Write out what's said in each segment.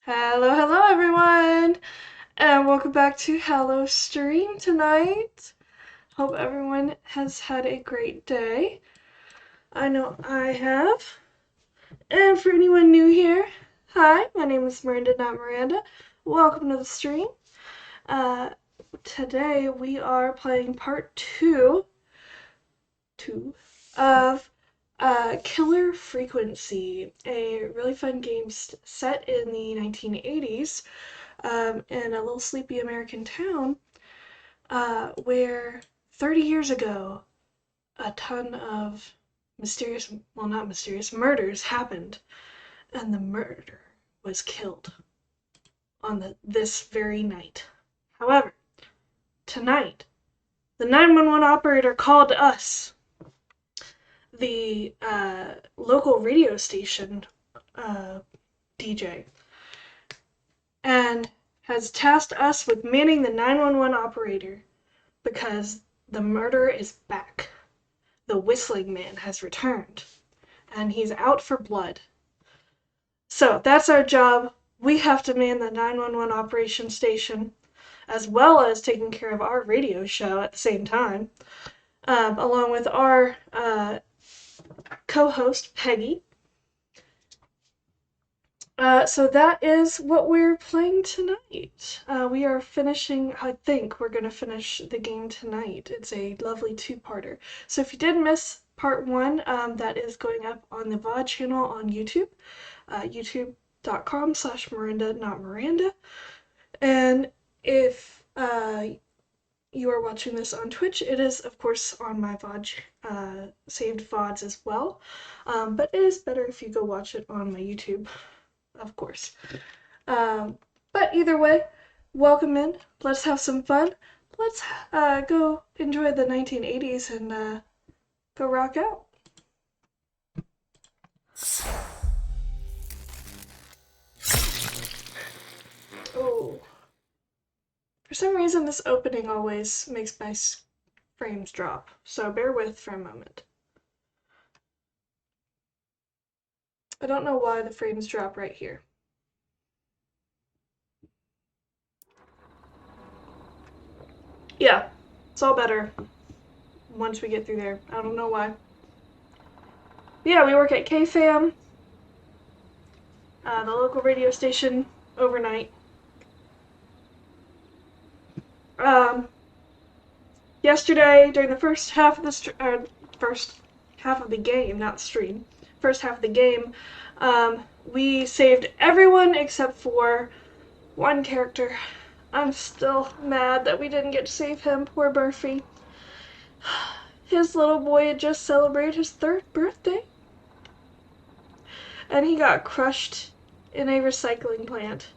Hello everyone, and welcome back to hallowstream tonight. Hope everyone has had a great day. I know I have. And for anyone new here, hi, my name is Miranda, not Miranda. Welcome to the stream. Uh, Today we are playing part two of Killer Frequency, a really fun game set in the 1980s. In a little sleepy American town where 30 years ago a ton of not mysterious, murders happened, and the murderer was killed on this very night. However, tonight, the 911 operator called us, the local radio station DJ, and has tasked us with manning the 911 operator because the murderer is back. The whistling man has returned, and he's out for blood. So that's our job. We have to man the 911 operation station, as well as taking care of our radio show at the same time, along with our co-host, Peggy. So that is what we're playing tonight. We are finishing, I think we're going to finish the game tonight. It's a lovely two-parter. So if you did miss part one, that is going up on the VOD channel on YouTube, youtube.com/Miranda, not Miranda. And if you are watching this on Twitch, it is, of course, on my VOD, saved VODs as well. But it is better if you go watch it on my YouTube, of course. But either way, welcome in. Let's have some fun. Let's go enjoy the 1980s and go rock out. Oh. For some reason, this opening always makes my frames drop, so bear with for a moment. I don't know why the frames drop right here. Yeah, it's all better once we get through there. I don't know why. But yeah, we work at KFAM, the local radio station, overnight. Yesterday, during the first half of the game, not stream, first half of the game, we saved everyone except for one character. I'm still mad that we didn't get to save him. Poor Murphy. His little boy had just celebrated his 3rd birthday, and he got crushed in a recycling plant.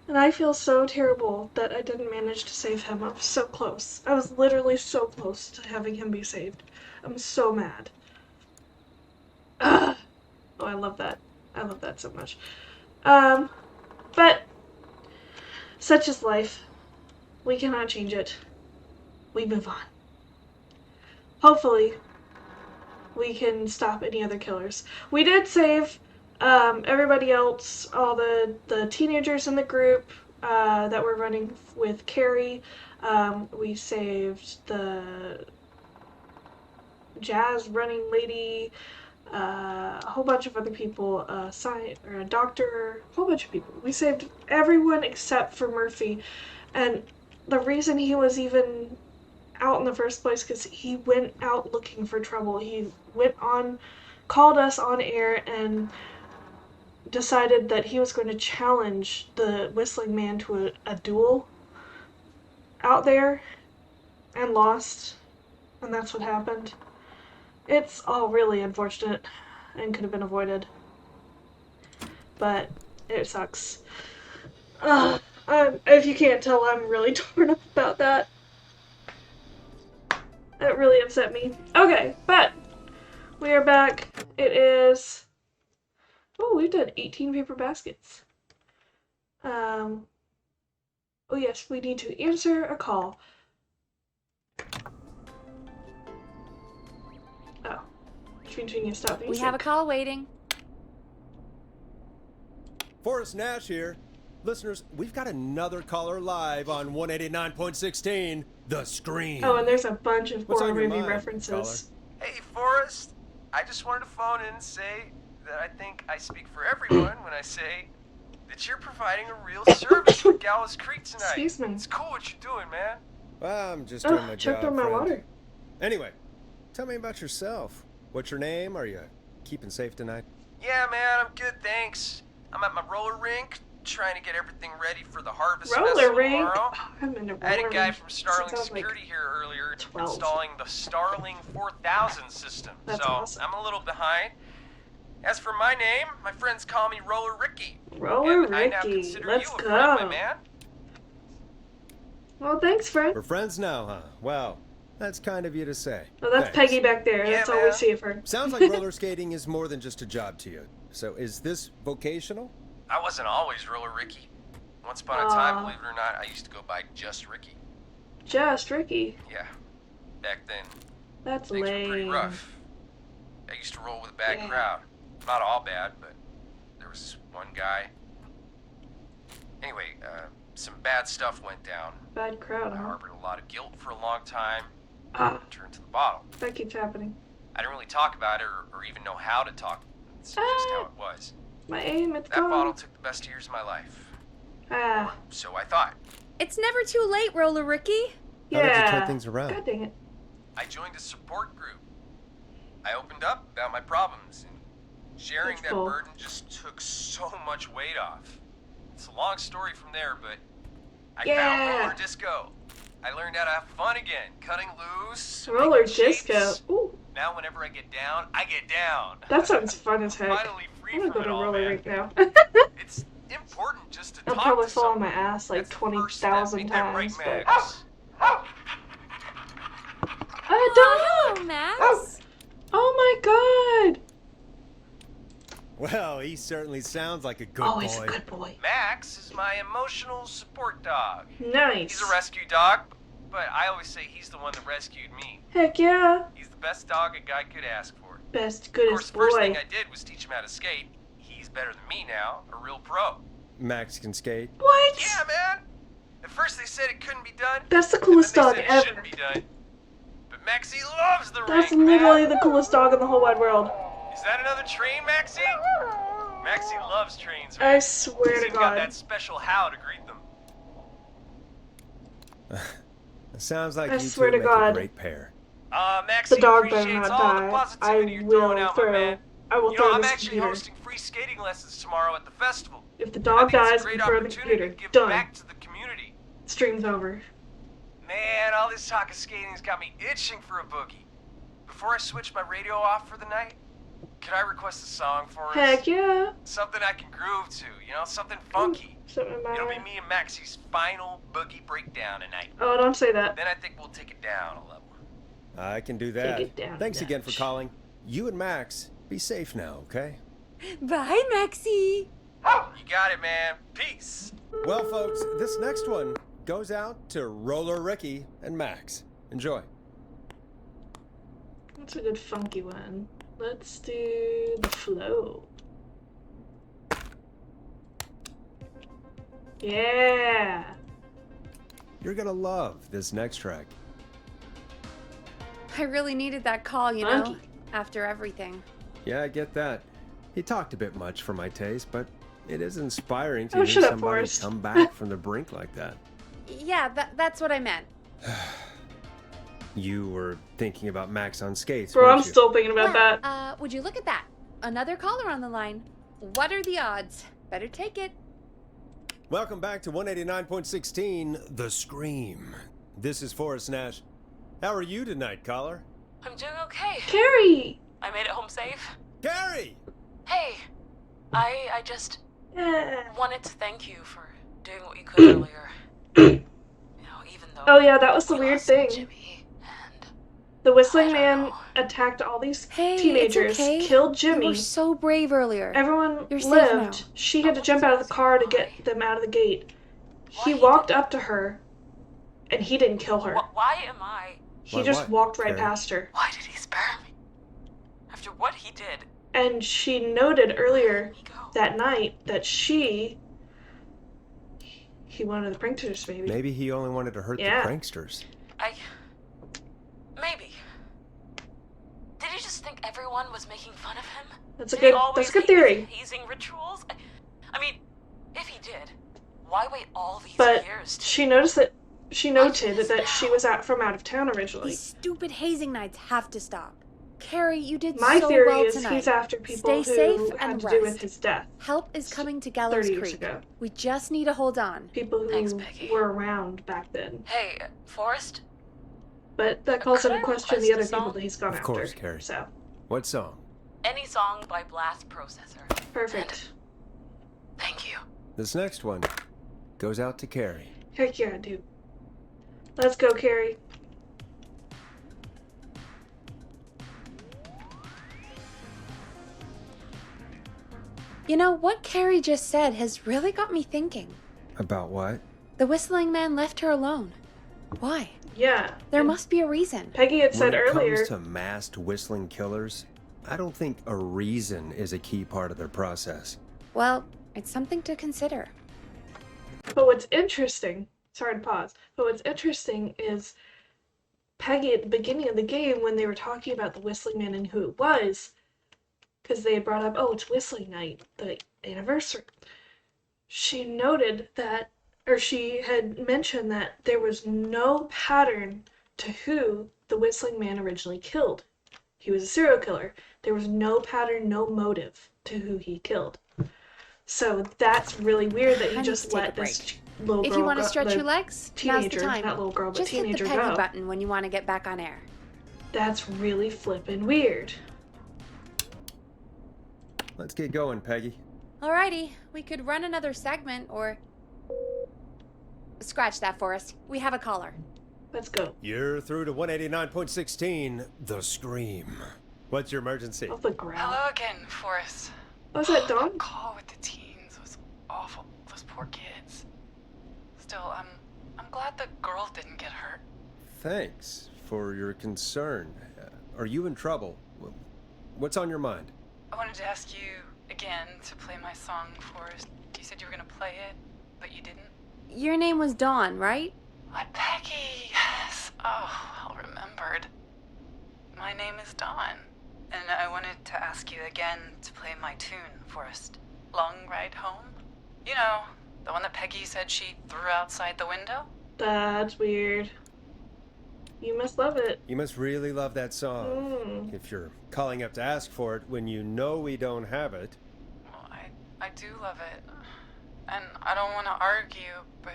And I feel so terrible that I didn't manage to save him. I was so close. I was literally so close to having him be saved. I'm so mad. Ugh. Oh, I love that. I love that so much. But such is life. We cannot change it. We move on. Hopefully, we can stop any other killers. We did save everybody else, all the teenagers in the group that were running with Carrie. We saved the jazz running lady, a whole bunch of other people, a doctor, a whole bunch of people. We saved everyone except for Murphy, and the reason he was even out in the first place because he went out looking for trouble. He called us on air and decided that he was going to challenge the whistling man to a duel out there, and lost, and that's what happened. It's all really unfortunate and could have been avoided, but it sucks. If you can't tell, I'm really torn up about that. That really upset me. Okay, but we are back. It is... Oh, we've done 18 paper baskets. Oh yes, we need to answer a call. Oh, which means we need to stop being We have a call waiting. Forrest Nash here. Listeners, we've got another caller live on 189.16, The Scream. Oh, and there's a bunch of What's horror on your movie mind, references. Hey, Forrest. I just wanted to phone in and say that I think I speak for everyone when I say that you're providing a real service for Gallows Creek tonight. Excuse me. It's cool what you're doing, man. Well, I'm just doing my job, choked on my friend. water. Anyway, tell me about yourself. What's your name? Are you keeping safe tonight? Yeah, man, I'm good, thanks. I'm at my roller rink, trying to get everything ready for the Harvest Roller Festival rink? tomorrow. Oh, I'm in a roller I had a guy rink from Starling since I was, like, Security here earlier 12. installing the Starling 4000 system. That's so awesome. I'm a little behind. As for my name, my friends call me Roller Ricky. Roller and I now Ricky. consider Let's you a friend, my go. man. Well, thanks, friend. We're friends now, huh? Well, that's kind of you to say. Oh, that's Thanks. Peggy back there. Yeah, That's all we man. see of her. Sounds like roller skating is more than just a job to you. So is this vocational? I wasn't always Roller Ricky. Once upon a time, Aw. believe it or not, I used to go by just Ricky. Just Ricky. Yeah. Back then, That's things were lame. pretty rough. I used to roll with a bad Yeah. crowd. Not all bad, but there was this one guy. Anyway, some bad stuff went down. Bad crowd, I huh? harbored a lot of guilt for a long time. Ah, Turned to the bottle. that keeps happening. I didn't really talk about it or even know how to talk. It's just how it was. My aim, it's That gone. bottle took the best years of my life. Ah, So I thought. It's never too late, Roller Ricky. How did you yeah. turn things around? God dang it. I joined a support group. I opened up about my problems, and sharing That's that cool. burden just took so much weight off. It's a long story from there, but I found Yeah. roller disco. I learned how to have fun again, cutting loose, Roller making shapes. disco. Ooh, Now whenever I get down, I get down. that sounds fun as heck. Finally free I'm gonna from go it to all, roller man. rink now. It's important just to I'll talk probably to fall on someone. my ass like That's the first step. 20,000 Ain't that right, times. But... Max? Hello, Max. Oh my god! Well, he certainly sounds like a good Oh, boy. he's a good boy. Max is my emotional support dog. Nice. He's a rescue dog, but I always say he's the one that rescued me. Heck yeah. He's the best dog a guy could ask for. Best, Of goodest course, the first thing boy. I did was teach him how to skate. He's better than me now, a real pro. Max can skate. What? Yeah, man. At first they said it couldn't be done. That's the and coolest then dog they said ever. it shouldn't be done. But Maxie loves the That's rink, literally man. the coolest dog in the whole wide world. Is that another train, Maxie? Maxie loves trains, I man. swear He's to even got God. that special how to greet them. It sounds like I you two swear to make God. a great pair. Maxie The dog better appreciates not all the die. positivity I you're will throwing out, my throw. man. I will You know, throw I'm this actually computer. hosting free skating lessons tomorrow at the festival. If the I dog think it's dies, a great we throw the opportunity computer. to give Done. back to the community. Stream's over. Man, all this talk of skating's got me itching for a boogie. Before I switch my radio off for the night, could I request a song for us? Heck yeah. Something I can groove to, you know, something funky. Something about It'll be me and Maxie's final boogie breakdown tonight. Oh, don't say that. Then I think we'll take it down a level. I can do that. it down a Thanks again for notch. calling. You and Max, be safe now, okay? Bye, Maxie. You got it, man. Peace. Well, folks, this next one goes out to Roller Ricky and Max. Enjoy. That's a good funky one. Let's do the flow. Yeah. You're gonna love this next track. I really needed that call, you Funky. know, after everything. Yeah, I get that. He talked a bit much for my taste, but it is inspiring to Oh, hear shut up, somebody Forrest. come back from the brink like that. Yeah, that's what I meant. You were thinking about Max on skates, Bro, I'm weren't you? still thinking about that. Would you look at that? Another caller on the line. What are the odds? Better take it. Welcome back to 189.16, The Scream. This is Forrest Nash. How are you tonight, caller? I'm doing okay. Carrie! I made it home safe. Gary! Hey, I just Yeah. wanted to thank you for doing what you could earlier. You know, even though Oh yeah, that was the we weird lost thing. Jimmy, and The Whistling I don't Man know. attacked all these Hey, teenagers, it's okay. killed You Jimmy. were so brave earlier. Everyone You're safe lived. now. She had to jump out of the car to get them out of the gate. He Why walked did- up to her, and he didn't kill her. Why am I? He Why just what, walked right Carrie? past her. Why did he spare me? After what he did, And she noted earlier let me go. that night that she he wanted the pranksters, maybe. Maybe he only wanted to hurt Yeah. the pranksters. Maybe. Did he just think everyone was making fun of him? That's a Did he good always hate theory. his hazing rituals? I mean, if he did, why wait all these But years to... she noted that she was from out of town originally. These stupid hazing nights have to stop. Carrie, you did My so theory well is tonight. he's after people Stay safe who and had to do with rest. his death. Help is coming to Gallows 30 years Creek. ago. We just need to hold on. People who Thanks, Peggy. were around back then. Hey, Forrest? But that calls Could into I question the other request a people song? that he's gone Of after. course, Carrie. So, What song? Any song by Blast Processor. perfect. Thank you. This next one goes out to Carrie. Heck yeah, dude. Let's go, Carrie. You know, what Carrie just said has really got me thinking. About what? The whistling man left her alone. Why? Yeah. There and must be a reason. Peggy had said when it earlier. comes to masked whistling killers, I don't think a reason is a key part of their process. Well, it's something to consider. But what's interesting, sorry to pause, but what's interesting is Peggy at the beginning of the game when they were talking about the whistling man and who it was, because they had brought up, oh, it's whistling night, the anniversary. She noted that, or she had mentioned that there was no pattern to who the whistling man originally killed. He was a serial killer. There was no pattern, no motive to who he killed. So that's really weird that he I need just to take let a break. this little girl If you want to go, stretch the your legs, now's the teenager, time. not little girl, but Just hit the teenager Peggy go. button when you want to get back on air. That's really flippin' weird. Let's get going, Peggy. Alrighty, we could run another segment or... Scratch that, Forrest. We have a caller. Let's go. You're through to 189.16, The Scream. What's your emergency? Oh, the growl. Hello again, Forrest. Oh, is that The Dawn? call with the teens was awful. Those poor kids. Still, I'm glad the girl didn't get hurt. Thanks for your concern. Are you in trouble? What's on your mind? I wanted to ask you again to play my song, Forrest. You said you were gonna play it, but you didn't. Your name was Dawn, right? What, Peggy? Yes. Oh, well remembered. My name is Dawn, and I wanted to ask you again to play my tune, Forrest. Long Ride Home? You know, the one that Peggy said she threw outside the window? That's weird. You must love it. You must really love that song. If you're calling up to ask for it when you know we don't have it. Well, I do love it. And I don't want to argue, but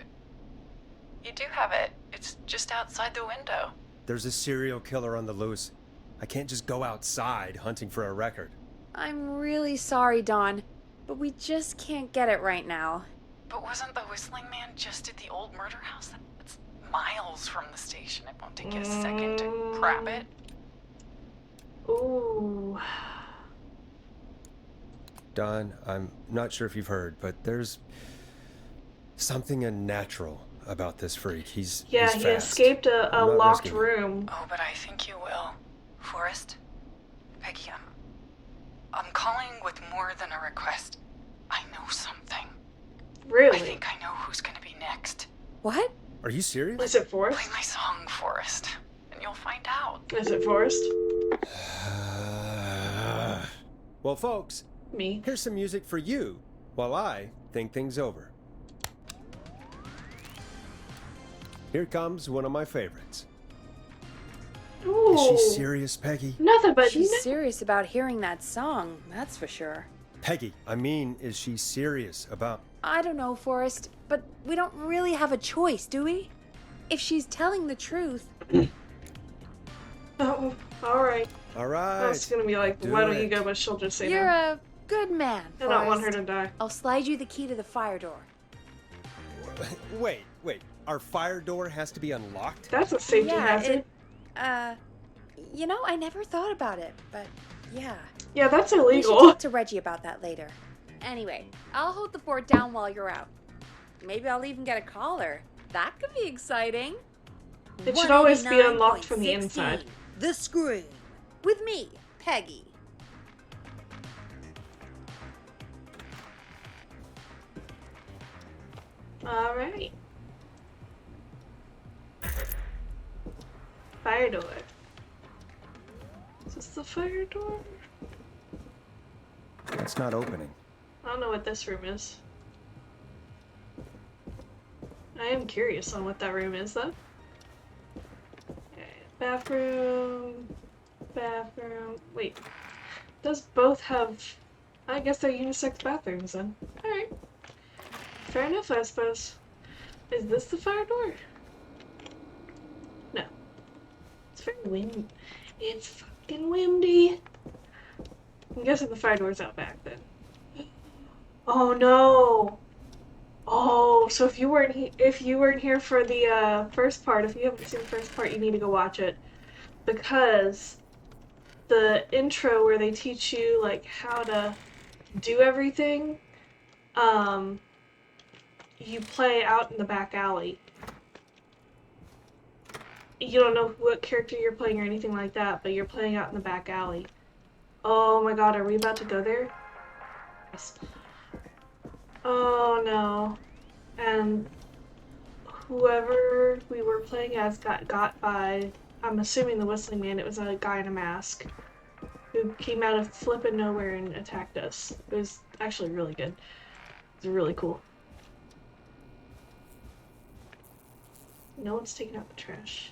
you do have it. It's just outside the window. There's a serial killer on the loose. I can't just go outside hunting for a record. I'm really sorry, Dawn, but we just can't get it right now. But wasn't the whistling man just at the old murder house? That's miles from the station. It won't take you a second to grab it. Ooh. Don, I'm not sure if you've heard, but there's something unnatural about this freak. He's Yeah, he's he fast. escaped a I'm not locked risking it. room. Oh, but I think you will. Forrest? Peggy, I'm calling with more than a request. I know something. Really? I think I know who's gonna be next. What? Are you serious? Is it Forrest? Play my song, Forrest, and you'll find out. Is it Forrest? Well, folks, Me. here's some music for you while I think things over. Here comes one of my favorites. Ooh. Is she serious, Peggy? Nothing but She's serious about hearing that song, that's for sure. Peggy, I mean, is she serious about... I don't know, Forrest, but we don't really have a choice, do we? If she's telling the truth... Oh, alright. All right. I was gonna be like, Do why don't it. you go, but she'll just say You're no. a good man, I don't want her Forrest. to die. I'll slide you the key to the fire door. Wait. Our fire door has to be unlocked? That's a safety hazard. You know, I never thought about it, but yeah. Yeah, that's We should illegal. talk to Reggie about that later. Anyway, I'll hold the fort down while you're out. Maybe I'll even get a collar. That could be exciting. It should always be unlocked from the 189.16, inside. The Scream. With me, Peggy. Alright. Fire door. Is this the fire door? It's not opening. I don't know what this room is. I am curious on what that room is, though. Okay, bathroom. Bathroom. Wait. Does both have... I guess they're unisex bathrooms then. Alright. Fair enough, I suppose. Is this the fire door? No. It's very windy. It's fucking windy. I'm guessing the fire door's out back then. Oh no! Oh, so if you weren't here for the first part, if you haven't seen the first part, you need to go watch it, because the intro where they teach you like how to do everything, you play out in the back alley. You don't know what character you're playing or anything like that, but you're playing out in the back alley. Oh my god, are we about to go there? Yes. Oh no. And whoever we were playing as got by, I'm assuming the Whistling Man, it was a guy in a mask, who came out of flippin' nowhere and attacked us. It was actually really good. It was really cool. No one's taking out the trash.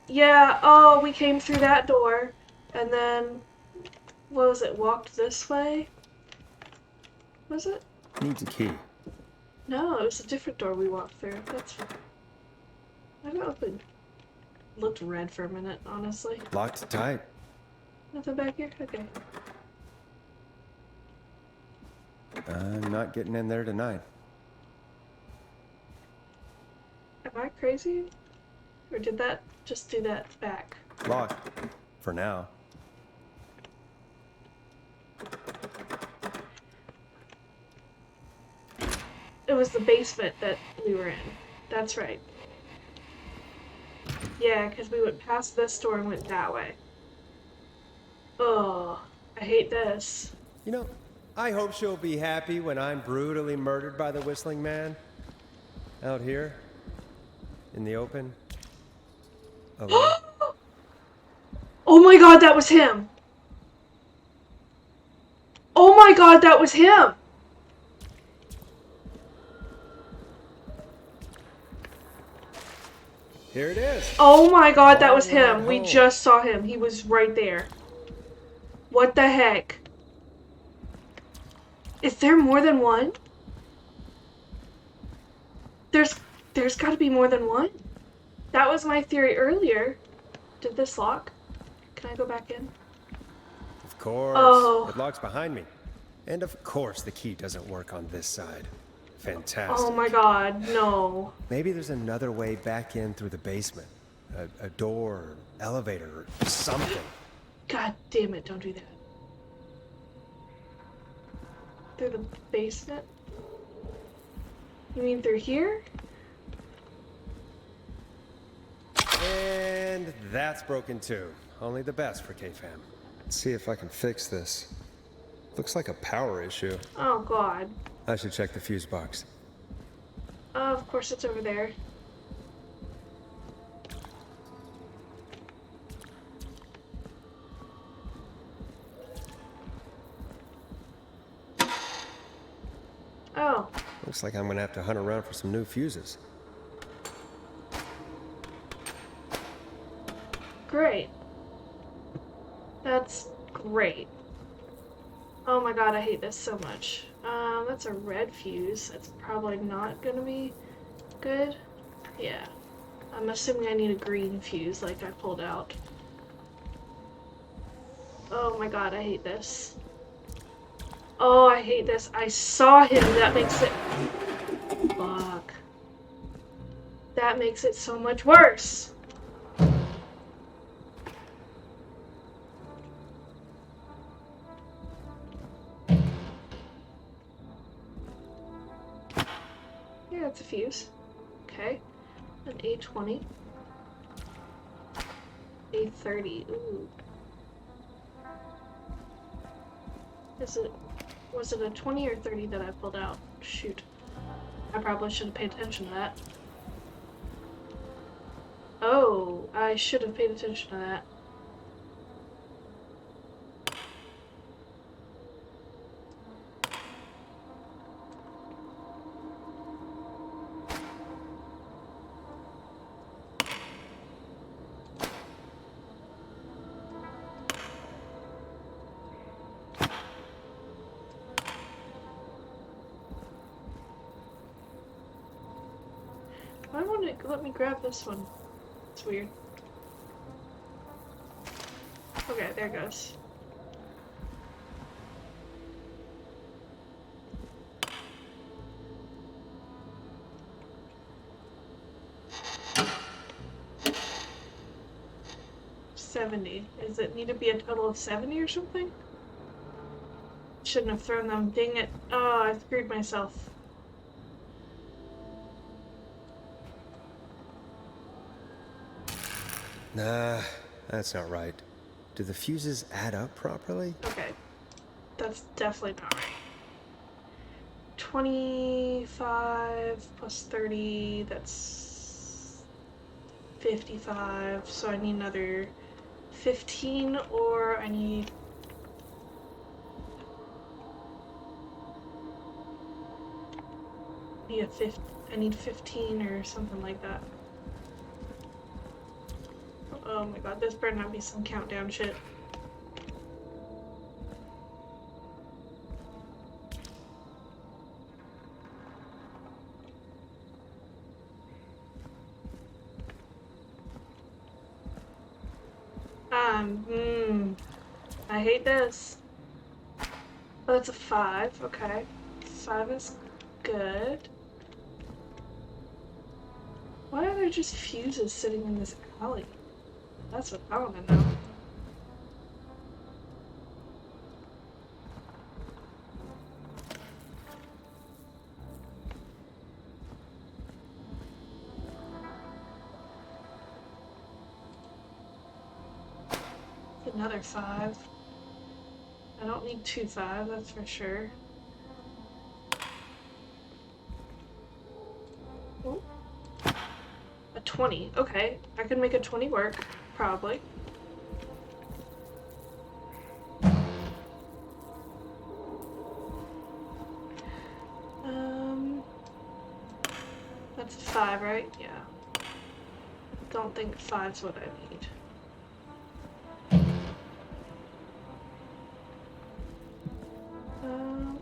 Yeah, oh, we came through that door, and then, what was it, walked this way? Was it? Needs a key. No, it was a different door we walked through. That's fine. I don't know if it looked red for a minute, honestly. Locked tight. Nothing back here? Okay. I'm not getting in there tonight. Am I crazy? Or did that just do that back? Locked. For now. It was the basement that we were in. That's right. Yeah, because we went past this door and went that way. Oh, I hate this. You know, I hope she'll be happy when I'm brutally murdered by the Whistling Man. Out here. In the open. Alone. Oh my god, that was him! Oh my god, that was him! Here it is. Oh my god, that was Long ride him. We home. just saw him. He was right there. What the heck? Is there more than one? There's gotta be more than one. That was my theory earlier. Did this lock? Can I go back in? Of course. Oh. It locks behind me. And of course the key doesn't work on this side. Fantastic. Oh my god, no. Maybe there's another way back in through the basement. A door, elevator, or something. God damn it, don't do that. Through the basement? You mean through here? And that's broken too. Only the best for K-Fam. Let's see if I can fix this. Looks like a power issue. Oh god. I should check the fuse box. Of course it's over there. Oh. Looks like I'm gonna have to hunt around for some new fuses. Great. That's great. Oh my god, I hate this so much. That's a red fuse. That's probably not gonna be good. Yeah. I'm assuming I need a green fuse like I pulled out. Oh my god, I hate this. Oh, I hate this. I saw him. That makes it... Fuck. That makes it so much worse. Yeah, it's a fuse. Okay. An A20. A30. Ooh. Was it a 20 or 30 that I pulled out? Shoot. I probably should have paid attention to that. Oh, I should have paid attention to that. Why won't it let me grab this one? It's weird. Okay, there it goes. $70. Does it need to be a total of 70 or something? Shouldn't have thrown them. Dang it. Oh, I screwed myself. Nah, that's not right. Do the fuses add up properly? Okay. That's definitely not right. 25 plus 30, that's 55. So I need another 15, or I need... I need 15 or something like that. Oh my god, this better not be some countdown shit. I hate this. Oh, that's a 5, okay. 5 is good. Why are there just fuses sitting in this alley? That's what I want to know. Another 5. I don't need 2 5, that's for sure. Oh. A 20. Okay, I can make a 20 work, probably. That's a 5, right? Yeah. Don't think 5's what I need.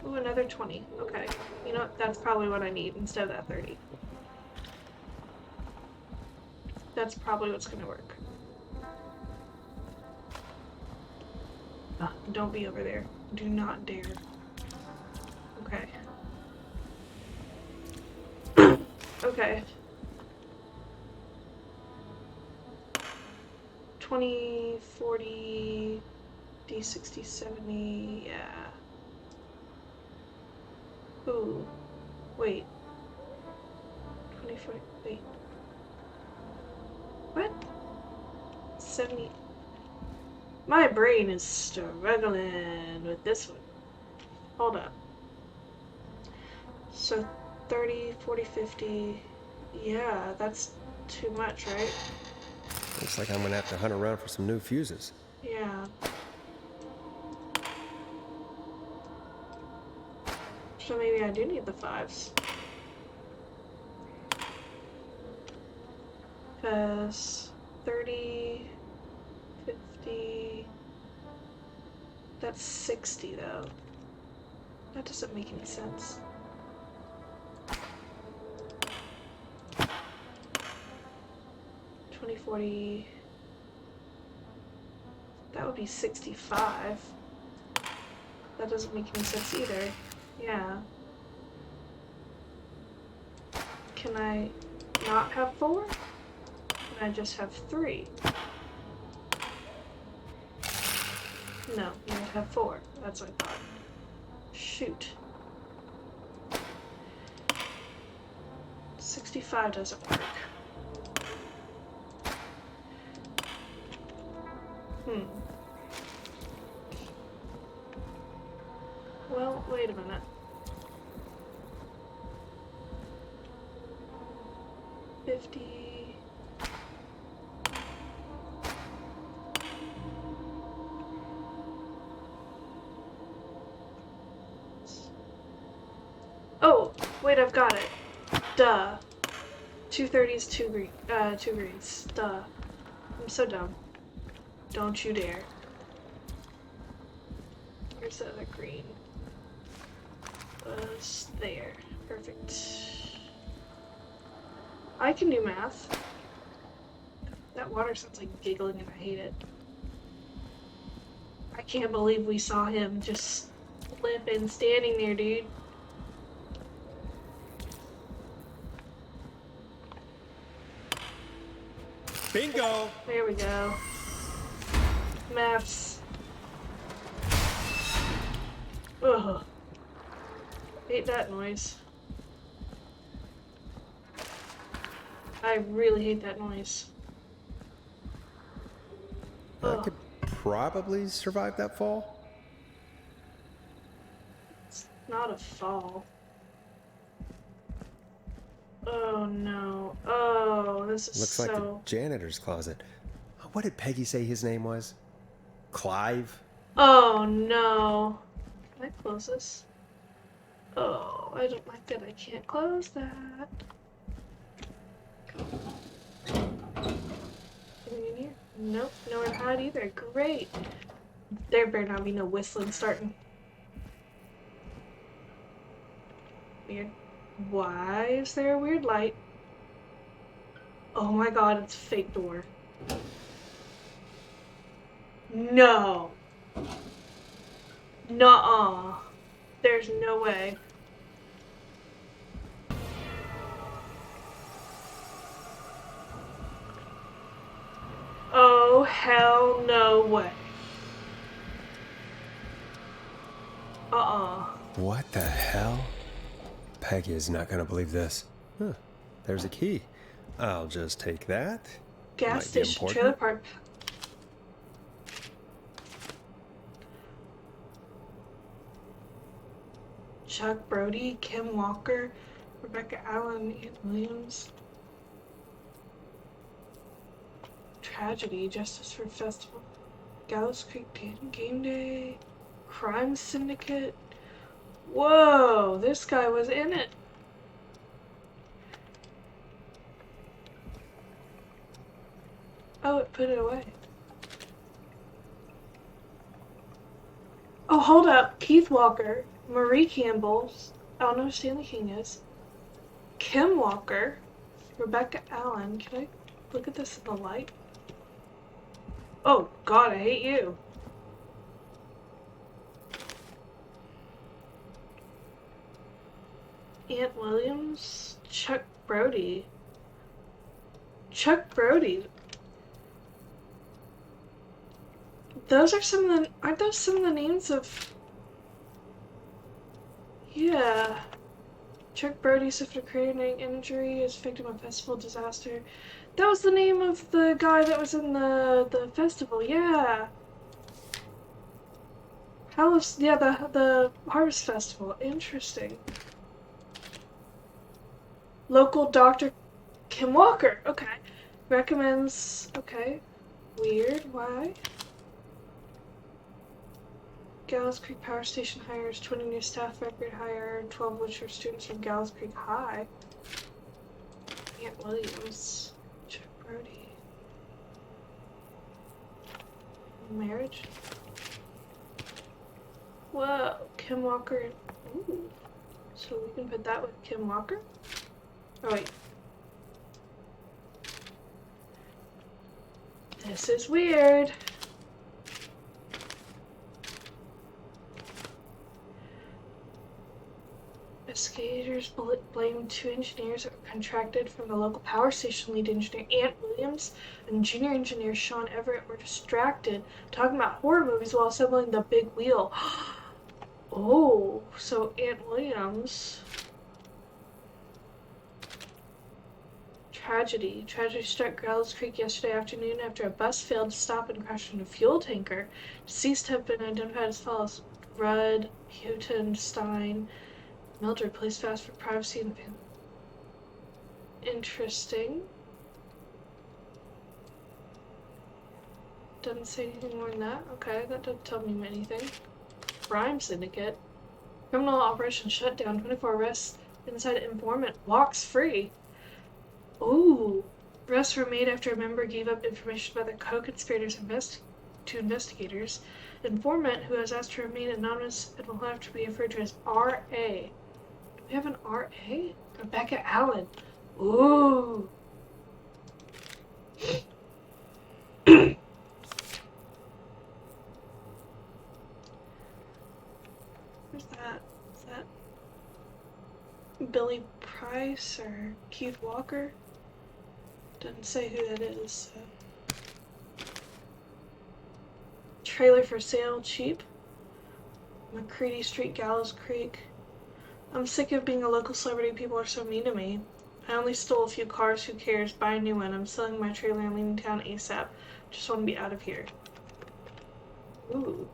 Ooh, another 20. Okay. You know what? That's probably what I need instead of that 30. That's probably what's gonna work. Don't be over there. Do not dare. Okay. Okay. 20, 40, D60, 70, yeah. Ooh. Wait. 24, wait. What? 70. My brain is struggling with this one. Hold up. So 30, 40, 50. Yeah, that's too much, right? Looks like I'm gonna have to hunt around for some new fuses. Yeah. So maybe I do need the 5s. Because 30, 50, that's 60 though. That doesn't make any sense. $20, $40, that would be 65. That doesn't make any sense either. Yeah. Can I not have 4? Can I just have 3? No, you would have 4. That's what I thought. Shoot. 65 doesn't work. Well, wait a minute. 50. Oh, wait, I've got it. Duh. 230 is 2 greens. Duh. I'm so dumb. Don't you dare. Where's the other green? There. Perfect. I can do math. That water sounds like giggling and I hate it. I can't believe we saw him just limping, standing there, dude. Bingo! There we go. Maths. Ugh. Hate that noise. I really hate that noise. I Ugh. could probably survive that fall. It's not a fall. Oh no. Oh, this is Looks like the janitor's closet. What did Peggy say his name was? Clive? Oh no. Can I close this? Oh, I don't like that I can't close that. Anything in here? Nope, nowhere to hide either. Great. There better not be no whistling starting. Weird. Why is there a weird light? Oh my god, it's a fake door. No. Nuh-uh. There's no way. Oh, hell no way. What the hell? Peggy is not going to believe this. Huh. There's a key. I'll just take that. Gas Might be station, important. trailer park. Chuck Brody, Kim Walker, Rebecca Allen, Ann Williams. Tragedy, Justice for Festival, Gallows Creek Game Day, Crime Syndicate. Whoa, this guy was in it. Oh, it put it away. Oh, hold up. Keith Walker, Marie Campbell, I don't know who Stanley King is, Kim Walker, Rebecca Allen. Can I look at this in the light? Oh, God, I hate you. Aunt Williams, Chuck Brody. Chuck Brody. Those are some of the, aren't those some of the names of, yeah. Chuck Brody suffered a career-ending injury as victim of festival disaster. That was the name of the guy that was in the festival, yeah. Yeah, the Harvest Festival. Interesting. Local doctor Kim Walker. Okay. Recommends. Okay. Weird. Why? Gallows Creek Power Station hires 20 new staff, record hire 12 which are students from Gallows Creek High. Aunt Williams. Chuck Brody. Marriage? Whoa. Kim Walker. Ooh. So we can put that with Kim Walker? Oh, wait. This is weird. Investigators blame 2 engineers that were contracted from the local power station. Lead engineer Aunt Williams and junior engineer Sean Everett were distracted talking about horror movies while assembling the big wheel. Oh, so Aunt Williams. Tragedy. Tragedy struck Gallows Creek yesterday afternoon after a bus failed to stop and crashed into a fuel tanker. Deceased have been identified as follows: Rudd, Houghton, Stein, Mildred. Please fast for privacy and Interesting. Doesn't say anything more than that. Okay, that doesn't tell me anything. Crime syndicate. Criminal operation shut down. 24 arrests. Inside informant walks free. Ooh. Arrests were made after a member gave up information about the co-conspirators to investigators. Informant, who has asked to remain anonymous and will have to be referred to as R.A. Do we have an R.A.? Rebecca Allen. Ooh. Where's that? Is that Billy Price or Keith Walker? Doesn't say who that is. So. Trailer for sale, cheap. McCready Street, Gallows Creek. I'm sick of being a local celebrity. People are so mean to me. I only stole a few cars. Who cares? Buy a new one. I'm selling my trailer and leaving town ASAP. Just want to be out of here. Ooh.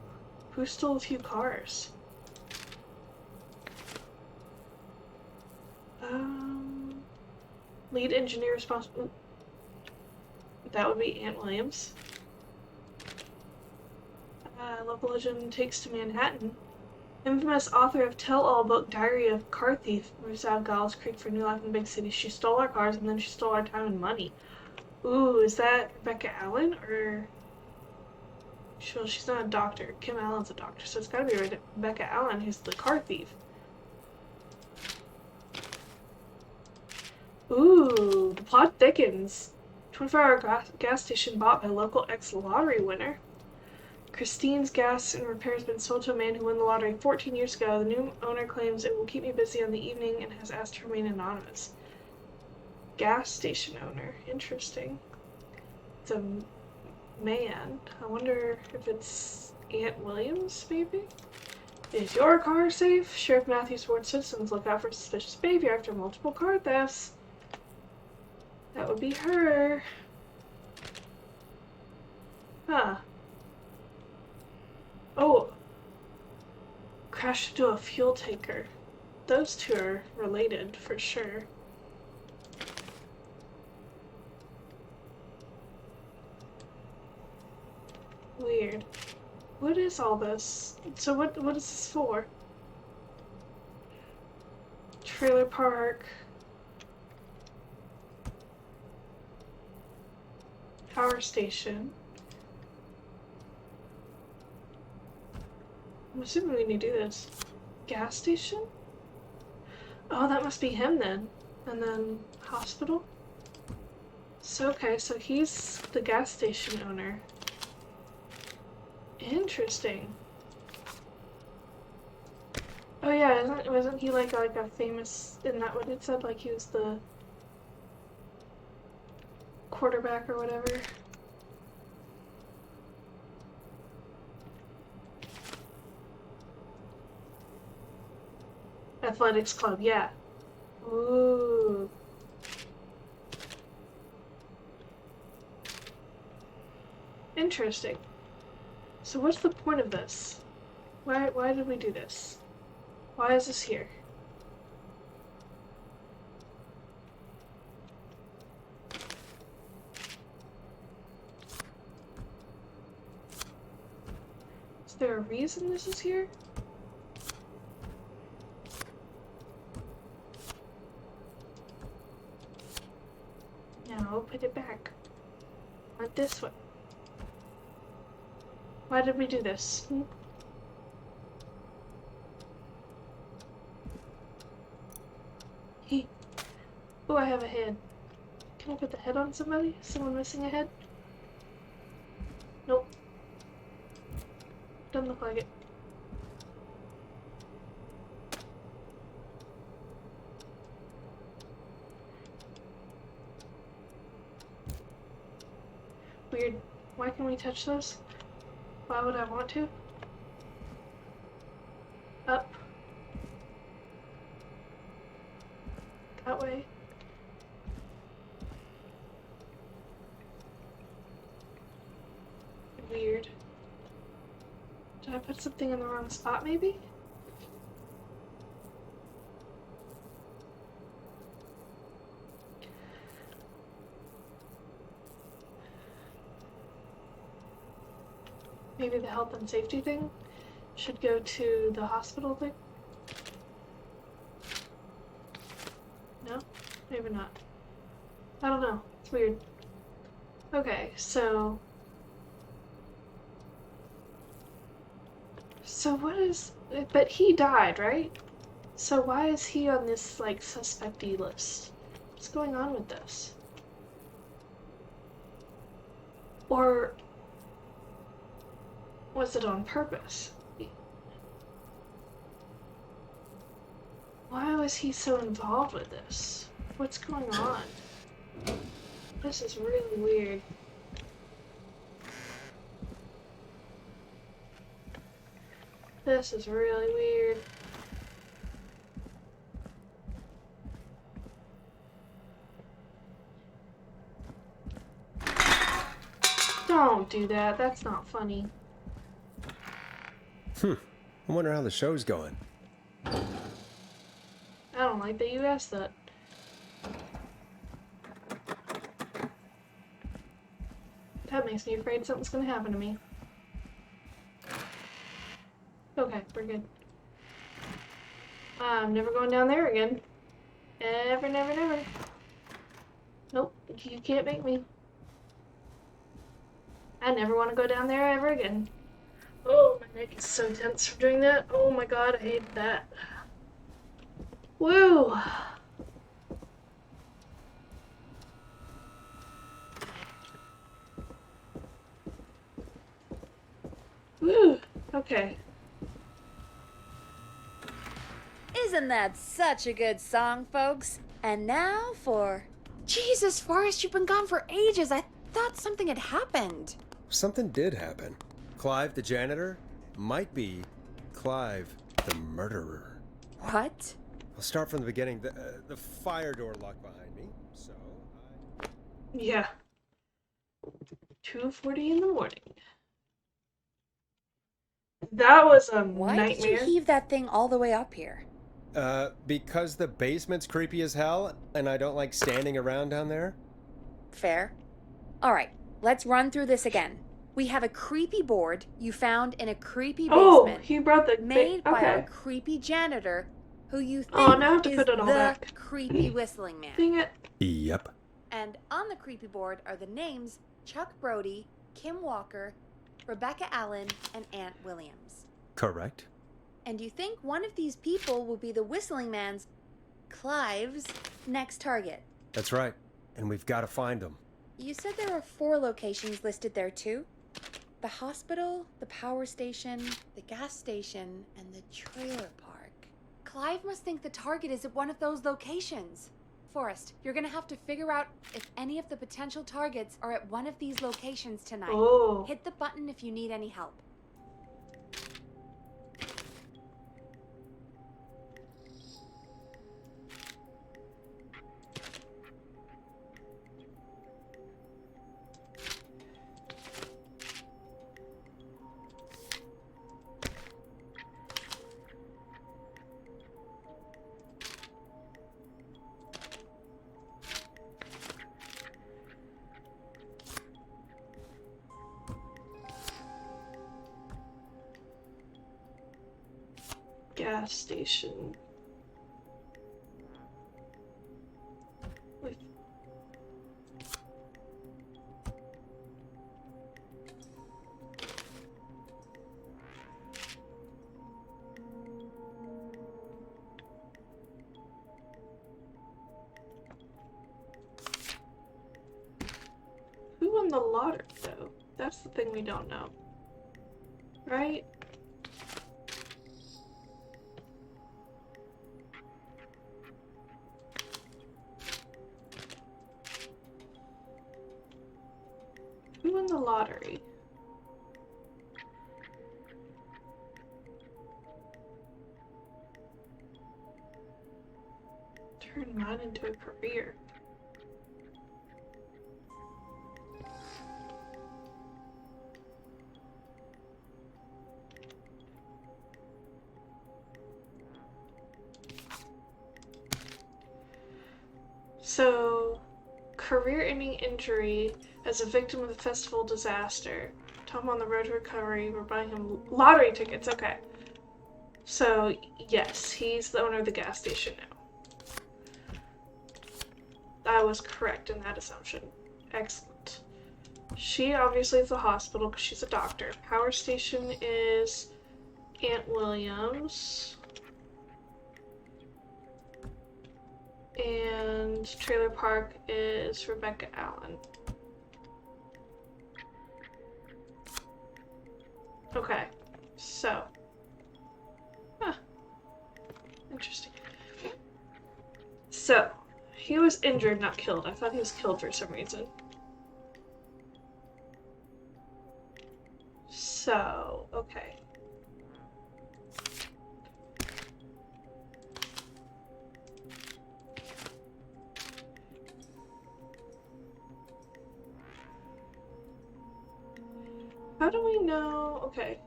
Who stole a few cars? Lead engineer responsible. That would be Aunt Williams. Local legend takes to Manhattan. Infamous author of tell-all book Diary of Car Thief moves out of Gallows Creek for new life in big city. She stole our cars and then she stole our time and money. Ooh, is that Rebecca Allen or? Well, she's not a doctor. Kim Allen's a doctor, so it's gotta be Rebecca Allen who's the car thief. Ooh, the plot thickens. 24-hour gas station bought by local ex-lottery winner. Christine's Gas and Repair has been sold to a man who won the lottery 14 years ago. The new owner claims it will keep me busy on the evening and has asked to remain anonymous. Gas station owner. Interesting. It's a man. I wonder if it's Aunt Williams, maybe? Is your car safe? Sheriff Matthews warned citizens look out for suspicious behavior after multiple car thefts. That would be her. Huh. Oh. Crashed into a fuel tanker. Those two are related for sure. Weird. What is all this? So what is this for? Trailer park. Power station. I'm assuming we need to do this. Gas station? Oh, that must be him then. And then hospital? So, okay, so he's the gas station owner. Interesting. Oh yeah, wasn't he like a famous, isn't that what it said? Like he was the quarterback or whatever? Athletics club, yeah. Ooh. Interesting. So what's the point of this? Why did we do this? Why is this here? Is there a reason this is here? No, put it back. Not this way. Why did we do this? Oh, I have a head. Can I put the head on somebody? Someone missing a head? Nope. Doesn't look like it. Weird. Why can we touch those? Why would I want to? Up. That way. Weird. Did I put something in the wrong spot, maybe? Maybe the health and safety thing should go to the hospital thing? No? Maybe not. I don't know. It's weird. Okay, so... So what is... But he died, right? So why is he on this, like, suspectee list? What's going on with this? Or... was it on purpose? Why was he so involved with this? What's going on? This is really weird. This is really weird. Don't do that. That's not funny. I wonder how the show's going. I don't like that you asked that. That makes me afraid something's gonna happen to me. Okay, we're good. I'm never going down there again. Ever, never, never. Nope, you can't make me. I never want to go down there ever again. Oh, my neck is so tense from doing that. Oh my god, I hate that. Woo! Woo! Okay. Isn't that such a good song, folks? And now for... Jesus, Forrest, you've been gone for ages. I thought something had happened. Something did happen. Clive, the janitor, might be Clive, the murderer. What? I'll start from the beginning. The fire door locked behind me, so Yeah. 2:40 in the morning. That was a Why nightmare. did you heave that thing all the way up here? Because the basement's creepy as hell, and I don't like standing around down there. Fair. All right, let's run through this again. We have a creepy board you found in a creepy Oh, basement he brought the made by a okay. creepy janitor who you think Oh, now I have to is put it all the back. creepy whistling man. Dang it. Yep. And on the creepy board are the names Chuck Brody, Kim Walker, Rebecca Allen, and Aunt Williams. Correct. And you think one of these people will be the whistling man's, Clive's, next target. That's right. And we've got to find them. You said there are 4 locations listed there too? The hospital, the power station, the gas station, and the trailer park. Clive must think the target is at one of those locations. Forrest, you're gonna have to figure out if any of the potential targets are at one of these locations tonight. Oh. Hit the button if you need any help. Gas station. Wait. Who won the lottery, though? That's the thing we don't know. Right? Who won the lottery? Turn mine into a career. So, career-ending injury as a victim of the festival disaster. Tom on the road to recovery. We're buying him lottery tickets. Okay. So, yes, he's the owner of the gas station now. I was correct in that assumption. Excellent. She obviously is the hospital because she's a doctor. Power station is Aunt Williams. And trailer park is Rebecca Allen. Okay, so. Huh. Interesting. So, he was injured, not killed. I thought he was killed for some reason. So, okay. How do we know? Okay.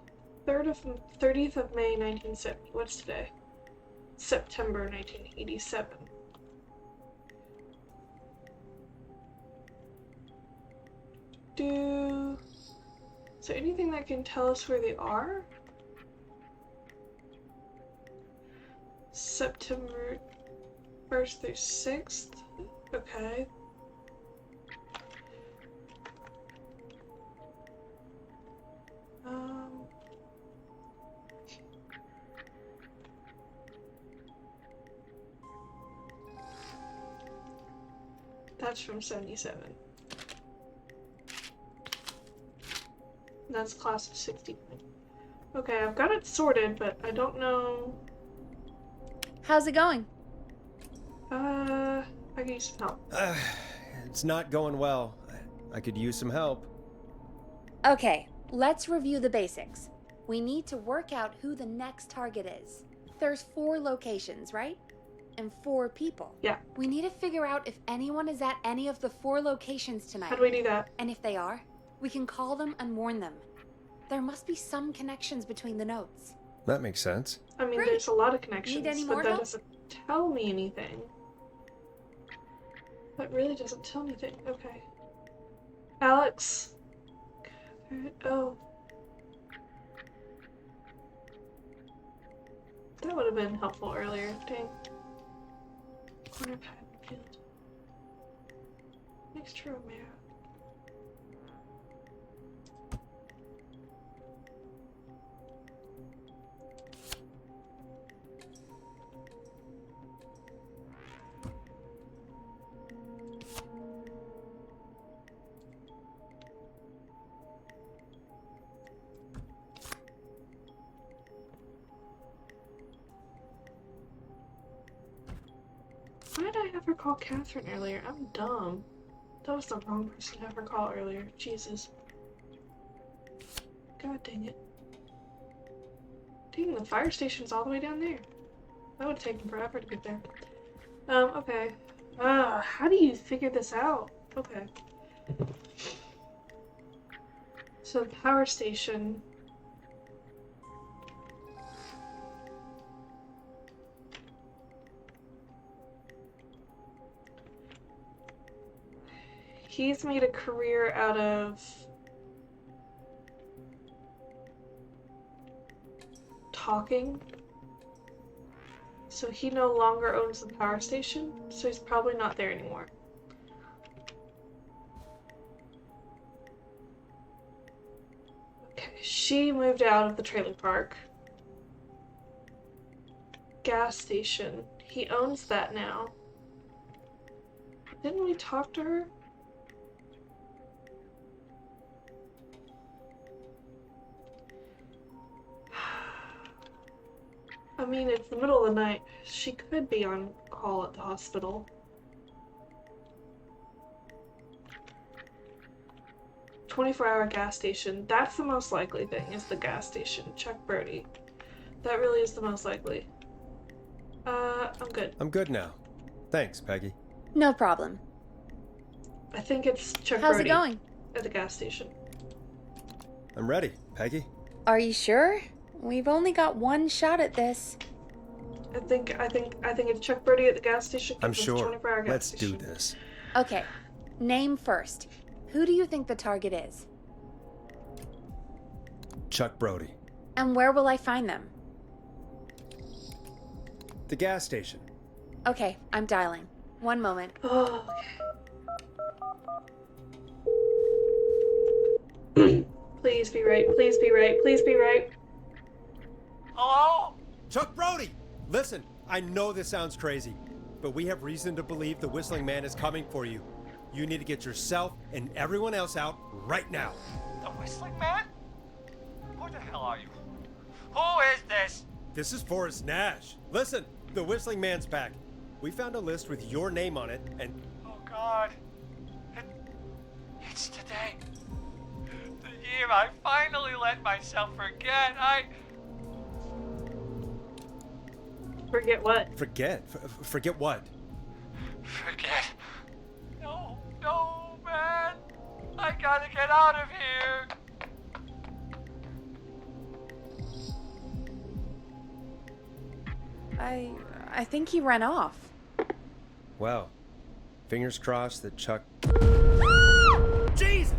30th of May, 1970. What's today? September 1987. Is there anything that can tell us where they are? September 1st through 6th? Okay. That's from 77. That's class of 69. Okay, I've got it sorted, but I don't know. How's it going? I can use some help. It's not going well. I could use some help. Okay, let's review the basics. We need to work out who the next target is. There's 4 locations, right? And 4 people. Yeah. We need to figure out if anyone is at any of the 4 locations tonight. How do we do that? And if they are, we can call them and warn them. There must be some connections between the notes. That makes sense. I mean, Great. there's a lot of connections, Need any but more that help? doesn't tell me anything. That really doesn't tell me anything. Okay. Alex. Oh. That would have been helpful earlier. Dang. Corner pad field. Next to Romero. Why did I have her call Catherine earlier? I'm dumb. That was the wrong person to have her call earlier. Jesus. God dang it. Dang, the fire station's all the way down there. That would have taken forever to get there. Okay. How do you figure this out? Okay. So the power station. He's made a career out of talking. So he no longer owns the power station, so he's probably not there anymore. Okay, she moved out of the trailer park. Gas station. He owns that now. Didn't we talk to her? I mean, it's the middle of the night. She could be on call at the hospital. 24-hour gas station. That's the most likely thing, is the gas station. Chuck Brody. That really is the most likely. I'm good. I'm good now. Thanks, Peggy. No problem. I think it's Chuck How's Brody it going? at the gas station. I'm ready, Peggy. Are you sure? We've only got one shot at this. I think it's Chuck Brody at the gas station. I'm It's a sure. 24-hour gas Let's station. do this. Okay, name first. Who do you think the target is? Chuck Brody. And where will I find them? The gas station. Okay, I'm dialing. One moment. Oh, okay. Please be right. Please be right. Please be right. Hello? Chuck Brody! Listen, I know this sounds crazy, but we have reason to believe the Whistling Man is coming for you. You need to get yourself and everyone else out right now. The Whistling Man? Who the hell are you? Who is this? This is Forrest Nash. Listen, the Whistling Man's back. We found a list with your name on it, and... Oh God. It's today. The year I finally let myself forget. Forget what? Forget what? Forget. No, man. I gotta get out of here. I think he ran off. Well, fingers crossed that Chuck... Jesus!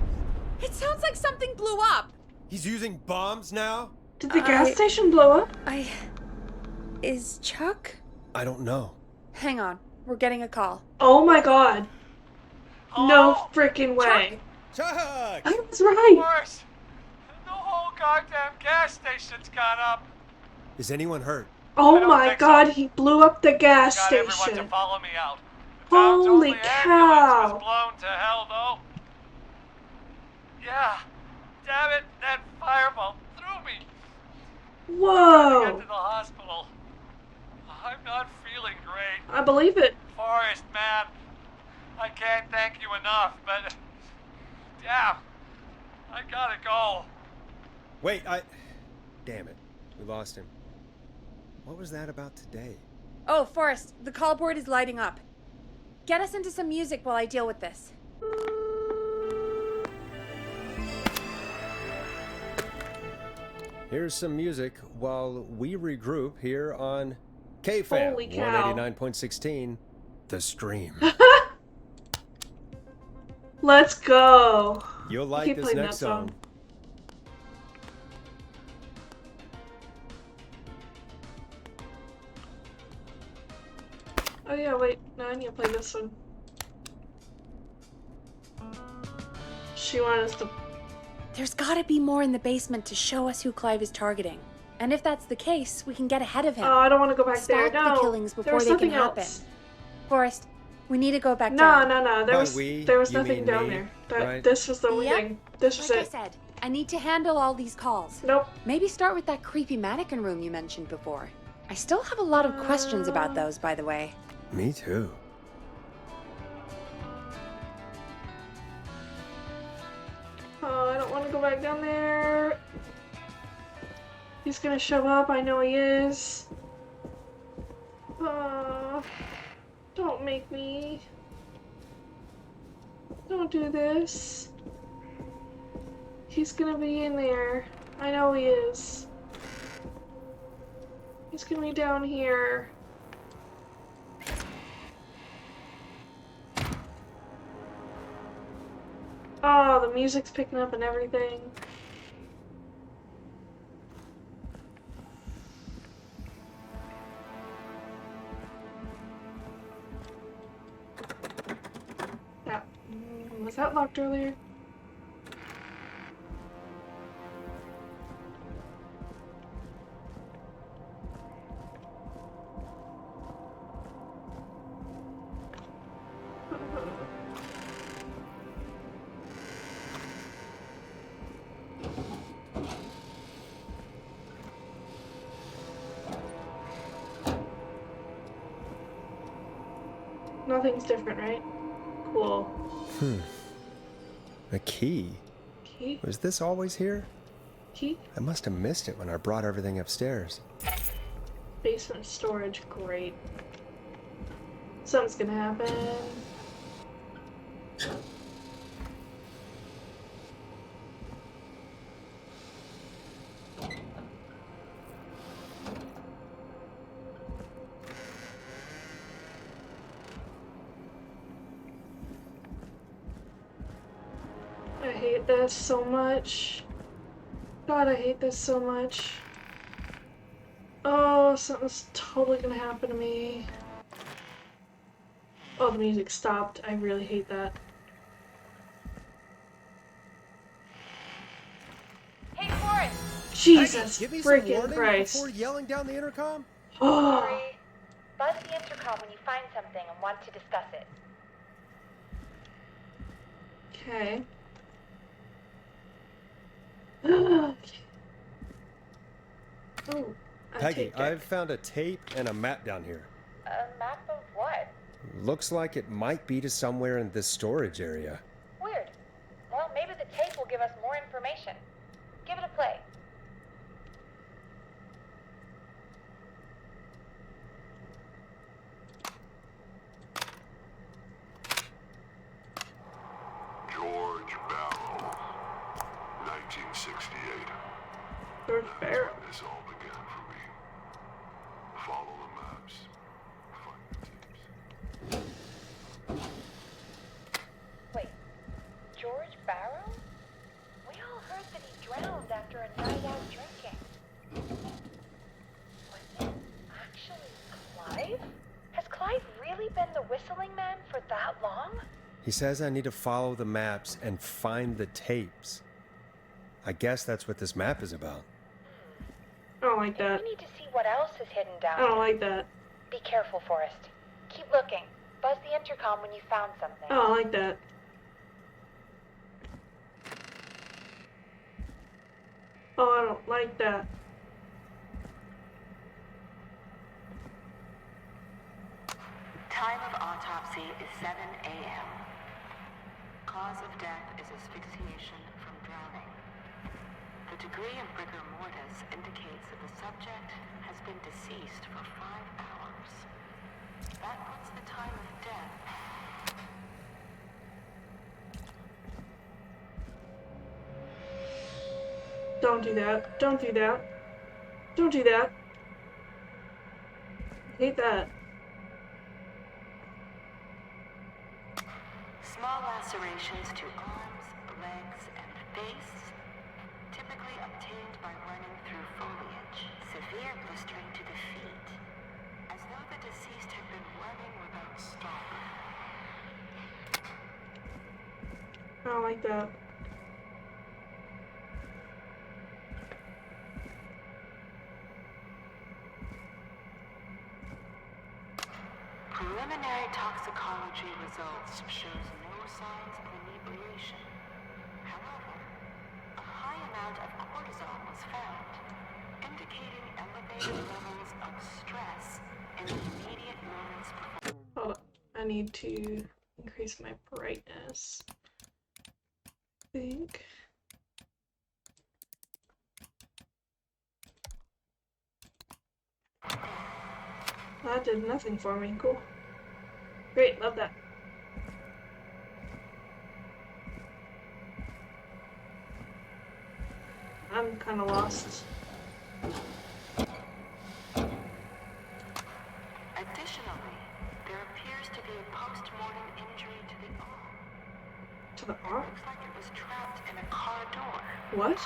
It sounds like something blew up. He's using bombs now? Did the gas station blow up? Is Chuck? I don't know. Hang on. We're getting a call. Oh my god. No Hello? freaking way. Chuck! I was right. Worse. The whole goddamn gas station's gone up. Is anyone hurt? I Oh don't my think god, so. he blew up the gas Got everyone to station. follow me out. The town's Holy only ambulance cow. was blown to hell, though. Yeah. Damn it, that fireball threw me. To get Whoa. to the hospital. I'm not feeling great. I believe it. Forrest, man. I can't thank you enough, but... Damn. I gotta go. Wait, Damn it. We lost him. What was that about today? Oh, Forrest, the call board is lighting up. Get us into some music while I deal with this. Here's some music while we regroup here on KFAM Holy cow. 189.16, The Stream. Let's go. You'll like Keep this playing next that song. song. Oh yeah, wait. No, I need to play this one. She wanted us to... There's gotta be more in the basement to show us who Clive is targeting. And if that's the case, we can get ahead of him. Oh, I don't want to go back there. Stop No. the killings There before was they can something happen. else. Forrest, we need to go back No, down. no. By There was you nothing mean down me, there. right? This was the only Yep. thing. This was Like I it. said, I need to handle all these calls. Nope. Maybe start with that creepy mannequin room you mentioned before. I still have a lot of questions about those, by the way. Me too. Oh, I don't want to go back down there. He's gonna show up. I know he is. Don't make me. Don't do this. He's gonna be in there. I know he is. He's gonna be down here. Oh, the music's picking up and everything. Was that locked earlier? Nothing's different, right? Cool. A key? Key? Was this always here? Key? I must have missed it when I brought everything upstairs. Basement storage, great. Something's gonna happen. I hate this so much. God, I hate this so much. Oh, something's totally gonna happen to me. Oh, the music stopped. I really hate that. Hey, Forrest! Jesus Give me some freaking warning Christ. before yelling down the intercom. Oh. Sorry. Buzz the intercom when you find something and want to discuss it. Okay. Oh, a Peggy, tape deck. I've found a tape and a map down here. A map of what? Looks like it might be to somewhere in this storage area. Weird. Well, maybe the tape will give us more information. Give it a play. George Barrow, 1968. George Barrow. This all began for me. Follow the maps. Find the tapes. Wait. George Barrow? We all heard that he drowned after a night out drinking. Was it actually Clive? Has Clive really been the whistling man for that long? He says I need to follow the maps and find the tapes. I guess that's what this map is about. I don't like that. We need to see what else is hidden down I don't here. like that. Be careful, Forrest. Keep looking. Buzz the intercom when you found something. I don't like that. Oh, I don't like that. Time of autopsy is 7 a.m. Cause of death is asphyxiation from drowning. The degree of rigor mortis indicates that the subject has been deceased for 5 hours. That puts the time of death. Don't do that. Don't do that. Don't do that. I hate that. Small lacerations to arms, legs, and face, typically obtained by running through foliage. Severe blistering to the feet, as though the deceased had been running without stopping. I don't like that. Preliminary toxicology results shows no signs of inebriation. However, a high amount of cortisol was found, indicating elevated levels of stress in the immediate moments before. Hold on. I need to increase my brightness. I think. That did nothing for me. Cool. Great, love that. I'm kind of lost. Additionally, there appears to be a post-mortem injury to the arm. To the It arm? looks like it was trapped in a car door. What?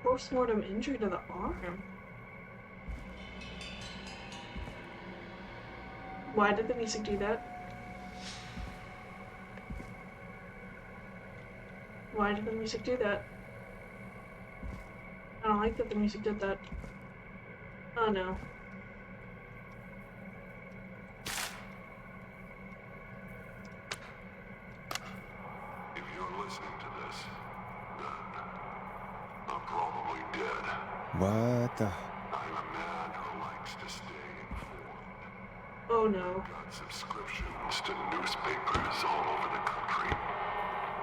Post-mortem injury to the arm? Why did the music do that? Why did the music do that? I don't like that the music did that. Oh no. If you're listening to this, then I'm probably dead. What the? I'm a man who likes to stay informed. Oh no. Got subscriptions to newspapers all over the country.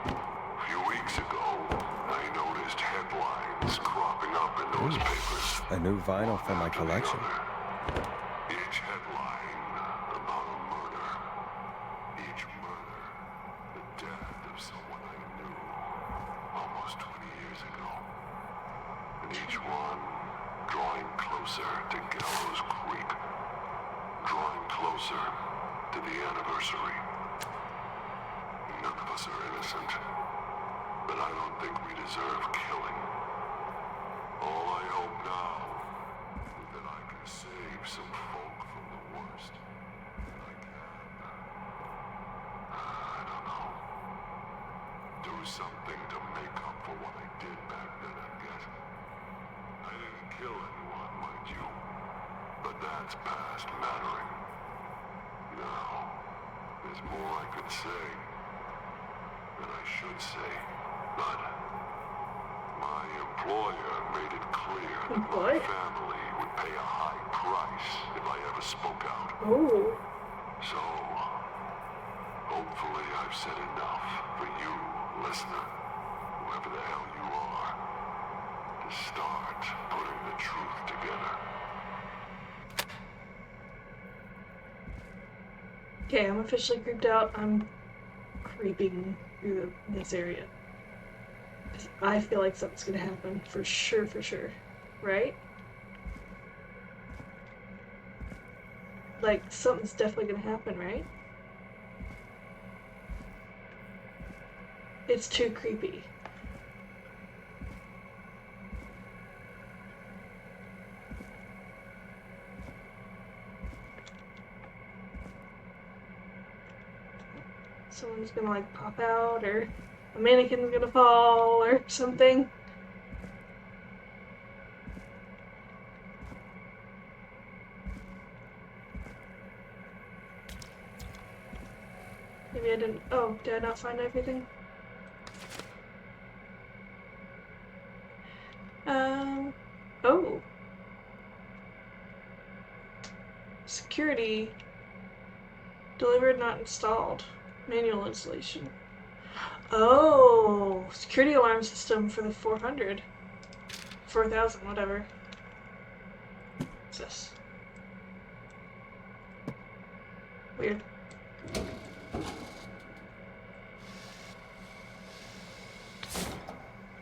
A few weeks ago, I noticed headlines cropping up in those papers. A new vinyl for my collection. Each headline about a murder. Each murder, the death of someone I knew almost 20 years ago. And each one drawing closer to Gallows Creek. Drawing closer to the anniversary. None of us are innocent, but I don't think we deserve killing. All I hope now is that I can save some folk from the worst. And I can. I don't know. Do something to make up for what I did back then, I guess. I didn't kill anyone, mind you. But that's past mattering. Now, there's more I could say. Than I should say. But my employer made it clear that my family would pay a high price if I ever spoke out. Oh. So, hopefully I've said enough for you, listener, whoever the hell you are, to start putting the truth together. Okay, I'm officially creeped out. I'm creeping through this area. 'Cause I feel like something's gonna happen. For sure, for sure. Right? Like, something's definitely gonna happen, right? It's too creepy. Someone's gonna like pop out, or a mannequin's gonna fall, or something. Maybe I didn't. Oh, did I not find everything? Oh. Security. Delivered, not installed. Manual installation. Oh, security alarm system for the 400. 4,000, whatever. What's this? Weird.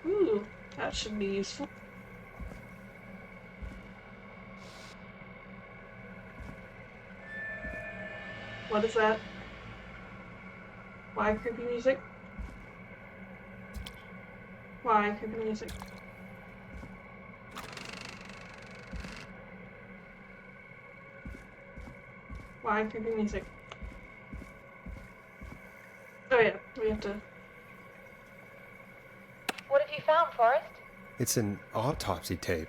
Ooh, that should be useful. What is that? Why creepy music? Why creepy music? Why creepy music? Oh yeah, we have to... What have you found, Forrest? It's an autopsy tape.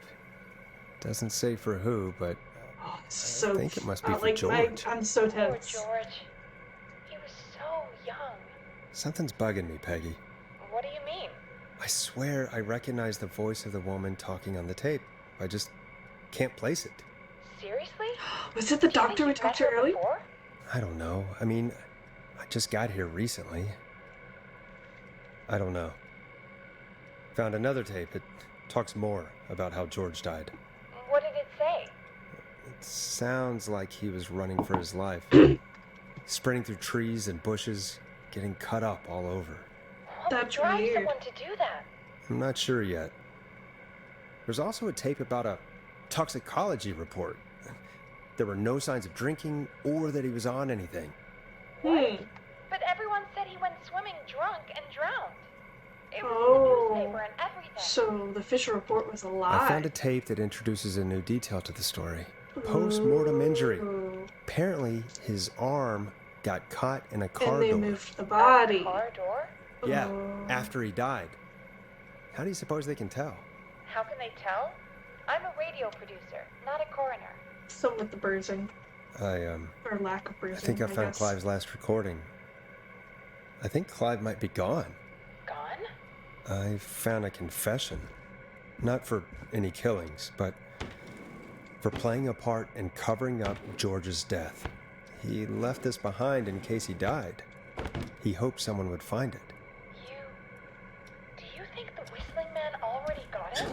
Doesn't say for who, but Oh, it's so... I think it must be for like, George. I'm so Poor tense. George. He was so young. Something's bugging me, Peggy. What do you mean? I swear I recognize the voice of the woman talking on the tape. I just can't place it. Seriously? Was it the Do you think doctor we you've met talked to her earlier? before? I don't know. I mean, I just got here recently. I don't know. Found another tape. It talks more about how George died. What did it say? It sounds like he was running for his life. Sprinting through trees and bushes, getting cut up all over. What would That's drive weird. someone to do that? I'm not sure yet. There's also a tape about a toxicology report. There were no signs of drinking or that he was on anything. But everyone said he went swimming drunk and drowned. It was Oh. in the newspaper and everything. So the Fisher report was a lie. I found a tape that introduces a new detail to the story. Post-mortem injury. Ooh. Apparently, his arm got caught in a car And they door. moved the body. Car door? Yeah, Oh. after he died. How do you suppose they can tell? How can they tell? I'm a radio producer, not a coroner. Some with the bruising. Or lack of bruising, I think I found guess. Clive's last recording. I think Clive might be gone. Gone? I found a confession. Not for any killings, but for playing a part in covering up George's death. He left this behind in case he died. He hoped someone would find it. Do you think the Whistling Man already got it?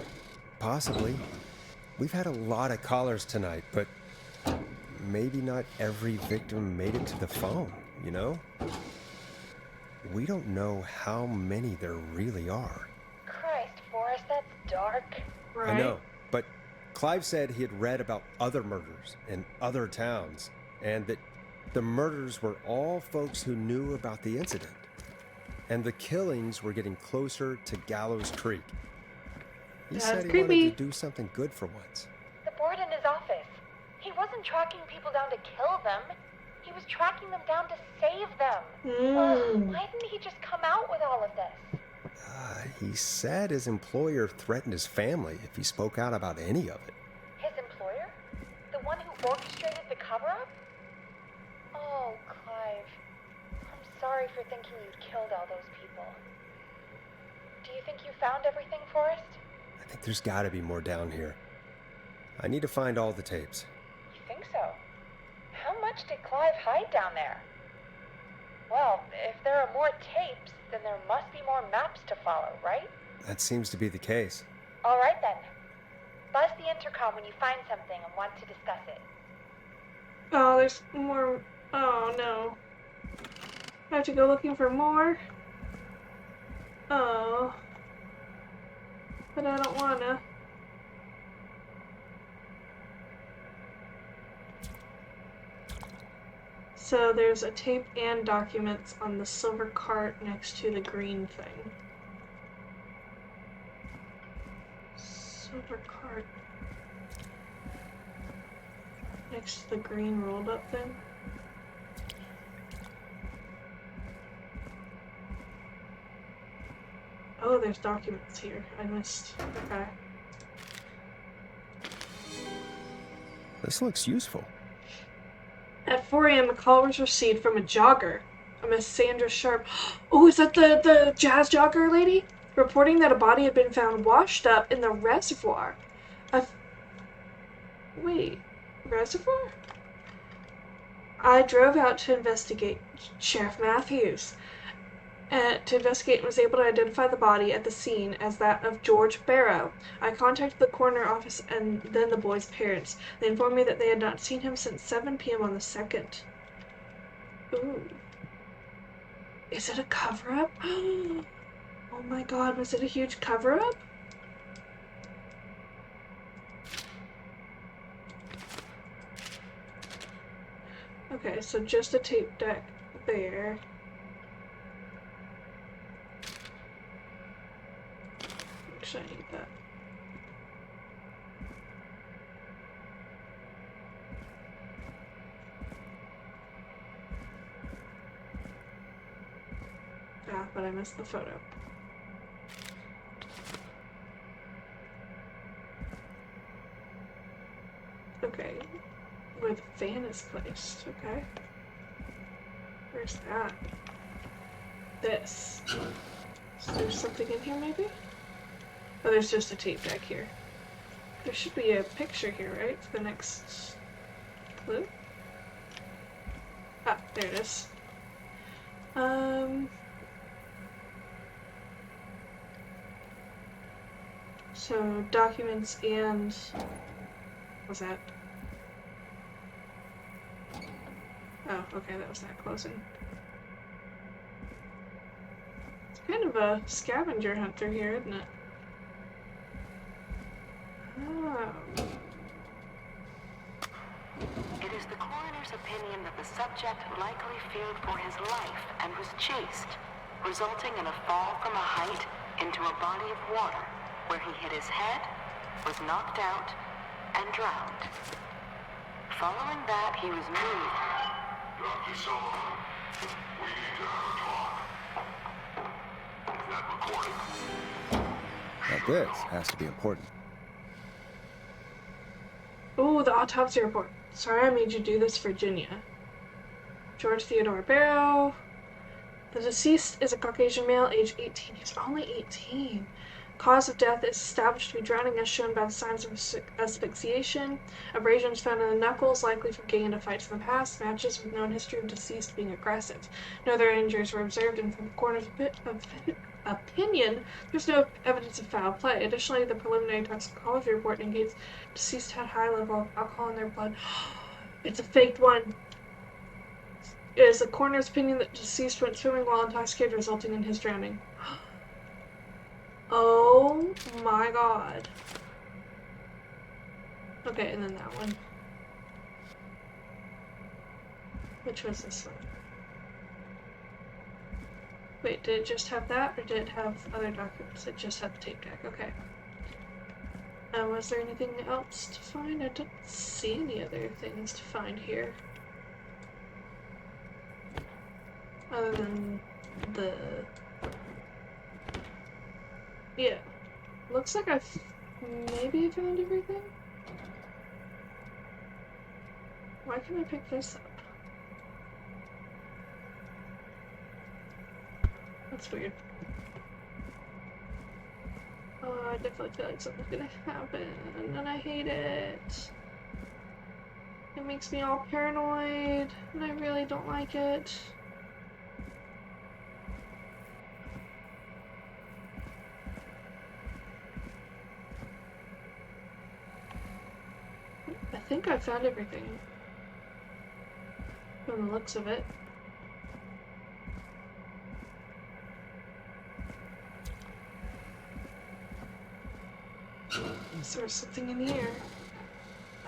Possibly. We've had a lot of callers tonight, but maybe not every victim made it to the phone, you know? We don't know how many there really are. Christ, Forrest, that's dark. Right? I know, but Clive said he had read about other murders in other towns, and that the murders were all folks who knew about the incident. And the killings were getting closer to Gallows Creek. He That's said he creepy. wanted to do something good for once. The board in his office. He wasn't tracking people down to kill them. He was tracking them down to save them. Why didn't he just come out with all of this? He said his employer threatened his family if he spoke out about any of it. His employer? The one who orchestrated the cover-up? Oh, Clive. I'm sorry for thinking you'd killed all those people. Do you think you found everything, Forrest? I think there's got to be more down here. I need to find all the tapes. You think so? How much did Clive hide down there? Well, if there are more tapes, then there must be more maps to follow, right? That seems to be the case. All right then. Buzz the intercom when you find something and want to discuss it. Oh, there's more. Oh no. I have to go looking for more. Oh. But I don't wanna. So there's a tape and documents on the silver cart next to the green thing. Silver cart. Next to the green rolled up thing. Oh, there's documents here. I missed. Okay. This looks useful. At 4 a.m., a call was received from a jogger, a Miss Sandra Sharp. Oh, is that the jazz jogger lady? Reporting that a body had been found washed up in the reservoir. Wait, reservoir? I drove out to investigate, Sheriff Matthews. To investigate and was able to identify the body at the scene as that of George Barrow. I contacted the coroner office and then the boy's parents. They informed me that they had not seen him since 7 p.m. on the 2nd. Ooh. Is it a cover-up? Oh my god, was it a huge cover-up? Okay, so just a tape deck there. I need that. Ah, but I missed the photo. Okay. Where the fan is placed, okay. Where's that? This. So there's something in here maybe? Oh, there's just a tape deck here. There should be a picture here, right? For the next clue? Ah, there it is. So, documents and... what's that? Oh, okay, that was that closing. It's kind of a scavenger hunt through here, isn't it? Oh. It is the coroner's opinion that the subject likely feared for his life and was chased, resulting in a fall from a height into a body of water, where he hit his head, was knocked out, and drowned. Following that, he was moved. Dr. Sullivan, we need to have a talk. That recording. Now this has to be important. Oh, the autopsy report. Sorry I made you do this, Virginia. George Theodore Barrow. The deceased is a Caucasian male, age 18. He's only 18. Cause of death is established to be drowning as shown by the signs of asphyxiation. Abrasions found in the knuckles, likely from getting into fights in the past, matches with known history of deceased being aggressive. No other injuries were observed, and from the coroner's opinion, there's no evidence of foul play. Additionally, the preliminary toxicology report indicates deceased had high level of alcohol in their blood. It's a faked one. It is the coroner's opinion that deceased went swimming while intoxicated, resulting in his drowning. Oh my god. Okay, and then that one. Which was this one? Wait, did it just have that, or did it have other documents? It just had the tape deck. Okay. Was there anything else to find? I don't see any other things to find here. Other than the... Yeah. Looks like I've maybe found everything? Why can't I pick this up? That's weird. Oh, I definitely feel like something's gonna happen, and I hate it. It makes me all paranoid, and I really don't like it. I think I found everything. From the looks of it. Is there something in here?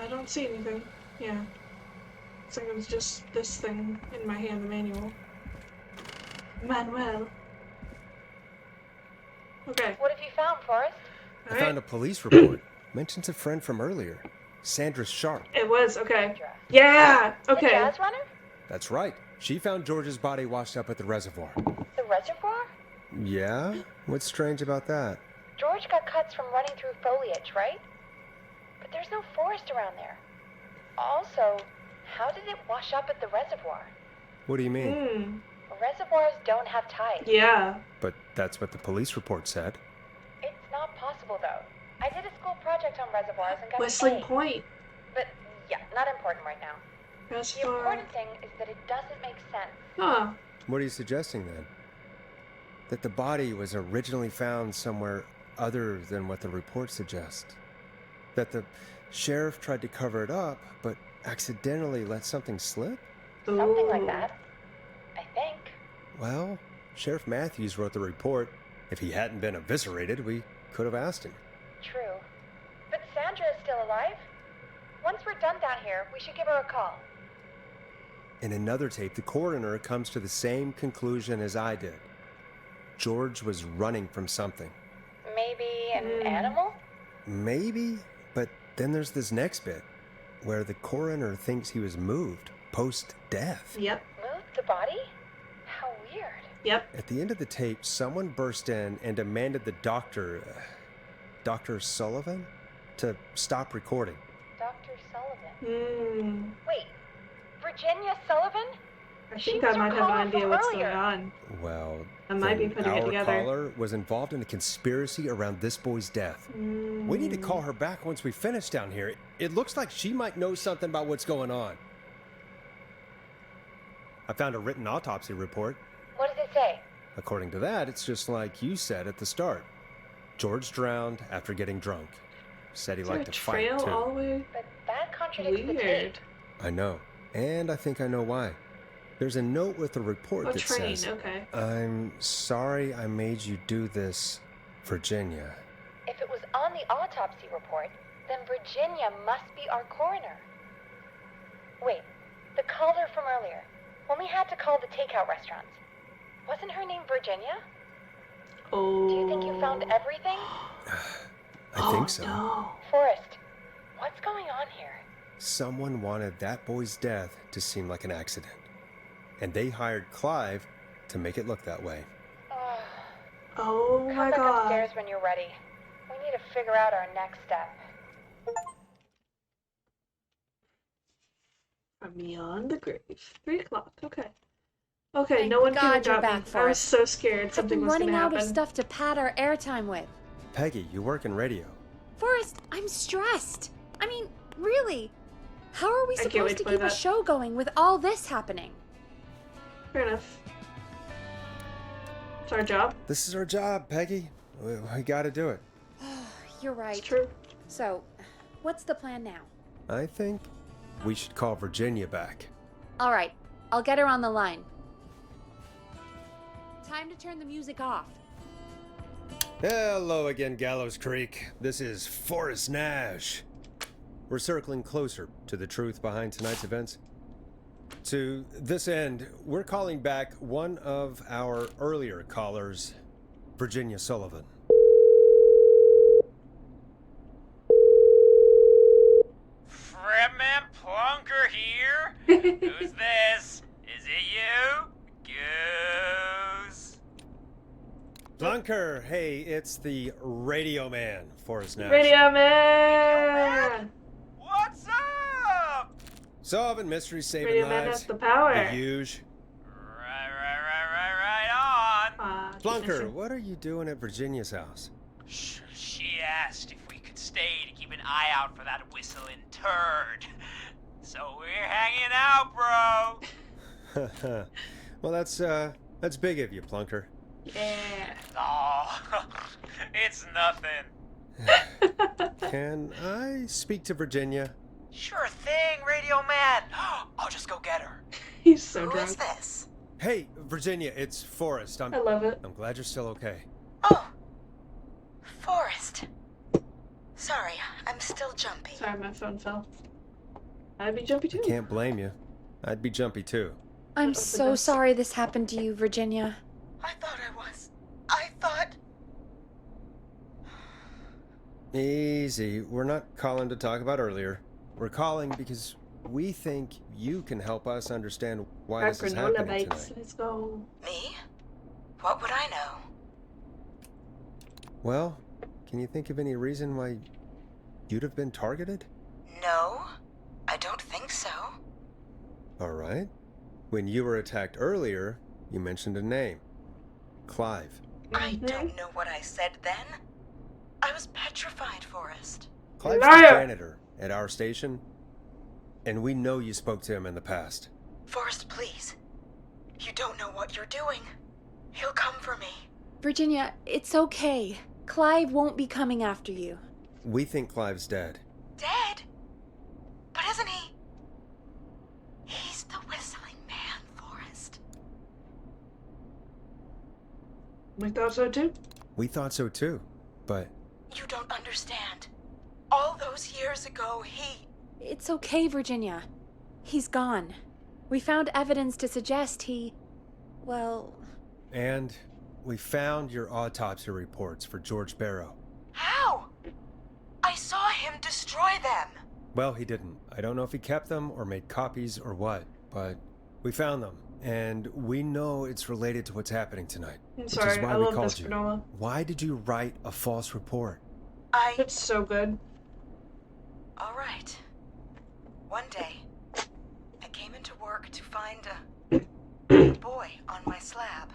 I don't see anything. Yeah. Looks like it was just this thing in my hand, the manual. Manuel. Okay. What have you found, Forrest? I found a police report. Mentions a friend from earlier. Sandra Sharp. It was, okay. Yeah! The Okay. jazz runner? That's right. She found George's body washed up at the reservoir. The reservoir? Yeah? What's strange about that? George got cuts from running through foliage, right? But there's no forest around there. Also, how did it wash up at the reservoir? What do you mean? Reservoirs don't have tides. Yeah. But that's what the police report said. It's not possible, though. I did a school project on reservoirs and got Whistling an A. Point. But, yeah, not important right now. The Reservoir. important thing is that it doesn't make sense. Huh. What are you suggesting then? That the body was originally found somewhere other than what the report suggests? That the sheriff tried to cover it up, but accidentally let something slip? Something like that. I think. Well, Sheriff Matthews wrote the report. If he hadn't been eviscerated, we could have asked him. True. But Sandra is still alive. Once we're done down here, we should give her a call. In another tape, the coroner comes to the same conclusion as I did. George was running from something. Maybe an animal? Maybe, but then there's this next bit, where the coroner thinks he was moved post-death. Yep. Moved the body? How weird. Yep. At the end of the tape, someone burst in and demanded the doctor, Dr. Sullivan, to stop recording. Dr. Sullivan. Hmm. Wait, Virginia Sullivan? I think I might have an idea what's going on. Well, I might be then putting it our together. caller was involved in a conspiracy around this boy's death. We need to call her back once we finish down here. It looks like she might know something about what's going on. I found a written autopsy report. What does it say? According to that, it's just like you said at the start. George drowned after getting drunk. Said he Is there liked a to fight, trail too. all the way? But that contradicts the tape. Weird. I know. And I think I know why. There's a note with the report Oh, that train, says, okay. I'm sorry I made you do this, Virginia. If it was on the autopsy report, then Virginia must be our coroner. Wait, the caller from earlier, when we had to call the takeout restaurants, wasn't her name Virginia? Oh. Do you think you found everything? I think so. No. Forrest, what's going on here? Someone wanted that boy's death to seem like an accident. And they hired Clive to make it look that way. Oh Come my back god. upstairs when you're ready. We need to figure out our next step. From beyond the grave. 3 o'clock. Okay. Okay, Thank no one God came you're and got me. back, I was Forrest. so scared I've something been was running gonna out happen. of stuff to pad our airtime with. Peggy, you work in radio. Forrest, I'm stressed. I mean, really. How are we I can't wait supposed to to play keep a that. show going with all this happening? Fair enough. It's our job. This is our job, Peggy. We gotta do it. You're right. It's true. So, what's the plan now? I think we should call Virginia back. All right, I'll get her on the line. Time to turn the music off. Hello again, Gallows Creek. This is Forrest Nash. We're circling closer to the truth behind tonight's events. To this end, we're calling back one of our earlier callers, Virginia Sullivan. Fretman Plunker here? Who's this? Is it you? Goose. Plunker, hey, it's the Radio Man, Forrest Nash. Radio Man! What's up? Solving mysteries, saving Radio Man lives. has the power. The huge. Right on. Plunker, what are you doing at Virginia's house? She asked if we could stay to keep an eye out for that whistling turd. So we're hanging out, bro. Well, that's big of you, Plunker. Yeah. Oh, it's nothing. Can I speak to Virginia? Sure thing, Radio Man. I'll just go get her. He's so Who drunk. is this? Hey, Virginia, it's Forrest. I love it. I'm glad you're still okay. Oh, Forrest. Sorry, I'm still jumpy. Sorry, my phone fell. I'd be jumpy too. I can't blame you. I'd be jumpy too. I'm That was the so best. sorry this happened to you, Virginia. I thought I was. I thought... Easy. We're not calling to talk about earlier. We're calling because we think you can help us understand why this is granola happening bites. tonight. Let's go. Me? What would I know? Well, can you think of any reason why you'd have been targeted? No, I don't think so. All right. When you were attacked earlier, you mentioned a name. Clive. I don't know what I said then. I was petrified, Forrest. Clive's the Liar! janitor at our station, and we know you spoke to him in the past. Forrest, please. You don't know what you're doing. He'll come for me. Virginia, it's okay. Clive won't be coming after you. We think Clive's dead. Dead? But isn't he? He's the whistling man, Forrest. We thought so too. We thought so too, but You don't understand. All those years ago, he... It's okay, Virginia. He's gone. We found evidence to suggest he... Well... And we found your autopsy reports for George Barrow. How? I saw him destroy them. Well, he didn't. I don't know if he kept them or made copies or what, but we found them. And we know it's related to what's happening tonight. I'm which sorry, is why I we love called this you. granola. Why did you write a false report? It's so good. All right. One day, I came into work to find a boy on my slab.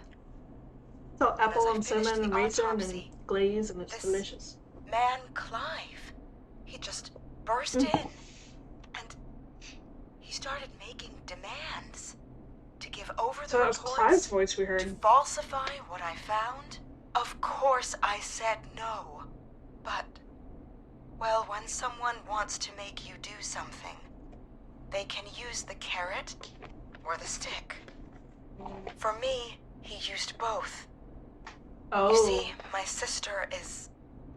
So apple as I and finished cinnamon and the raisin and autopsy, glaze, and it's this- delicious. Man Clive. He just burst in, and he started making demands to give over So the that was reports, Clive's voice we to heard. falsify what I found. Of course I said no, but, well, when someone wants to make you do something, they can use the carrot or the stick. For me, he used both. Oh. You see, my sister is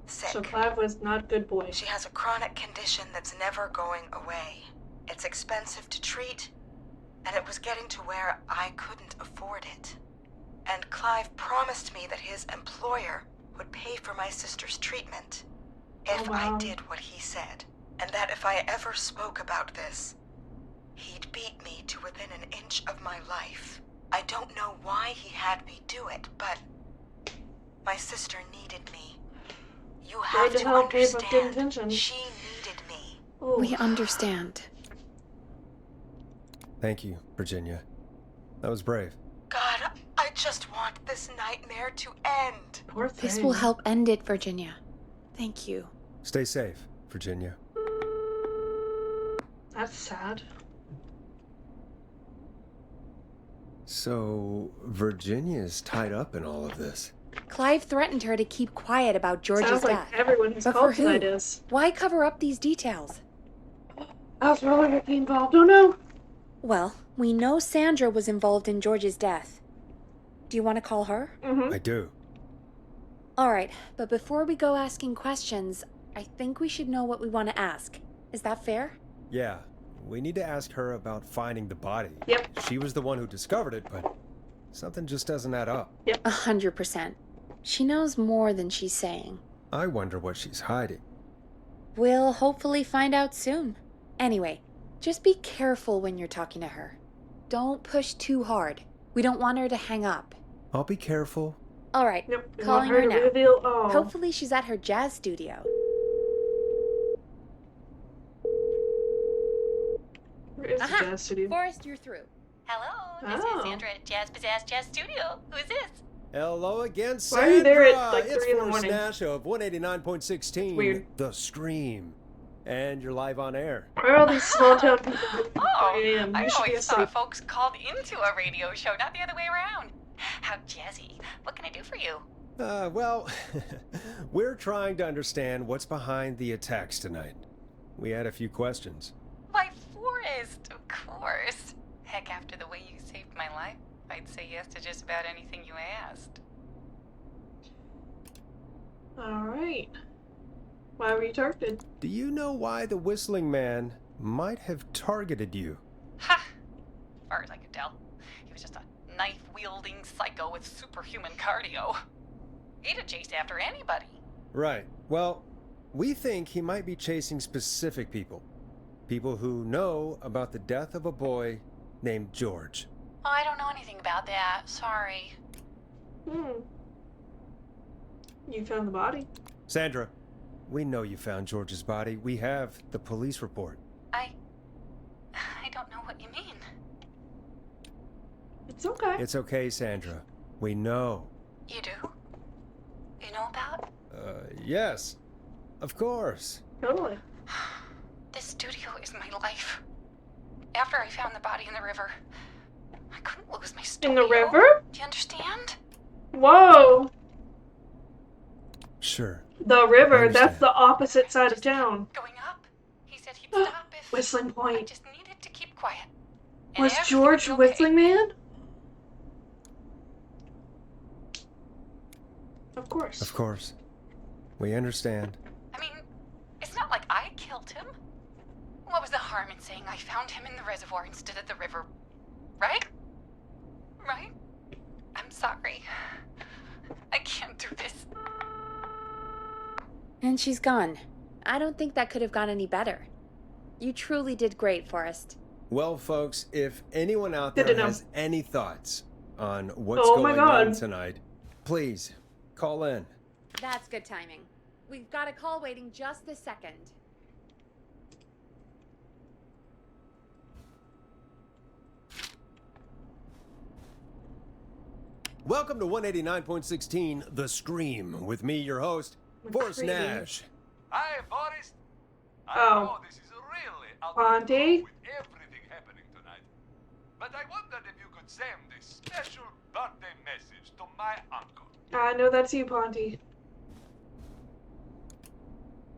sick. So Clive was not good boy. She has a chronic condition that's never going away. It's expensive to treat, and it was getting to where I couldn't afford it. And Clive promised me that his employer would pay for my sister's treatment if Oh, wow. I did what he said, and that if I ever spoke about this, he'd beat me to within an inch of my life. I don't know why he had me do it, but my sister needed me. You have to to help pay for good understand. intentions. She needed me. Ooh. We understand. Thank you, Virginia. That was brave. God, I just want this nightmare to end. Poor thing. This will help end it, Virginia. Thank you. Stay safe, Virginia. That's sad. So, Virginia's tied up in all of this. Clive threatened her to keep quiet about George's Sounds death. like everyone who's But for called who? tonight is. Why cover up these details? How's Roller gonna be involved? Oh no! Well, we know Sandra was involved in George's death. Do you want to call her? Mm-hmm. I do. Alright, but before we go asking questions, I think we should know what we want to ask. Is that fair? Yeah, We need to ask her about finding the body. Yep. She was the one who discovered it, but something just doesn't add up. 100%. She knows more than she's saying. I wonder what she's hiding. We'll hopefully find out soon. Anyway, just be careful when you're talking to her. Don't push too hard. We don't want her to hang up. I'll be careful. All right, Yep. We calling want her to now. reveal. Oh. Hopefully she's at her jazz studio. Where is the jazz studio? Forrest, you're through. Hello, this Oh. is Sandra at Jazz Pizzazz Jazz Studio. Who is this? Hello again, Why Sandra. are you there at, like, it's 3 in the Forrest morning? Nash of 189.16. Weird. The Scream. And you're live on air. Where are all these small town people? Oh, 3 a.m. I You should be always thought asleep. folks called into a radio show, not the other way around. How jazzy. What can I do for you? Well, we're trying to understand what's behind the attacks tonight. We had a few questions. Why, Forrest, of course. Heck, after the way you saved my life, I'd say yes to just about anything you asked. Alright. Why were you targeted? Do you know why the Whistling Man might have targeted you? Ha! As far as I could tell, he was just a knife-wielding psycho with superhuman cardio. He'd have chased after anybody. Right. Well, we think he might be chasing specific people. People who know about the death of a boy named George. Oh, I don't know anything about that. Sorry. You found the body. Sandra, we know you found George's body. We have the police report. I don't know what you mean. It's okay. It's okay, Sandra. We know. You do? You know about? Yes. Of course. Totally. This studio is my life. After I found the body in the river, I couldn't lose my In studio. the river? Do you understand? Whoa! Sure. The river, I that's understand. the opposite side of town. Going up. He said he'd stop if Whistling I Point. just needed to keep quiet. And Was everything George would be okay. Whistling Man? Of course. Of course. We understand. I mean, it's not like I killed him. What was the harm in saying I found him in the reservoir instead of the river? Right? Right? I'm sorry. I can't do this. And she's gone. I don't think that could have gone any better. You truly did great, Forrest. Well, folks, if anyone out Good there to know. has any thoughts on what's Oh my going on God. tonight, please call in. That's good timing. We've got a call waiting just this second. Welcome to 189.16 The Scream with me, your host, Forrest McCready. Nash. Hi, Forrest. I Oh. know this is really out Ponte? with everything happening tonight. But I wondered if you could send a special birthday message to my uncle. I know that's you, Ponty.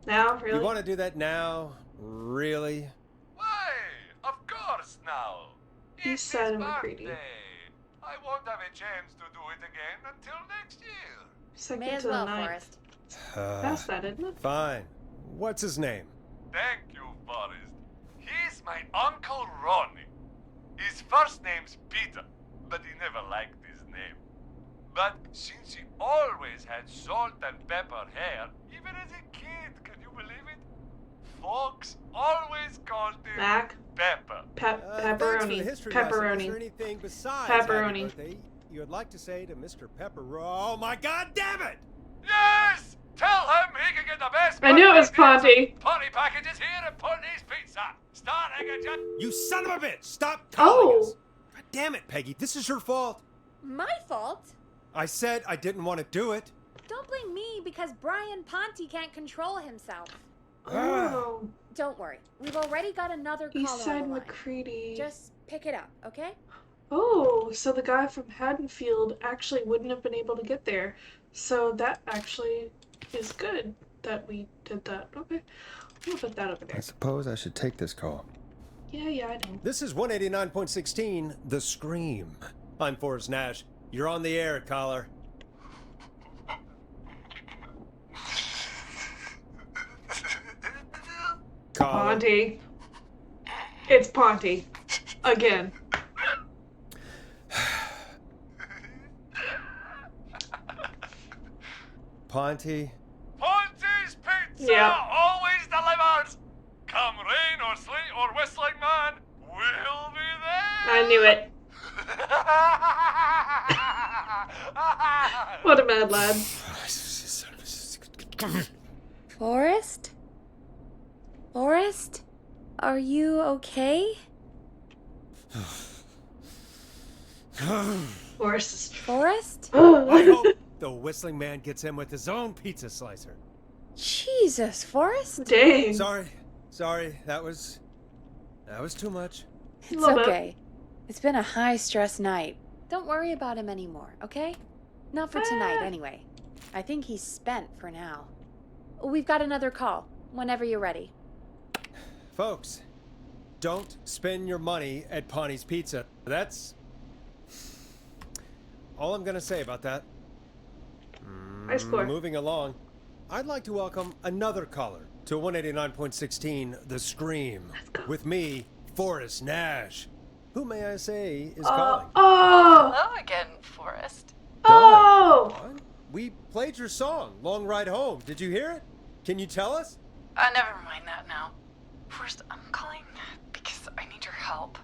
Now, really? You want to do that now? Really? Why? Of course now. He It's said his McCready. birthday. I won't have a chance to do it again until next year. Second May as to the well, ninth. Forrest. That's that, isn't it? Fine. What's his name? Thank you, Forrest. He's my Uncle Ronnie. His first name's Peter, but he never liked his name. But since he always had salt and pepper hair, even as a kid, can you believe it? Folks always called him Mac? Pepper. Thanks for the Pepperoni. history lesson. Is there Pepperoni. anything besides Pepperoni. happy birthday you would like to say to Mr. Pepperoni? Oh my God, damn it! Yes! Tell him he can get the best I knew it was birthday deals. Ponty. Party packages here at Ponty's Pizza. Starting at just... You son of a bitch! Stop calling Oh. us! God damn it, Peggy! This is your fault. My fault? I said I didn't want to do it. Don't blame me because Brian Ponte can't control himself. Oh. Don't worry. We've already got another caller East on Side the line. McCready. Just pick it up, okay? Oh, so the guy from Haddonfield actually wouldn't have been able to get there. So that actually is good that we did that. Okay. I'm gonna put that over I there. suppose I should take this call. Yeah, I know. This is 189.16 The Scream. I'm Forrest Nash. You're on the air, caller. Caller. Ponty. It's Ponty. Again. Ponty? Ponty's Pizza Yeah. always delivers. Come rain or sleet or whistling man, we'll be there. I knew it. What a mad lad. Forrest? Forrest? Are you okay? Forrest. Forrest? I hope the whistling man gets in with his own pizza slicer. Jesus, Forrest? Dang. Sorry, that was too much. It's Love it. okay. It's been a high-stress night. Don't worry about him anymore, okay? Not for tonight, anyway. I think he's spent for now. We've got another call, whenever you're ready. Folks, don't spend your money at Ponty's Pizza. That's all I'm gonna say about that. High score. Moving along, I'd like to welcome another caller to 189.16 The Scream. Let's go. With me, Forrest Nash. Who may I say is calling? Oh! Hello again, Forrest. Oh! Dawn, we played your song, Long Ride Home. Did you hear it? Can you tell us? Never mind that now. First, I'm calling because I need your help.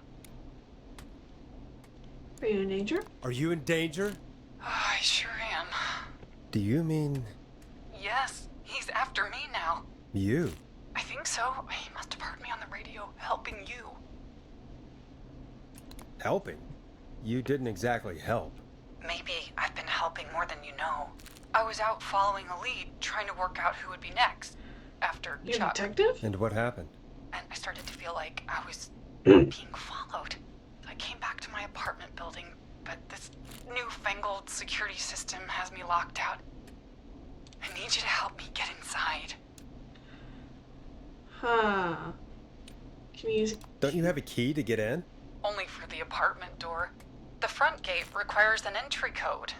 Are you in danger? Are you in danger? I sure am. Do you mean Yes, he's after me now. you? I think so. He must have heard me on the radio helping you. Helping? You didn't exactly help. Maybe I've been helping more than you know. I was out following a lead, trying to work out who would be next. After You a Chuck. detective? And what happened? And I started to feel like I was being followed. I came back to my apartment building, but this newfangled security system has me locked out. I need you to help me get inside. Huh. Can you use... Don't you have a key to get in? Only for the apartment door. The front gate requires an entry code.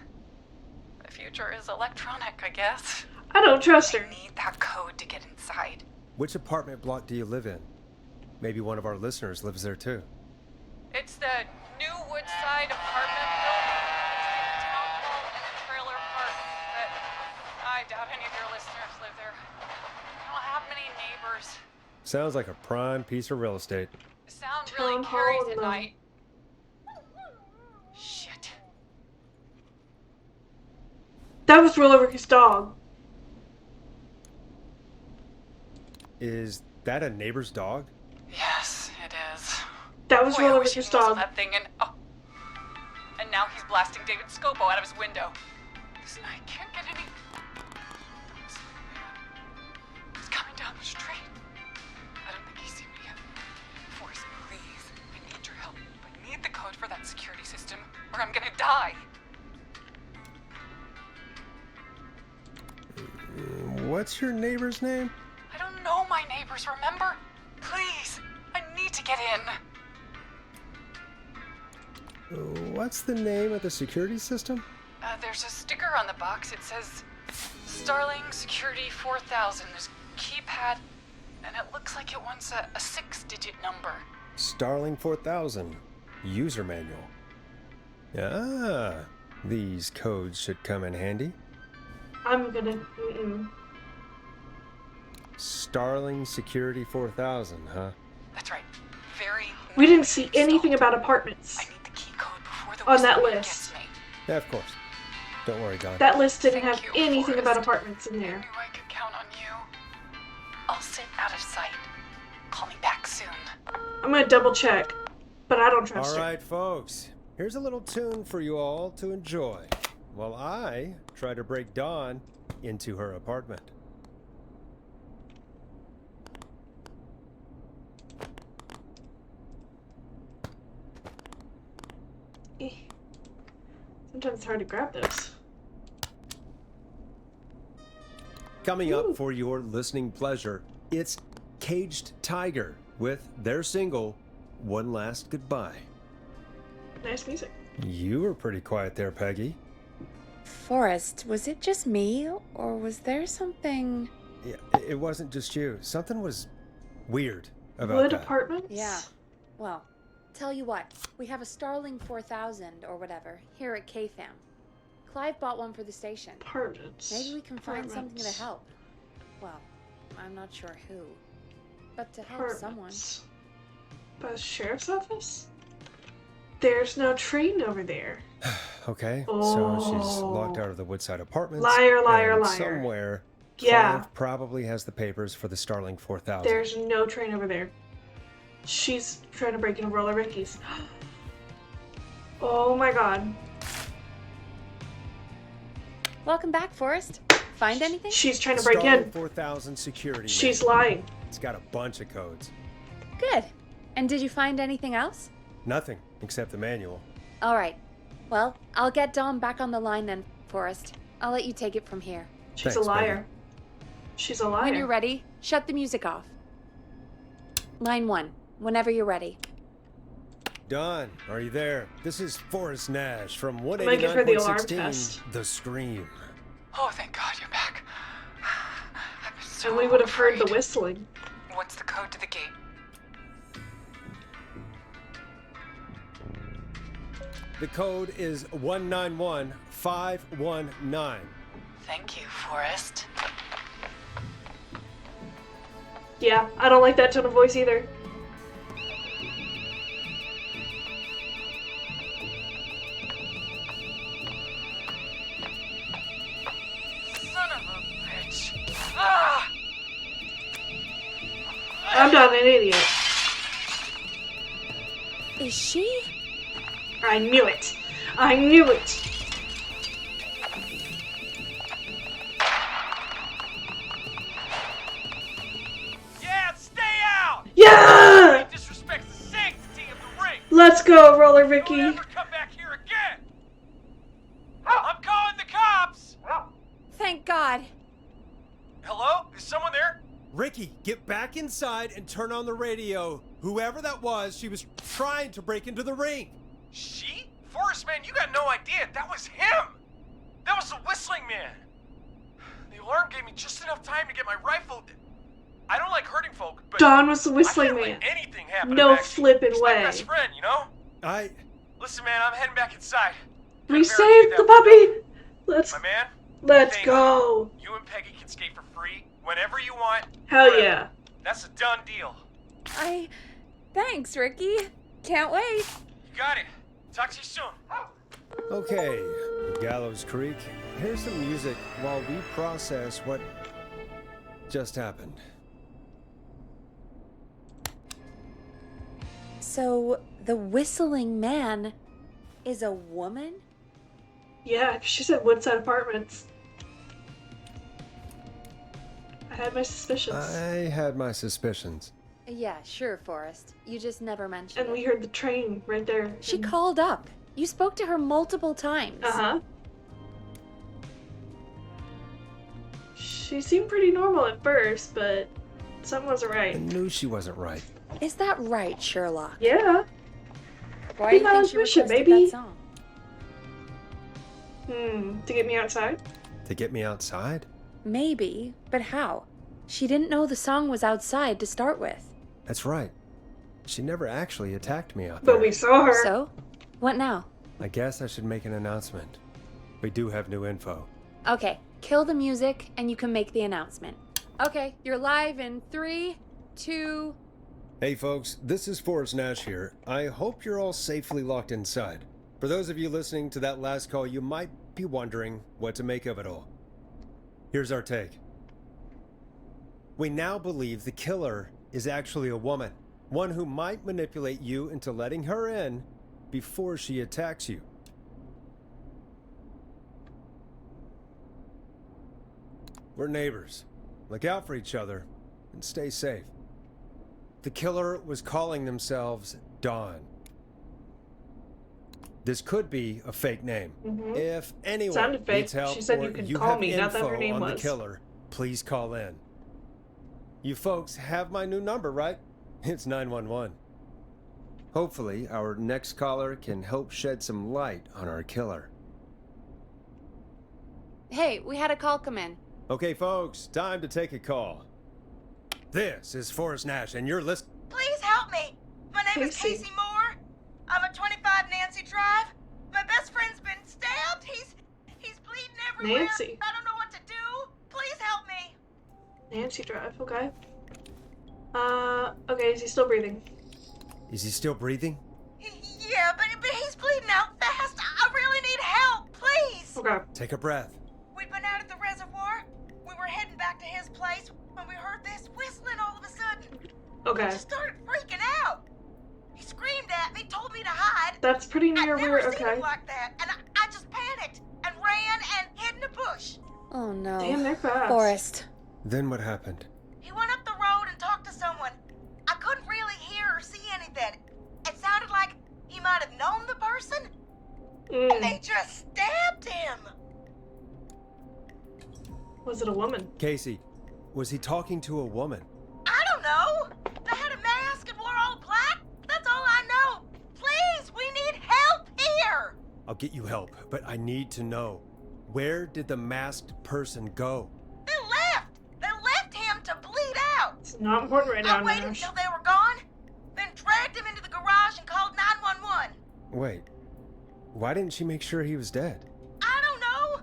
The future is electronic, I guess. I don't trust her. I need that code to get inside. Which apartment block do you live in? Maybe one of our listeners lives there too. It's the new Woodside apartment building between the town hall and the trailer park. But I doubt any of your listeners live there. I don't have many neighbors. Sounds like a prime piece of real estate. The sound Town really hall carries and at the- night. Shit. That was Rollover's dog. Is that a neighbor's dog? Yes, it is. That was Boy, I wish Rollover's he'd muzzle dog. that thing and and now he's blasting David Scopo out of his window. Listen, I can't get any. He's coming down the street. I don't think he's seen me yet. Forrest, please, I need your help. I need the code for that security system, or I'm gonna die. What's your neighbor's name? I don't know my neighbors, remember? Please, I need to get in. What's the name of the security system? There's a sticker on the box. It says Starling Security 4000. There's a keypad, and it looks like it wants a 6-digit number. Starling 4000. User manual. Ah, these codes should come in handy. I'm gonna... Starling Security 4000, huh? That's right. Very. We didn't see newly anything installed. about apartments I need the key code before the on that whistling list. gets me. Yeah, of course. Don't worry, Don. That list didn't Thank have you, anything about Forrest. apartments in I there. knew I could count on you. I'll sit out of sight. Call me back soon. I'm gonna double check, but I don't trust All her. right, folks. Here's a little tune for you all to enjoy while I try to break Dawn into her apartment. Sometimes it's hard to grab those. Coming Ooh. up for your listening pleasure, it's Caged Tiger with their single, One Last Goodbye. Nice music. You were pretty quiet there, Peggy. Forrest, was it just me, or was there something... Yeah, it wasn't just you. Something was weird about Wood that. apartments? Yeah, Well, tell you what, we have a Starling 4000 or whatever here at KFAM. Clive bought one for the station. Apartments. Maybe we can find something to Apartments. help. Well, I'm not sure who, but to help someone. Apartments. By the sheriff's office? There's no train over there. Okay, so she's locked out of the Woodside Apartments. Liar, liar, and liar. somewhere, Yeah. Clive probably has the papers for the Starling 4000. There's no train over there. She's trying to break into Roller Ricky's. Oh my god. Welcome back, Forrest. Find anything? She's trying to The break Starling in. 4000 security. She's manual. lying. It's got a bunch of codes. Good. And did you find anything else? Nothing except the manual. All right. Well, I'll get Dom back on the line then, Forrest. I'll let you take it from here. She's Thanks, a liar. baby. She's a liar. When you're ready, shut the music off. Line 1, whenever you're ready. Don, are you there? This is Forrest Nash from might give her the alarm 189.16 test. The Scream. Oh, thank God you're back. I've been so And we would have heard the afraid. whistling. What's the code to the gate? The code is 191519. Thank you, Forrest. Yeah, I don't like that tone of voice either. Son of a bitch. Ah! I'm not an idiot. Is she? I knew it. I knew it. Yeah, stay out! Yeah! He disrespects the sanctity of the ring! Let's go, Roller Don't Ricky. ever come back here again! I'm calling the cops! Thank God. Hello? Is someone there? Ricky, get back inside and turn on the radio. Whoever that was, she was trying to break into the ring. She? Forrest, man, you got no idea. That was him! That was the whistling man! The alarm gave me just enough time to get my rifle. I don't like hurting folk, but Don was the I whistling can't man. let anything happen No to Maxie. flippin' She's way. my best friend, you know? Listen, man, I'm heading back inside. We Gotta saved barricade the that window. puppy. Let's My let's thank go. you. You and Peggy can skate for free whenever you want. Hell wherever. yeah. That's a done deal. Thanks, Ricky. Can't wait. You got it. Talk to you soon. Okay, Gallows Creek, here's some music while we process what just happened. So, the whistling man is a woman? Yeah, she's at Woodside Apartments. I had my suspicions. I had my suspicions. Yeah, sure, Forrest. You just never mentioned And we it. heard the train right there. She called up. You spoke to her multiple times. Uh-huh. She seemed pretty normal at first, but something wasn't I right. knew she wasn't right. Is that right, Sherlock? Yeah. Why Be do you my think she intuition, requested baby. that song? To get me outside? To get me outside? Maybe, but how? She didn't know the song was outside to start with. That's right. She never actually attacked me out there. But we saw her. So? What now? I guess I should make an announcement. We do have new info. Okay, kill the music and you can make the announcement. Okay, you're live in 3, 2... Hey folks, this is Forrest Nash here. I hope you're all safely locked inside. For those of you listening to that last call, you might be wondering what to make of it all. Here's our take. We now believe the killer is actually a woman. One who might manipulate you into letting her in before she attacks you. We're neighbors. Look out for each other and stay safe. The killer was calling themselves Dawn. This could be a fake name. If anyone Sounded fake. needs help She said or you could you call have me, not that her info name on the was. killer, please call in. You folks have my new number, right? It's 911. Hopefully, our next caller can help shed some light on our killer. Hey, we had a call come in. Okay, folks, time to take a call. This is Forrest Nash, and you're listening. Please help me. My name is Casey Moore. I'm at 25 Nancy Drive. My best friend's been stabbed. He's bleeding everywhere. Nancy. I don't know what to do. Please help me. Nancy Drive, okay. Okay, is he still breathing? Is he still breathing? Yeah, but he's bleeding out fast. I really need help, please. Okay. Take a breath. We'd been out at the reservoir. We were heading back to his place when we heard this whistling all of a sudden. Okay. He just started freaking out. He screamed at me, told me to hide. That's pretty near I'd where, never seen okay. him like that, and I just panicked and ran and hid in a bush. Oh no. Damn, they're fast. Forrest. Then what happened? He went up the road and talked to someone. I couldn't really hear or see anything. It sounded like he might have known the person, and they just stabbed him. Was it a woman? Casey, was he talking to a woman? I don't know. They had a mask and wore all black. That's all I know. Please, we need help here. I'll get you help, but I need to know. Where did the masked person go? They left. They left him to bleed out. It's not important right now, I waited Nash. until they were gone, then dragged him into the garage and called 911. Wait, why didn't she make sure he was dead? I don't know.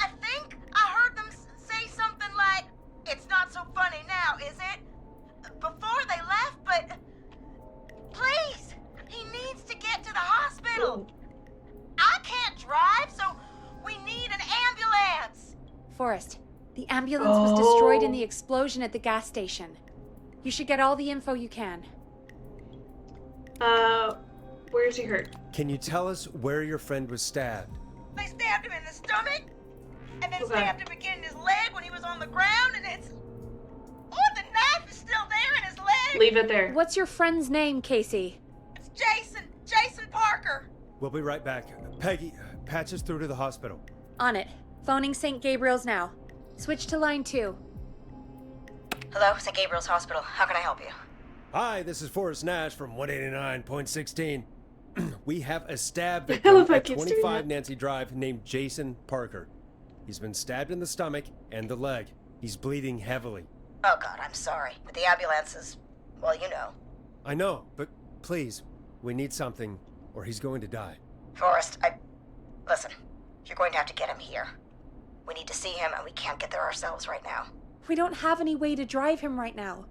I think I heard them say something like, "It's not so funny now, is it?" Before they left, but please, he needs to get to the hospital. I can't drive, so we need an ambulance. Forrest, the ambulance was destroyed in the explosion at the gas station. You should get all the info you can. Where is he hurt? Can you tell us where your friend was stabbed? They stabbed him in the stomach, and then Okay. stabbed him again in his leg when he was on the ground, and it's... Oh, the knife is still there in his leg. Leave it there. What's your friend's name, Casey? It's Jason Parker. We'll be right back. Peggy, patch us through to the hospital. On it. Phoning St. Gabriel's now. Switch to line 2. Hello, St. Gabriel's Hospital. How can I help you? Hi, this is Forrest Nash from 189.16. We have a stab I victim love how it at keeps doing 25 that. Nancy Drive named Jason Parker. He's been stabbed in the stomach and the leg. He's bleeding heavily. Oh, God, I'm sorry. But the ambulance is... well, you know. I know, but please, we need something, or he's going to die. Forrest, Listen, you're going to have to get him here. We need to see him, and we can't get there ourselves right now. We don't have any way to drive him right now.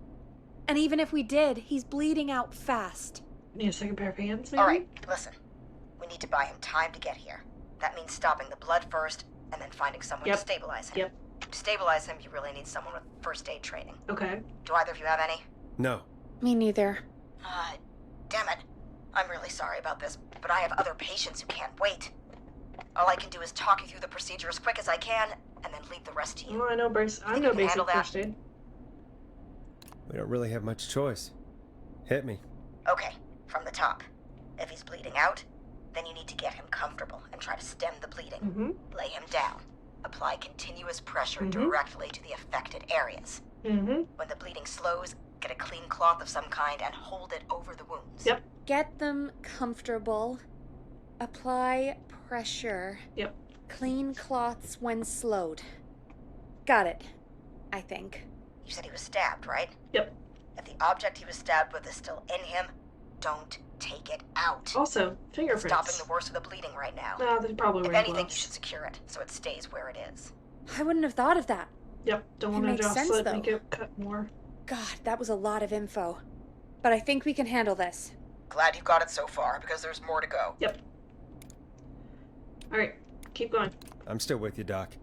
And even if we did, he's bleeding out fast. Need a second pair of hands, maybe? All right, listen. We need to buy him time to get here. That means stopping the blood first, and then finding someone to stabilize him. Yep. To stabilize him, you really need someone with first aid training. Okay. Do either of you have any? No. Me neither. Damn it. I'm really sorry about this, but I have other patients who can't wait. All I can do is talk you through the procedure as quick as I can, and then leave the rest to you. Oh, I know, I Think know you can basic handle that? first aid. We don't really have much choice. Hit me. Okay, from the top. If he's bleeding out, then you need to get him comfortable and try to stem the bleeding. Mm-hmm. Lay him down. Apply continuous pressure directly to the affected areas. Mm-hmm. When the bleeding slows, get a clean cloth of some kind and hold it over the wounds. Yep. Get them comfortable. Apply pressure. Yep. Clean cloths when slowed. Got it. I think. You said he was stabbed, right? Yep. If the object he was stabbed with is still in him, don't take it out. Also, It's fingerprints. stopping the worst of the bleeding right now. No, they're probably If wearing anything, gloves. you should secure it so it stays where it is. I wouldn't have thought of that. Yep. Don't It want to makes jostle sense, it, make though. it cut more. God, that was a lot of info. But I think we can handle this. Glad you got it so far, because there's more to go. Yep. Alright, keep going. I'm still with you, Doc.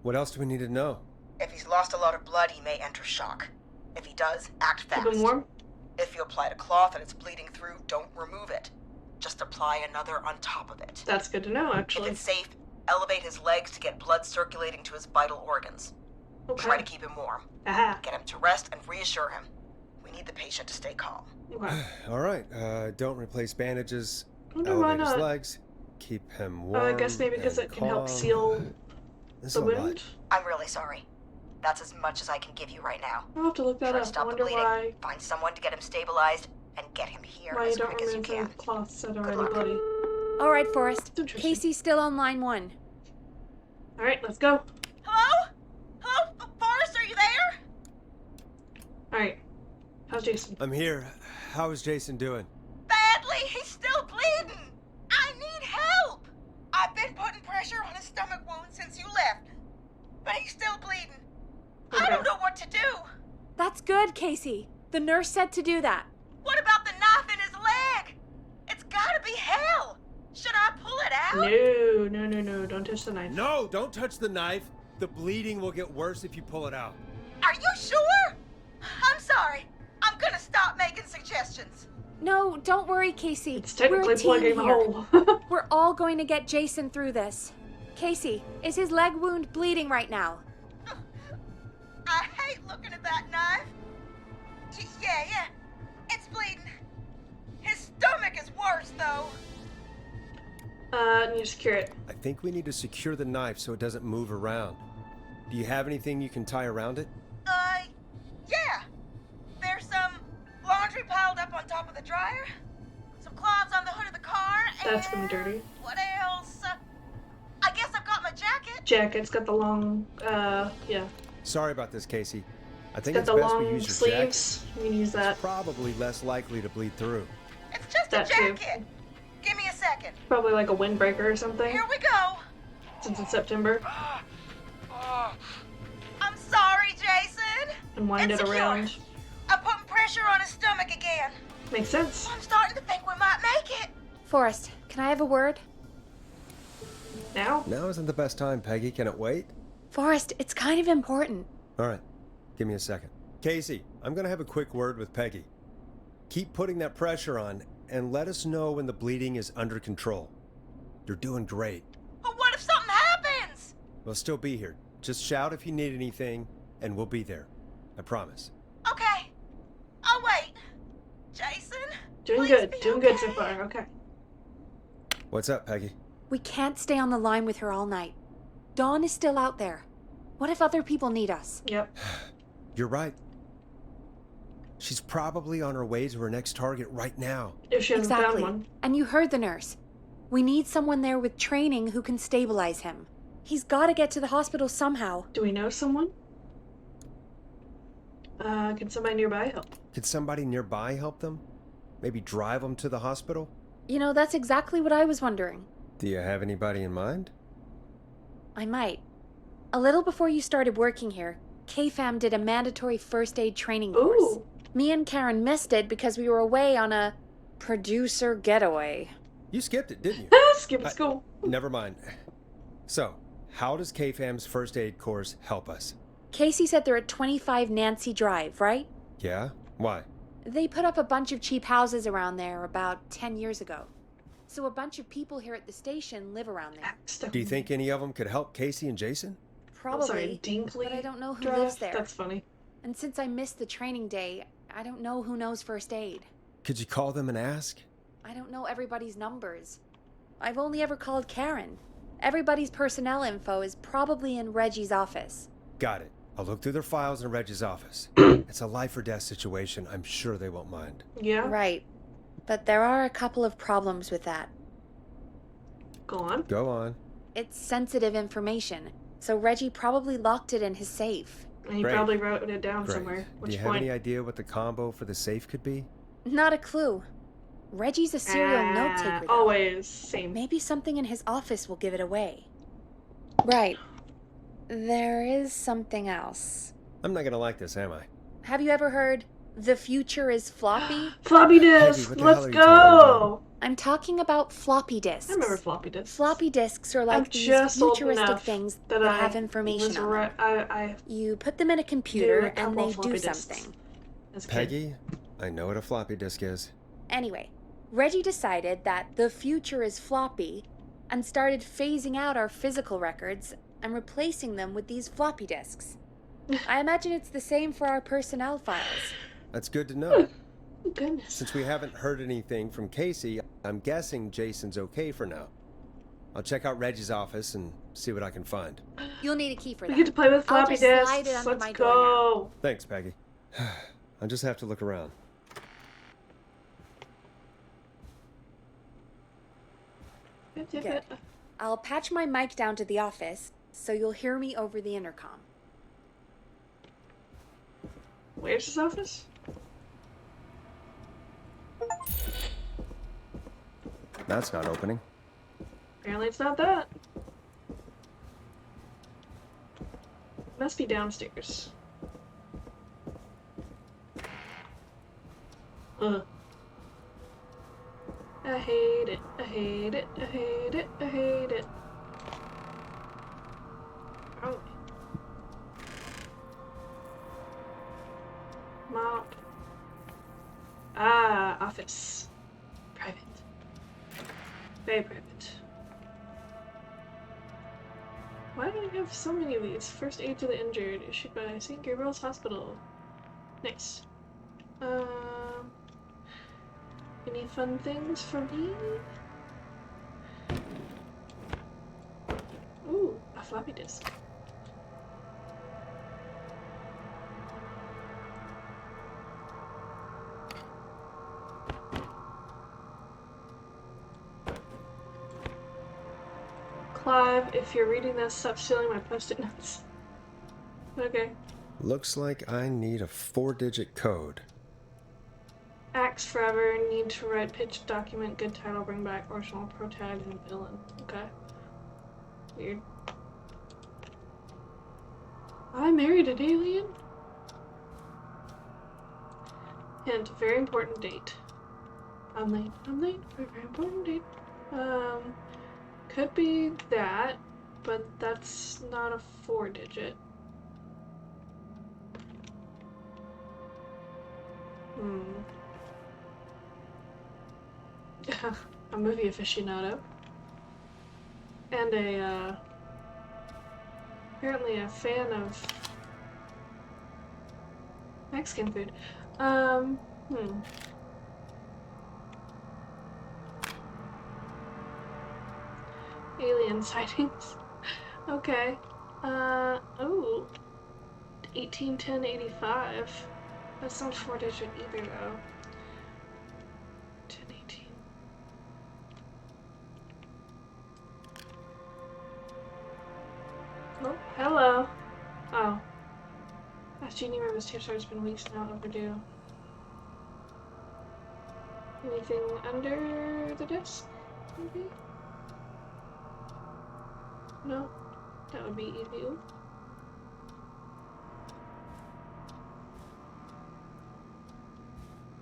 What else do we need to know? If he's lost a lot of blood, he may enter shock. If he does, act fast. Keep him warm. If you applied a cloth and it's bleeding through, don't remove it. Just apply another on top of it. That's good to know, If actually. it's safe, elevate his legs to get blood circulating to his vital organs. Okay. Try to keep him warm. Aha. Get him to rest and reassure him. We need the patient to stay calm. Okay. All right, don't replace bandages. Wonder why Elevate his not. legs. Keep him warm. I guess maybe because and it can help calm. seal This the is a lot. wound. I'm really sorry. That's as much as I can give you right now. I'll have to look that Try to up. I stop the wonder bleeding, why find someone to get him stabilized, and get him here you as don't quick as you remove can. the cloths that are Good already luck. bloody. All right, Forrest. It's interesting. Casey's still on line 1. Alright, let's go. Hello? Hello? Forrest, are you there? Alright. How's Jason? I'm here. How is Jason doing? Badly. He's still bleeding. I need help. I've been putting pressure on his stomach wound since you left, but he's still bleeding. Okay. I don't know what to do. That's good, Casey. The nurse said to do that. What about the knife in his leg? It's gotta be hell. Should I pull it out? No. Don't touch the knife. No, don't touch the knife. The bleeding will get worse if you pull it out. Are you sure? I'm sorry. I'm gonna stop making suggestions. No, don't worry, Casey. It's technically We're a team plugging the here. hole. We're all going to get Jason through this. Casey, is his leg wound bleeding right now? I hate looking at that knife. Yeah. It's bleeding. His stomach is worse, though. Need to secure it. I think we need to secure the knife so it doesn't move around. Do you have anything you can tie around it? Yeah. There's some laundry piled up on top of the dryer, some cloths on the hood of the car, and... That's gonna be dirty. What else? I guess I've got my jacket. Jacket's got the long, yeah. Sorry about this, Casey. I It's think got it's the best we long use your jacket. sleeves. You can use that. Probably less likely to bleed through. It's just That a too. jacket. Give me a second. Probably like a windbreaker or something. Here we go. Since it's September. I'm sorry, Jason. And wind It's it secure. around. I'm putting pressure on his stomach again. Makes sense. I'm starting to think we might make it. Forrest, can I have a word? Now? Now isn't the best time, Peggy. Can it wait? Forrest, it's kind of important. All right. Give me a second. Casey, I'm going to have a quick word with Peggy. Keep putting that pressure on and let us know when the bleeding is under control. You're doing great. But what if something happens? We'll still be here. Just shout if you need anything, and we'll be there. I promise. Okay. I'll wait. Jason? Doing please good. be Doing good so okay. far. Okay. What's up, Peggy? We can't stay on the line with her all night. Dawn is still out there. What if other people need us? Yep. You're right. She's probably on her way to her next target right now. If she hasn't found Exactly. one. And you heard the nurse. We need someone there with training who can stabilize him. He's got to get to the hospital somehow. Do we know someone? Can somebody nearby help? Could somebody nearby help them? Maybe drive them to the hospital? You know, that's exactly what I was wondering. Do you have anybody in mind? I might. A little before you started working here, KFAM did a mandatory first aid training course. Ooh. Me and Karen missed it because we were away on a producer getaway. You skipped it, didn't you? Skip school. Never mind. So, how does KFAM's first aid course help us? Casey said they're at 25 Nancy Drive, right? Yeah? Why? They put up a bunch of cheap houses around there about 10 years ago. So a bunch of people here at the station live around there. Do you think any of them could help Casey and Jason? Probably, Sorry, Dinkley but I don't know who Drive? lives there. That's funny. And since I missed the training day, I don't know who knows first aid. Could you call them and ask? I don't know everybody's numbers. I've only ever called Karen. Everybody's personnel info is probably in Reggie's office. Got it. I'll look through their files in Reggie's office. It's a life or death situation. I'm sure they won't mind. Yeah. Right. But there are a couple of problems with that. Go on. Go on. It's sensitive information, so Reggie probably locked it in his safe. And he Great. probably wrote it down Great. somewhere. Do Which you have point? any idea what the combo for the safe could be? Not a clue. Reggie's a serial note taker. though. Always. Same. Maybe something in his office will give it away. Right. There is something else. I'm not gonna like this, am I? Have you ever heard, "The future is floppy"? Floppy disk. what the Let's hell are you talking go. I'm talking about floppy disks. I remember floppy disks. Floppy disks are I'm like these just old futuristic enough things that that I have information was on them. I You put them in a computer a and couple they of floppy do disks. something. as a kid. Peggy, I know what a floppy disk is. Anyway, Reggie decided that the future is floppy and started phasing out our physical records and replacing them with these floppy disks. I imagine it's the same for our personnel files. That's good to know. Oh, goodness. Since we haven't heard anything from Casey, I'm guessing Jason's okay for now. I'll check out Reggie's office and see what I can find. You'll need a key for We that. get to play with I'll floppy just slide it disks. under Let's my door now. go. Thanks, Peggy. I'll just have to look around. Good. I'll patch my mic down to the office, so you'll hear me over the intercom. Where's his office? That's not opening. Apparently it's not that. Must be downstairs. Ugh. I hate it. I hate it. I hate it. I hate it. Oh. Mop. Ah, office. Private. Very private. Why do I have so many of these? First aid to the injured, issued by St. Gabriel's Hospital. Nice. Any fun things for me? Ooh, a floppy disk. Clive, if you're reading this, stop stealing my post-it notes. Okay. Looks like I need a 4-digit code. Axe forever, need to write pitch document, good title, bring back original protag and villain. Okay. Weird. I married an alien? Hint, very important date. I'm late, very important date. Could be that, but that's not a 4-digit. A movie aficionado. And apparently a fan of Mexican food. Alien sightings. Okay. Ooh. 1810-85. That's not 4-digit either, though. 1018. Oh, hello. Oh. Last Genie Rose tape star's been weeks now, overdue. Anything under the desk? Maybe? No? That would be easy.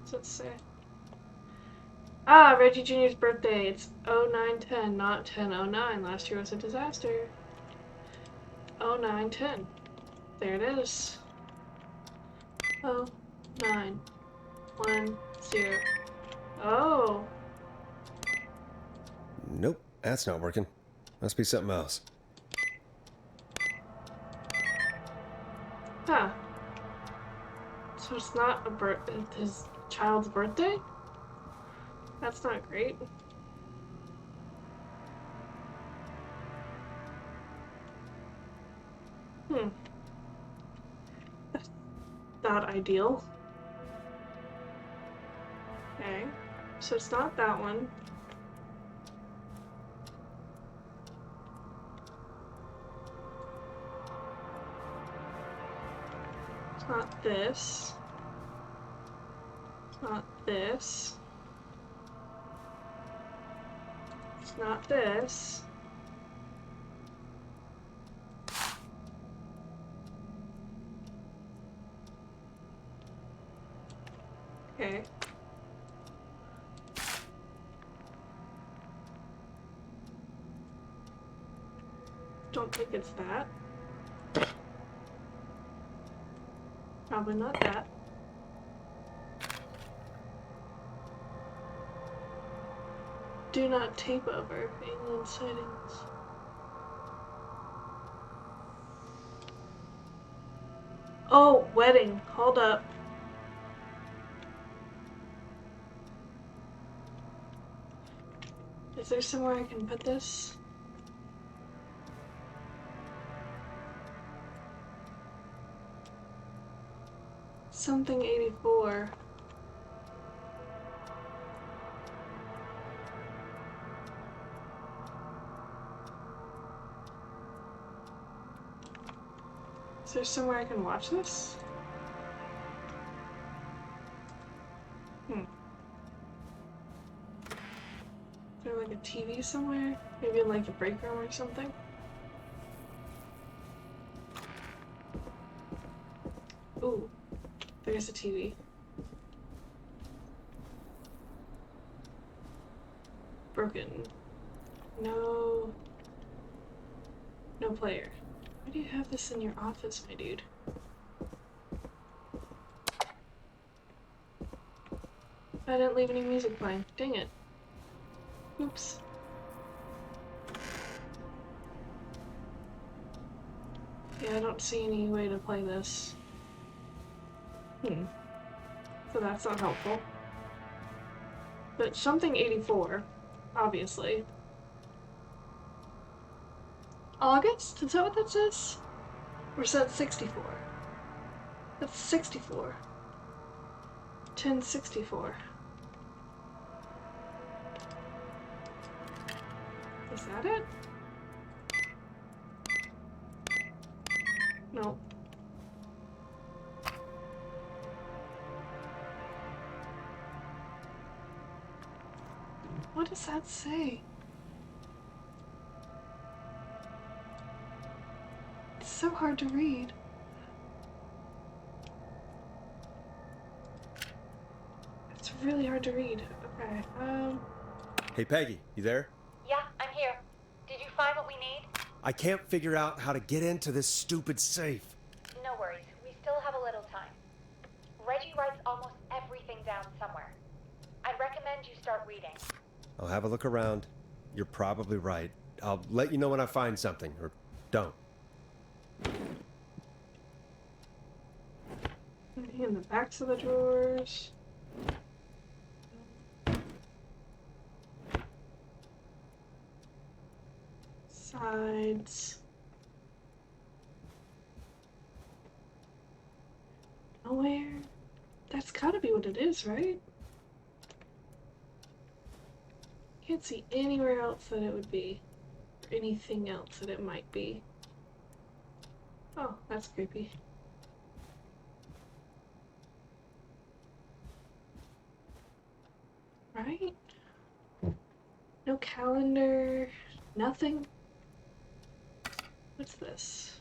What's it say? Ah, Reggie Jr.'s birthday. It's 0910, not 1009. Last year was a disaster. 0910. There it is. 0910. Oh. Nope, that's not working. Must be something else. Huh. So it's not his child's birthday? That's not great. That's not ideal. Okay. So it's not that one. It's not this. It's not this. It's not this. Okay. Don't think it's that. Probably not that. Do not tape over alien sightings. Oh, wedding. Hold up. Is there somewhere I can put this? Something 84. Is there somewhere I can watch this? Is there like like a TV somewhere? Maybe in like the break room or something? Ooh, there's a TV. Broken. No player. Why do you have this in your office, my dude? I didn't leave any music playing. Dang it. Oops. Yeah, I don't see any way to play this. So that's not helpful. But something 84, obviously. August? Is that what that says? Or is that 64? That's 64. 1064. Is that it? No. What does that say? It's so hard to read. It's really hard to read. Okay, Hey, Peggy, you there? Yeah, I'm here. Did you find what we need? I can't figure out how to get into this stupid safe. No worries. We still have a little time. Reggie writes almost everything down somewhere. I'd recommend you start reading. I'll have a look around. You're probably right. I'll let you know when I find something, or don't. in the backs of the drawers. Sides. Nowhere. That's gotta be what it is, right? Can't see anywhere else that it would be. Or anything else that it might be. Oh, that's creepy. Right? No calendar. Nothing. What's this?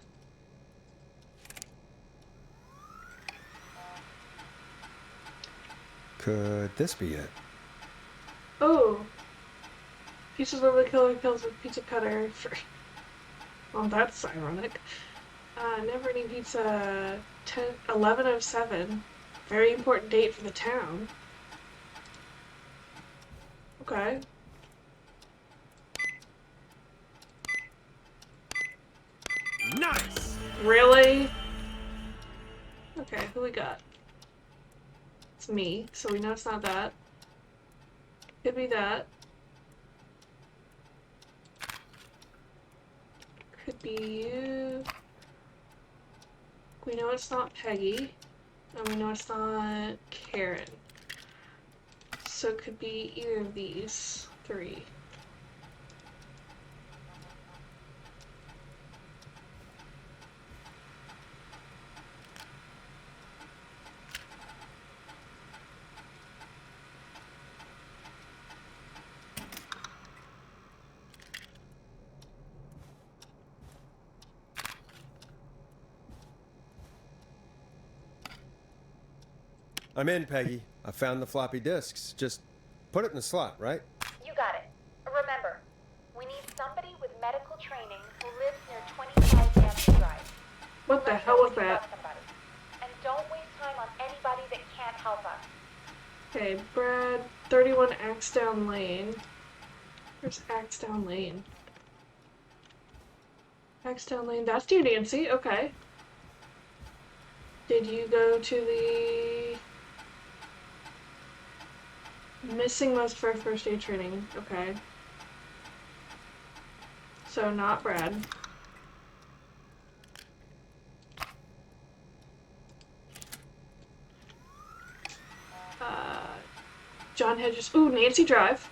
Could this be it? Oh! Pieces of the killer kills with pizza cutter for... Well, that's ironic. Never eating pizza 11:07. Very important date for the town. Okay. Nice! Really? Okay, who we got? It's me, so we know it's not that. Could be that. Could be you. We know it's not Peggy. And we know it's not Karen. So it could be either of these three. I'm in, Peggy. I found the floppy disks. Just put it in the slot, right? You got it. Remember, we need somebody with medical training who lives near 25 Yankee Drive. What the Let me hell know was when you that? got somebody. And don't waste time on anybody that can't help us. Okay, Brad, 31 Axdown Lane. Where's Axdown Lane? Axdown Lane, that's you, Nancy, okay. Did you go to the... Missing most for first aid training, okay. So not Brad. John Hedges, ooh, Nancy Drive.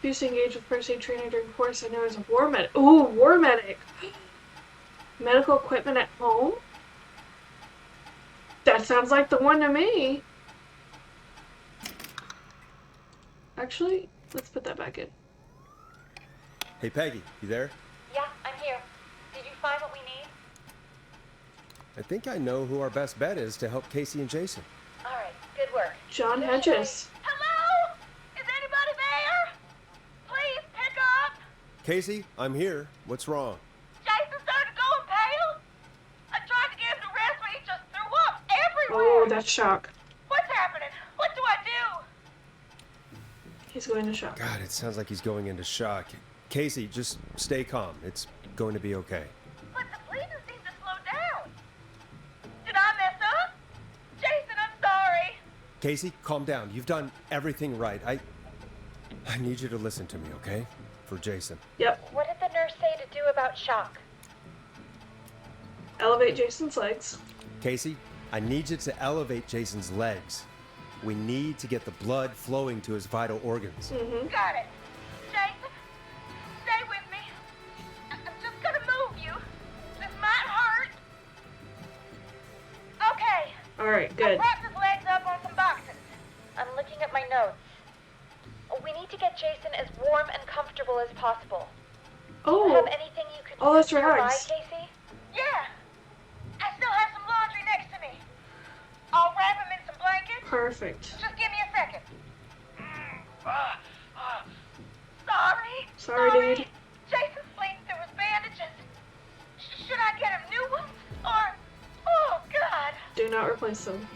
Used to engage with first aid trainer during course I know as a war medic. Ooh, war medic! Medical equipment at home? That sounds like the one to me. Actually, let's put that back in. Hey, Peggy, you there? Yeah, I'm here. Did you find what we need? I think I know who our best bet is to help Casey and Jason. All right, good work. John Who Hedges. Hello? Is anybody there? Please pick up. Casey, I'm here. What's wrong? Jason started going pale. I tried to get him to rest, but he just threw up everywhere. Oh, that's shock. What's happening? What do I do? He's going to shock. God, it sounds like he's going into shock. Casey, just stay calm. It's going to be okay. But the bleeding seems to slow down. Did I mess up? Jason, I'm sorry. Casey, calm down. You've done everything right. I need you to listen to me, okay? For Jason. Yep. What did the nurse say to do about shock? Elevate Jason's legs. Casey, I need you to elevate Jason's legs. We need to get the blood flowing to his vital organs. Got it. Jason, stay with me. I'm just gonna move you. This might hurt. Okay. Alright, I good. propped his legs up on some boxes. I'm looking at my notes. We need to get Jason as warm and comfortable as possible. Do you have Oh, anything you could oh, use that's nearby, rags. Casey? Yeah. I still have some laundry next to me. I'll wrap him in some blankets. perfect. Just give me a second. Sorry, dude. Jason's bleeding through his bandages. Should I get him new ones? Or, oh God. Do not replace them.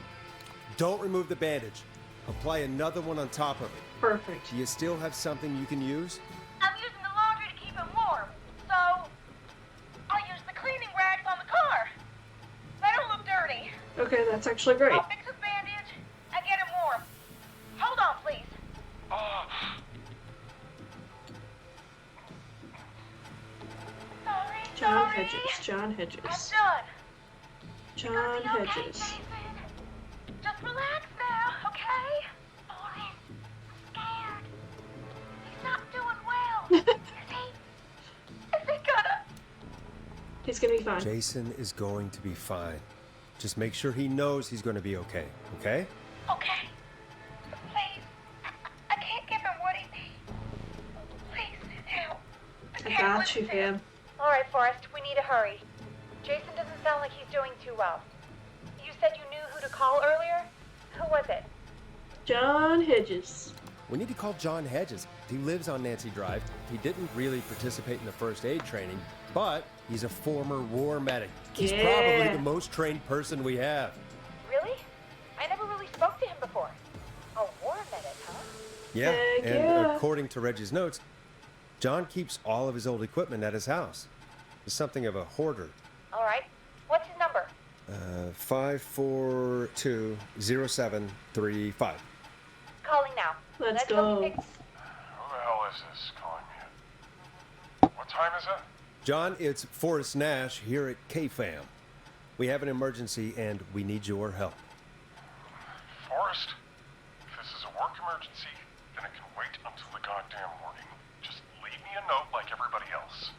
Don't remove the bandage. Apply another one on top of it. Perfect. Do you still have something you can use? I'm using the laundry to keep him warm. So, I'll use the cleaning rags on the car. They don't look dirty. Okay, that's actually great. I'll fix his bandage and get him warm. Hold on, please. Sorry, John sorry. Hedges. John I'm Hedges. done. John You're gonna be okay, Hedges. Jason. Just relax now, okay? Sorry, I'm scared. He's not doing well. Is he gonna? He's gonna be fine. Jason is going to be fine. Just make sure he knows he's going to be okay, okay? Okay. Please. I can't give him what he needs. Please, help. I can't got you, listen. fam. All right, Forrest, we need to hurry. Jason doesn't sound like he's doing too well. You said you knew who to call earlier? Who was it? John Hedges. We need to call John Hedges. He lives on Nancy Drive. He didn't really participate in the first aid training, but he's a former war medic. He's Yeah. probably the most trained person we have. Really? I never really spoke to him before. A war medic, huh? Yeah, Heck and yeah. according to Reggie's notes, John keeps all of his old equipment at his house. He's something of a hoarder. All right. What's his number? 5420735. Calling now. Let's hope he go. picks- Who the hell is this calling me? What time is it? John, it's Forrest Nash here at KFAM. We have an emergency and we need your help. Forrest? If this is a work emergency, then it can wait until the goddamn morning. Just leave me a note like everybody else.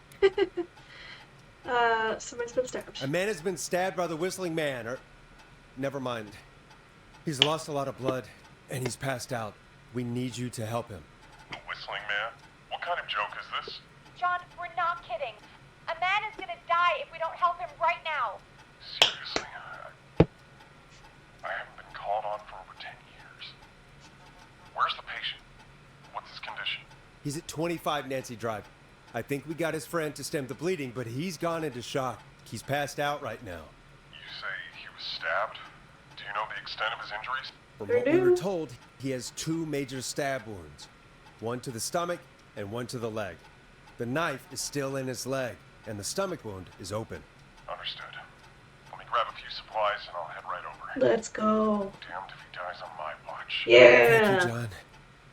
Somebody's been stabbed. A man has been stabbed by the Whistling Man, or... Never mind. He's lost a lot of blood, and he's passed out. We need you to help him. The Whistling Man? What kind of joke is this? John, we're not kidding. A man is gonna die if we don't help him right now. Seriously, I haven't been called on for over 10 years. Where's the patient? What's his condition? He's at 25 Nancy Drive. I think we got his friend to stem the bleeding, but he's gone into shock. He's passed out right now. You say he was stabbed? Do you know the extent of his injuries? From Sure what we were do. told, he has 2 major stab wounds. One to the stomach and one to the leg. The knife is still in his leg, and the stomach wound is open. Understood. Let me grab a few supplies and I'll head right over. Let's go. Damned if he dies on my watch. Thank Yeah. you, John.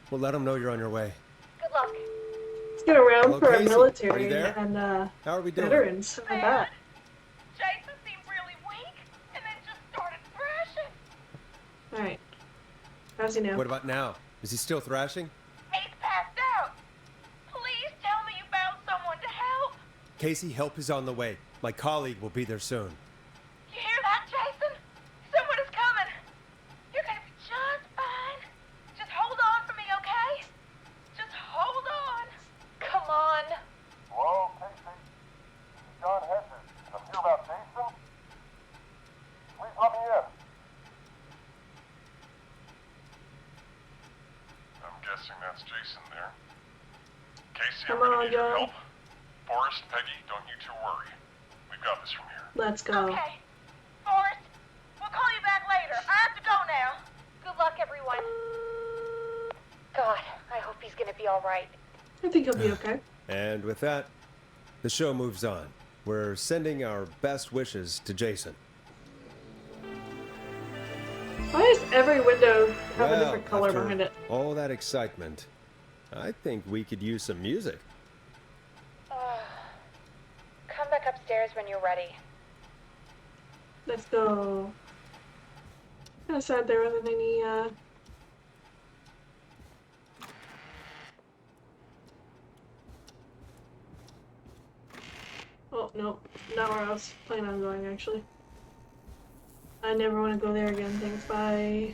We'll let him know you're on your way. Good luck. Let's get around Hello, for our Casey. Are military you there? and How are we doing? veterans. How about that? Jason seemed really weak and then just started thrashing. Alright. How's he now? What about now? Is he still thrashing? He's passed out. Please tell me you found someone to help. Casey, help is on the way. My colleague will be there soon. You hear that, Jason? Someone is coming. You're gonna be just fine. Just hold on for me, okay? Just hold on. Come on. guessing that's Jason there. Casey, Come I'm gonna on, need your John. help. Forrest, Peggy, don't you two worry. We've got this from here. Let's go. Okay. Forrest, we'll call you back later. I have to go now. Good luck, everyone. God, I hope he's gonna be alright. I think he'll be okay. And with that, the show moves on. We're sending our best wishes to Jason. Why does every window have a Well, different color after behind it? all that excitement, I think we could use some music. Come back upstairs when you're ready. Let's go. Kinda sad there wasn't any, Oh, no. Not where I was planning on going, actually. I never want to go there again, thanks, bye.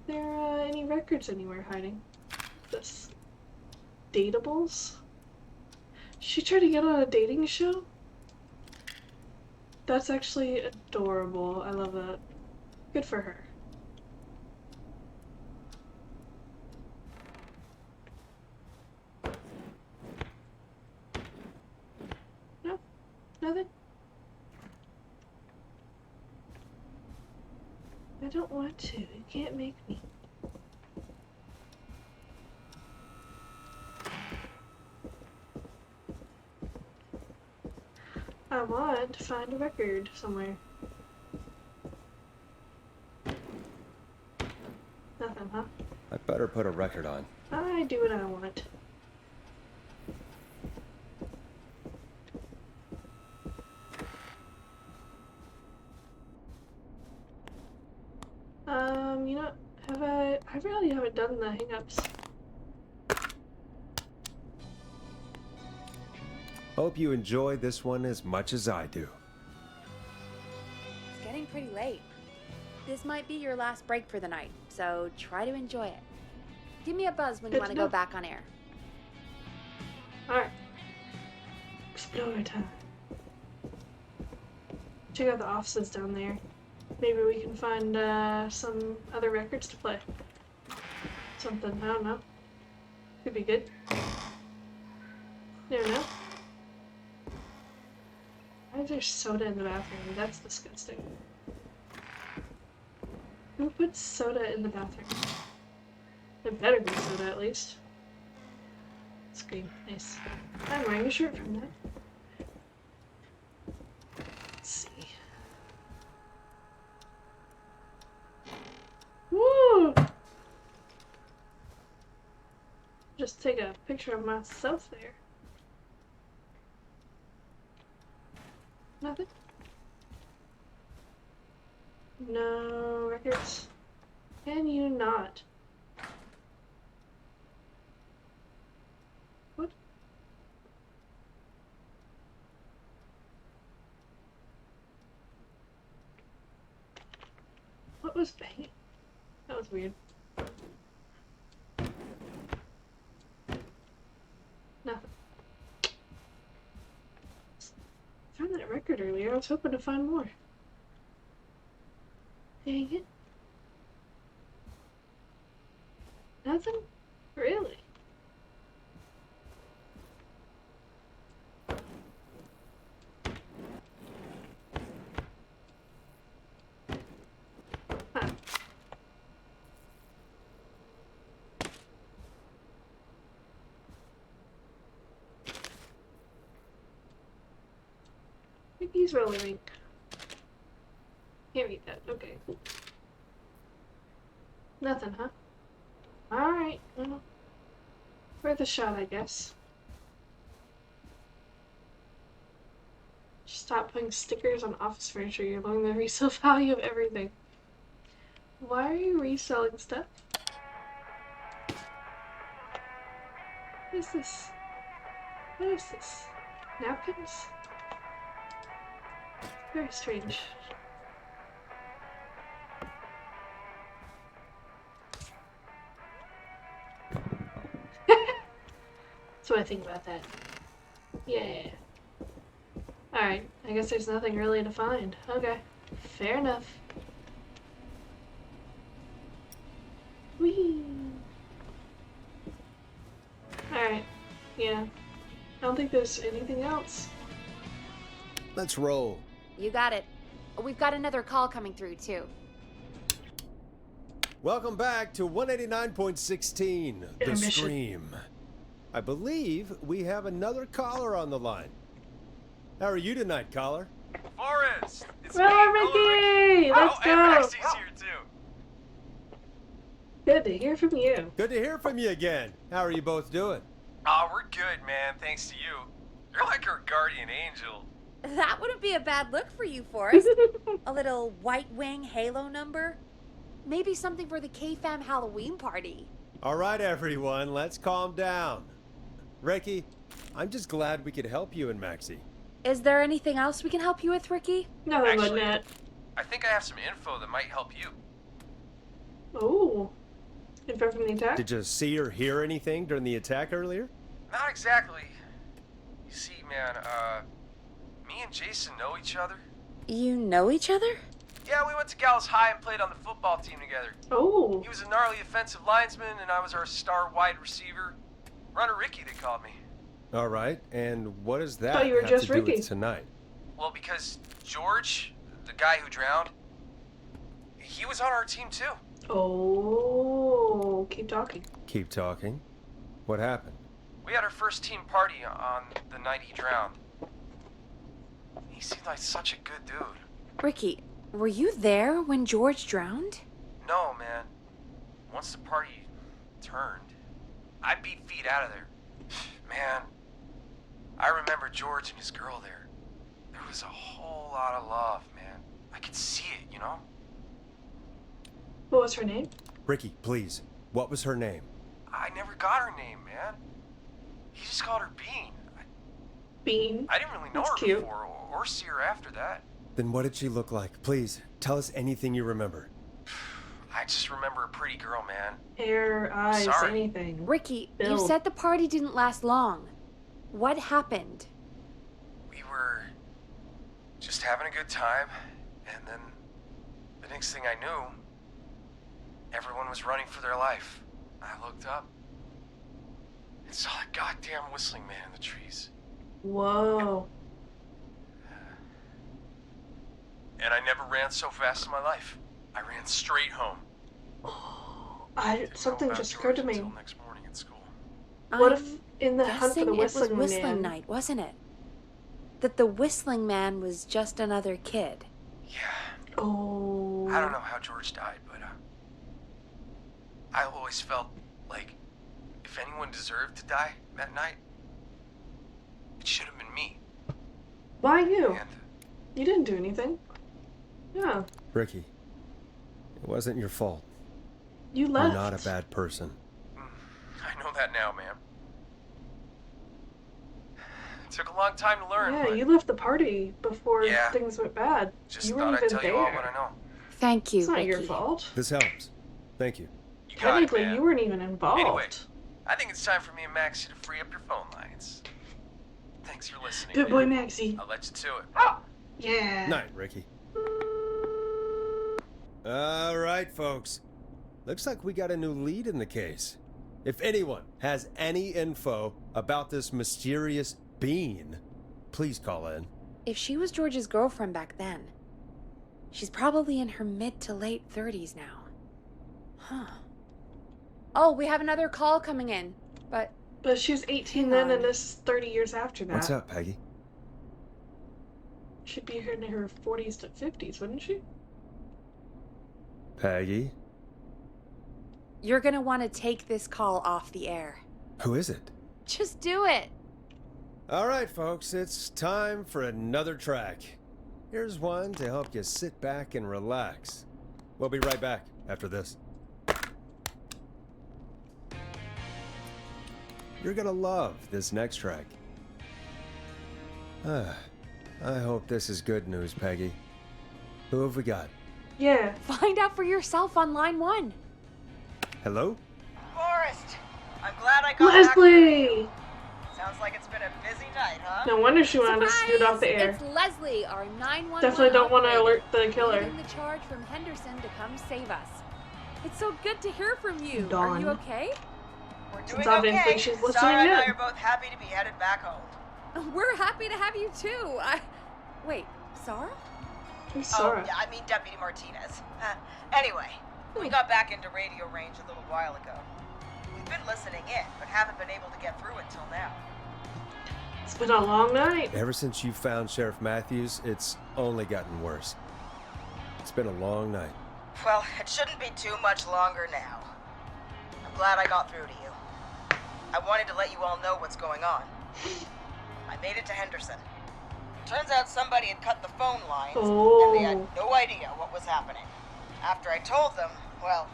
There, any records anywhere hiding? This... Datables? She tried to get on a dating show? That's actually adorable. I love that. Good for her. No? Nothing? I don't want to. You can't make me. I want to find a record somewhere. Nothing, huh? I better put a record on. I do what I want. You know, I really haven't done the hang-ups. Hope you enjoy this one as much as I do. It's getting pretty late. This might be your last break for the night, so try to enjoy it. Give me a buzz when you Good want to to go know. back on air. Alright. Explore time. Check out the offices down there. Maybe we can find some other records to play. Something, I don't know. Could be good. Never know. Why is there soda in the bathroom? That's disgusting. Who puts soda in the bathroom? It better be soda at least. Scream. Nice. I'm wearing a shirt from that. Let's see. Woo! Just take a picture of myself there. Nothing? No records. Can you not? What? What was banging? That was weird. Nothing. I found that record earlier. I was hoping to find more. Dang it. Nothing? Really? Huh. He's rolling. Can't read that. Okay. Nothing, huh? Alright, well, worth a shot, I guess. Stop putting stickers on office furniture. You're lowering the resale value of everything. Why are you reselling stuff? What is this? What is this? Napkins? Very strange. That's what I think about that. Yeah. Alright, I guess there's nothing really to find. Okay. Fair enough. Whee! Yeah. I don't think there's anything else. Let's roll. You got it. We've got another call coming through, too. Welcome back to 189.16, The Intermission. Stream. I believe we have another caller on the line. How are you tonight, caller? Forrest! It's Well, me, Ricky! Let's and go! Maxie's here too. Good to hear from you. Good to hear from you again. How are you both doing? Oh, we're good, man, thanks to you. You're like our guardian angel. That wouldn't be a bad look for you, Forrest. A little white wing halo number? Maybe something for the K-Fam Halloween party. All right, everyone, let's calm down. Ricky, I'm just glad we could help you and Maxie. Is there anything else we can help you with, Ricky? Nothing but Actually- that. I think I have some info that might help you. Oh. Info from the attack? Did you see or hear anything during the attack earlier? Not exactly. You see, man, me and Jason know each other. You know each other? Yeah, we went to Gallows High and played on the football team together. Oh. He was a gnarly offensive linesman, and I was our star wide receiver. Runner Ricky, they called me. All right, and what does that Thought you were have just to do Ricky. with tonight? Well, because George, the guy who drowned, he was on our team too. Oh. Keep talking. Keep talking. What happened? We had our first team party on the night he drowned. He seemed like such a good dude. Ricky, were you there when George drowned? No, man. Once the party turned, I beat feet out of there. Man, I remember George and his girl there. There was a whole lot of love, man. I could see it, you know? What was her name? Ricky, please. What was her name? I never got her name, man. He just called her Bean. Bean. I didn't really know That's her cute. before or see her after that. Then what did she look like? Please, tell us anything you remember. I just remember a pretty girl, man. Hair, eyes, Sorry. anything. Ricky, you Bill. said the party didn't last long. What happened? We were just having a good time, and then the next thing I knew, everyone was running for their life. I looked up and saw that goddamn whistling man in the trees. Whoa. And I never ran so fast in my life. I ran straight home. Didn't know Something about just occurred to George me. until next morning at school. What I'm if in the hunt for guessing the it was whistling Whistling man? Night, wasn't it? That the Whistling Man was just another kid. Yeah, Oh. I don't know how George died, but I always felt like if anyone deserved to die that night, it should have been me. Why you? And You didn't do anything. Yeah. Ricky, it wasn't your fault. You You're left. not a bad person. I know that now, man. It took a long time to learn, Yeah, but you left the party before Yeah. things went bad. just you thought weren't I'd even tell you all there. what I know. Thank you, It's not Ricky. your fault. This helps. Thank you. You got it, Technically, man. you weren't even involved. Anyway, I think it's time for me and Maxie to free up your phone lines. Thanks for listening. Good boy, man. Maxie. I'll let you to it. Yeah. Night, Ricky. All right, folks. Looks like we got a new lead in the case. If anyone has any info about this mysterious being, please call in. If she was George's girlfriend back then, she's probably in her mid to late 30s now. Huh. Oh, we have another call coming in, but But she was 18 Hang then, and on. this is 30 years after that. What's up, Peggy? She'd be in her 40s to 50s, wouldn't she? Peggy? you're gonna want to take this call off the air. Who is it? Just do it. All right, folks, it's time for another track. Here's one to help you sit back and relax. We'll be right back after this. You're gonna love this next track. I hope this is good news, Peggy. Who have we got? Yeah. Find out for yourself on line 1. Hello? Forrest, I'm glad I got back. Leslie! Sounds like it's been a busy night, huh? No wonder she wanted us to do it off the air. It's Leslie, our 911 Definitely don't want to operator, alert the killer. leading the charge from Henderson to come save us. It's so good to hear from you. Are Dawn. you okay? We're It's doing obviously okay. she's listening Sarah and I in. are both happy to be headed back home. We're happy to have you too. Wait, Sarah? Who's Oh, Sarah? yeah, I mean Deputy Martinez. Anyway, we got back into radio range a little while ago. We've been listening in, but haven't been able to get through until now. It's been a long night. Ever since you found Sheriff Matthews, it's only gotten worse. It's been a long night. Well, it shouldn't be too much longer now. I'm glad I got through to you. I wanted to let you all know what's going on. I made it to Henderson. Turns out somebody had cut the phone lines, and they had no idea what was happening. After I told them, well,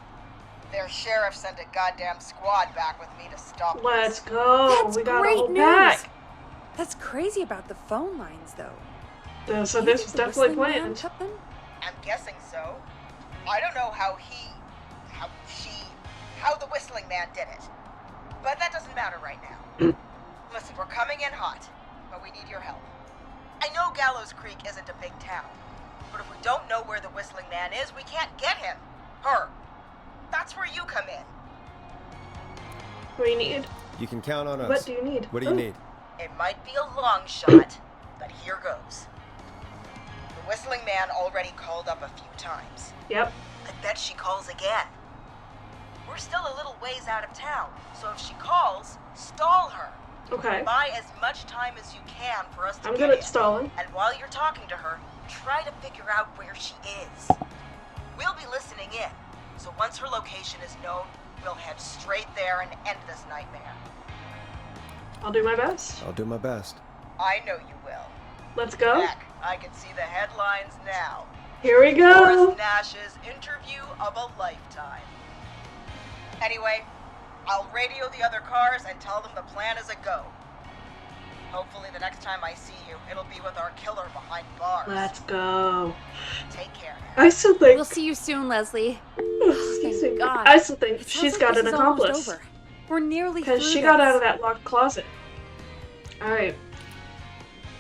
their sheriff sent a goddamn squad back with me to stop Let's this. go. That's We got a great whole news. pack. That's crazy about the phone lines, though. So You this think was the definitely Whistling Man planned. cut them? I'm guessing so. I don't know how the Whistling Man did it. But that doesn't matter right now. Listen, we're coming in hot, but we need your help. I know Gallows Creek isn't a big town, but if we don't know where the Whistling Man is, we can't get him. Her. That's where you come in. What do you need? You can count on us. What do you need? What do you need? It might be a long shot, but here goes. The Whistling Man already called up a few times. Yep. I bet she calls again. We're still a little ways out of town, so if she calls, stall her. Okay. Buy as much time as you can for us to I'm get good in. at stalling. And while you're talking to her, try to figure out where she is. We'll be listening in, so once her location is known, we'll head straight there and end this nightmare. I'll do my best. I'll do my best. I know you will. Let's go. Heck, I can see the headlines now. Here we go. Forrest Nash's interview of a lifetime. Anyway, I'll radio the other cars and tell them the plan is a go. Hopefully the next time I see you, it'll be with our killer behind bars. Let's go. Take care now. I still think. We'll see you soon, Leslie. Excuse Thank me. God. I still think It she's sounds got like an this is almost accomplice. over. We're nearly through Because she got this. out of that locked closet. Alright.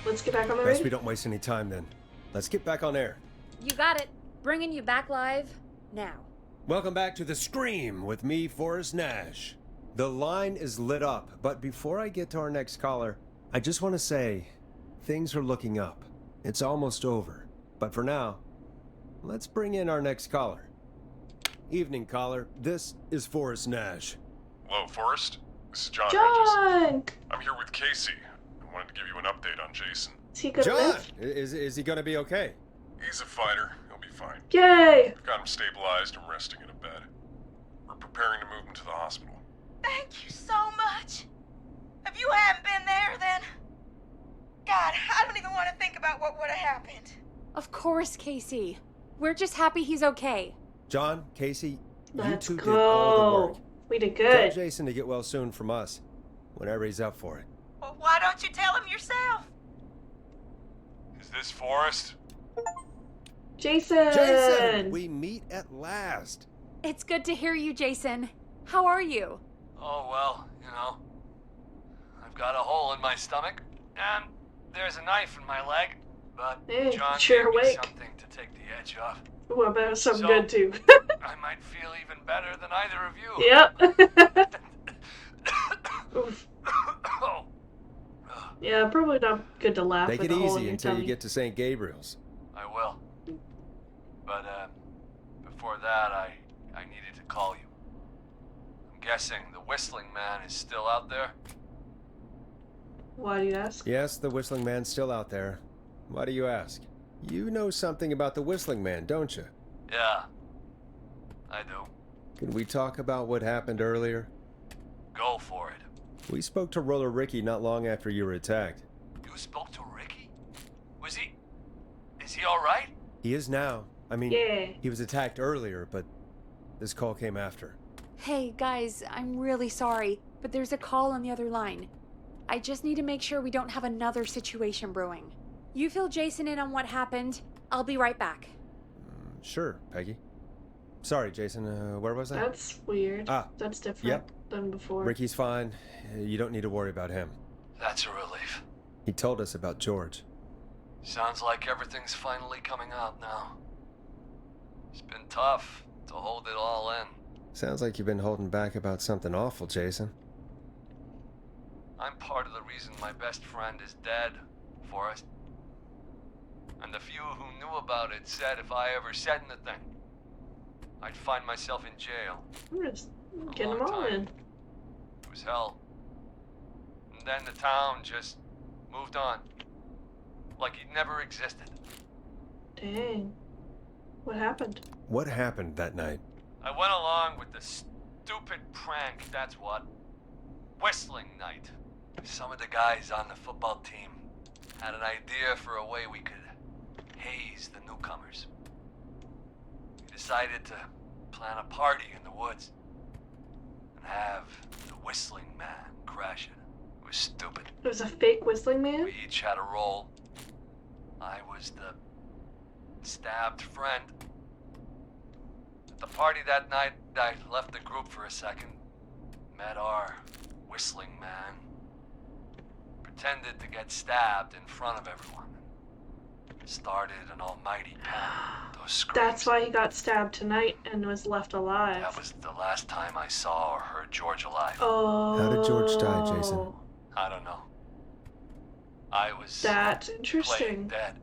Let's get back on the Best we radio. don't waste any time then. Let's get back on air. You got it. Bringing you back live now. Welcome back to The Scream with me, Forrest Nash. The line is lit up, but before I get to our next caller, I just want to say, things are looking up. It's almost over. But for now, let's bring in our next caller. Evening, caller. This is Forrest Nash. Hello, Forrest. This is John Hedges. John! I'm here with Casey. I wanted to give you an update on Jason. Is he gonna John! live? Is he gonna be okay? He's a fighter. He'll be fine. Yay! I've got him stabilized and resting in a bed. We're preparing to move him to the hospital. Thank you so much. If you hadn't been there, then... God, I don't even want to think about what would have happened. Of course, Casey. We're just happy he's okay. John, Casey, Let's you two did all the go. work. We did Tell good. Jason to get well soon from us, whenever he's up for it. Well, why don't you tell him yourself? Is this Forrest? Jason! Jason! We meet at last. It's good to hear you, Jason. How are you? Oh, well, I've got a hole in my stomach, and there's a knife in my leg, but Hey, John sure gave me awake. something to take the edge off. Ooh, I bet it was something So- good too. I might feel even better than either of you. Yep. Oof. Oh. Yeah, probably not good to laugh Take with it a hole in easy your until tummy. you get to St. Gabriel's. I will. But, before that, I needed to call you. I'm guessing the Whistling Man is still out there? Why do you ask? Yes, the Whistling Man's still out there. Why do you ask? You know something about the Whistling Man, don't you? Yeah. I do. Can we talk about what happened earlier? Go for it. We spoke to Roller Ricky not long after you were attacked. You spoke to Ricky? Is he alright? He is now. I mean, Yeah. he was attacked earlier, but this call came after. Hey, guys, I'm really sorry, but there's a call on the other line. I just need to make sure we don't have another situation brewing. You fill Jason in on what happened. I'll be right back. Sure, Peggy. Sorry, Jason, where was I? That's weird. Ah, That's different yep. than before. Ricky's fine. You don't need to worry about him. That's a relief. He told us about George. Sounds like everything's finally coming out now. It's been tough to hold it all in. Sounds like you've been holding back about something awful, Jason. I'm part of the reason my best friend is dead, Forrest. And the few who knew about it said if I ever said anything, I'd find myself in jail. I'm just For a getting them long all time. in. It was hell. And then the town just moved on. Like it never existed. Dang. What happened? What happened that night? I went along with the stupid prank, that's what. Whistling night. Some of the guys on the football team had an idea for a way we could haze the newcomers. We decided to plan a party in the woods and have the whistling man crash it. It was stupid. It was a fake whistling man? We each had a role. I was the stabbed friend. At the party that night, I left the group for a second. Met our whistling man. Pretended to get stabbed in front of everyone. Started an almighty panic. Those screams. That's why he got stabbed tonight and was left alive. That was the last time I saw or heard George alive. Oh. How did George die, Jason? I don't know. I was That's playing interesting. dead.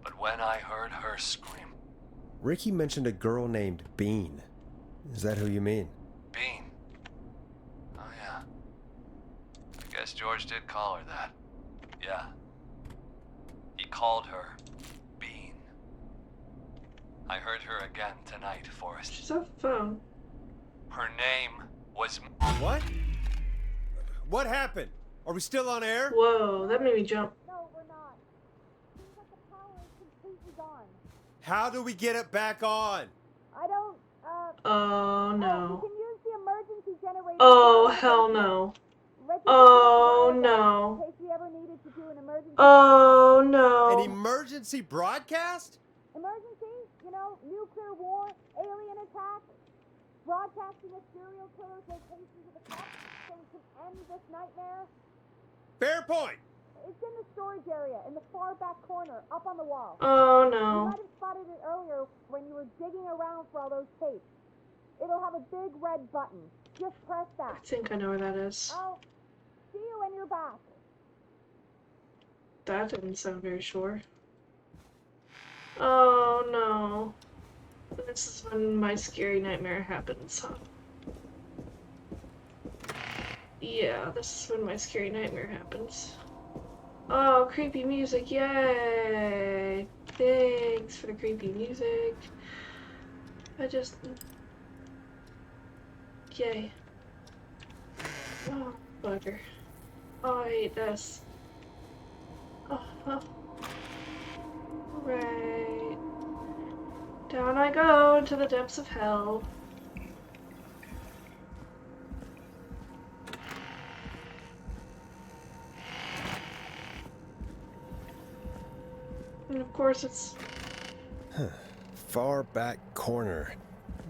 But when I heard her scream, Ricky mentioned a girl named Bean. Is that who you mean? Bean. Oh yeah. I guess George did call her that. Yeah. He called her Bean. I heard her again tonight, Forrest. She's on the phone. Her name was... What? What happened? Are we still on air? Whoa, that made me jump. No, we're not. Seems like the power is completely gone. How do we get it back on? I don't, Oh we no. can use the emergency generator. Oh hell no. Oh no. In case we ever needed to do an emergency. Oh An no. emergency broadcast? Emergency? You know, nuclear war, alien attack, broadcasting a serial killer's location to the cops so we can end this nightmare. Fair point. It's in the storage area, in the far back corner, up on the wall. Oh You no. might have spotted it earlier when you were digging around for all those tapes. It'll have a big red button. Just press I that. think I know where that is. I'll see you when you're back. That didn't sound very sure. Oh no. This is when my scary nightmare happens, huh? Yeah, this is when my scary nightmare happens. Oh, creepy music, yay! Thanks for the creepy music. Yay. Oh, bugger. Oh, I hate this. Oh. Right. Down I go into the depths of hell. And of course it's... Far back corner.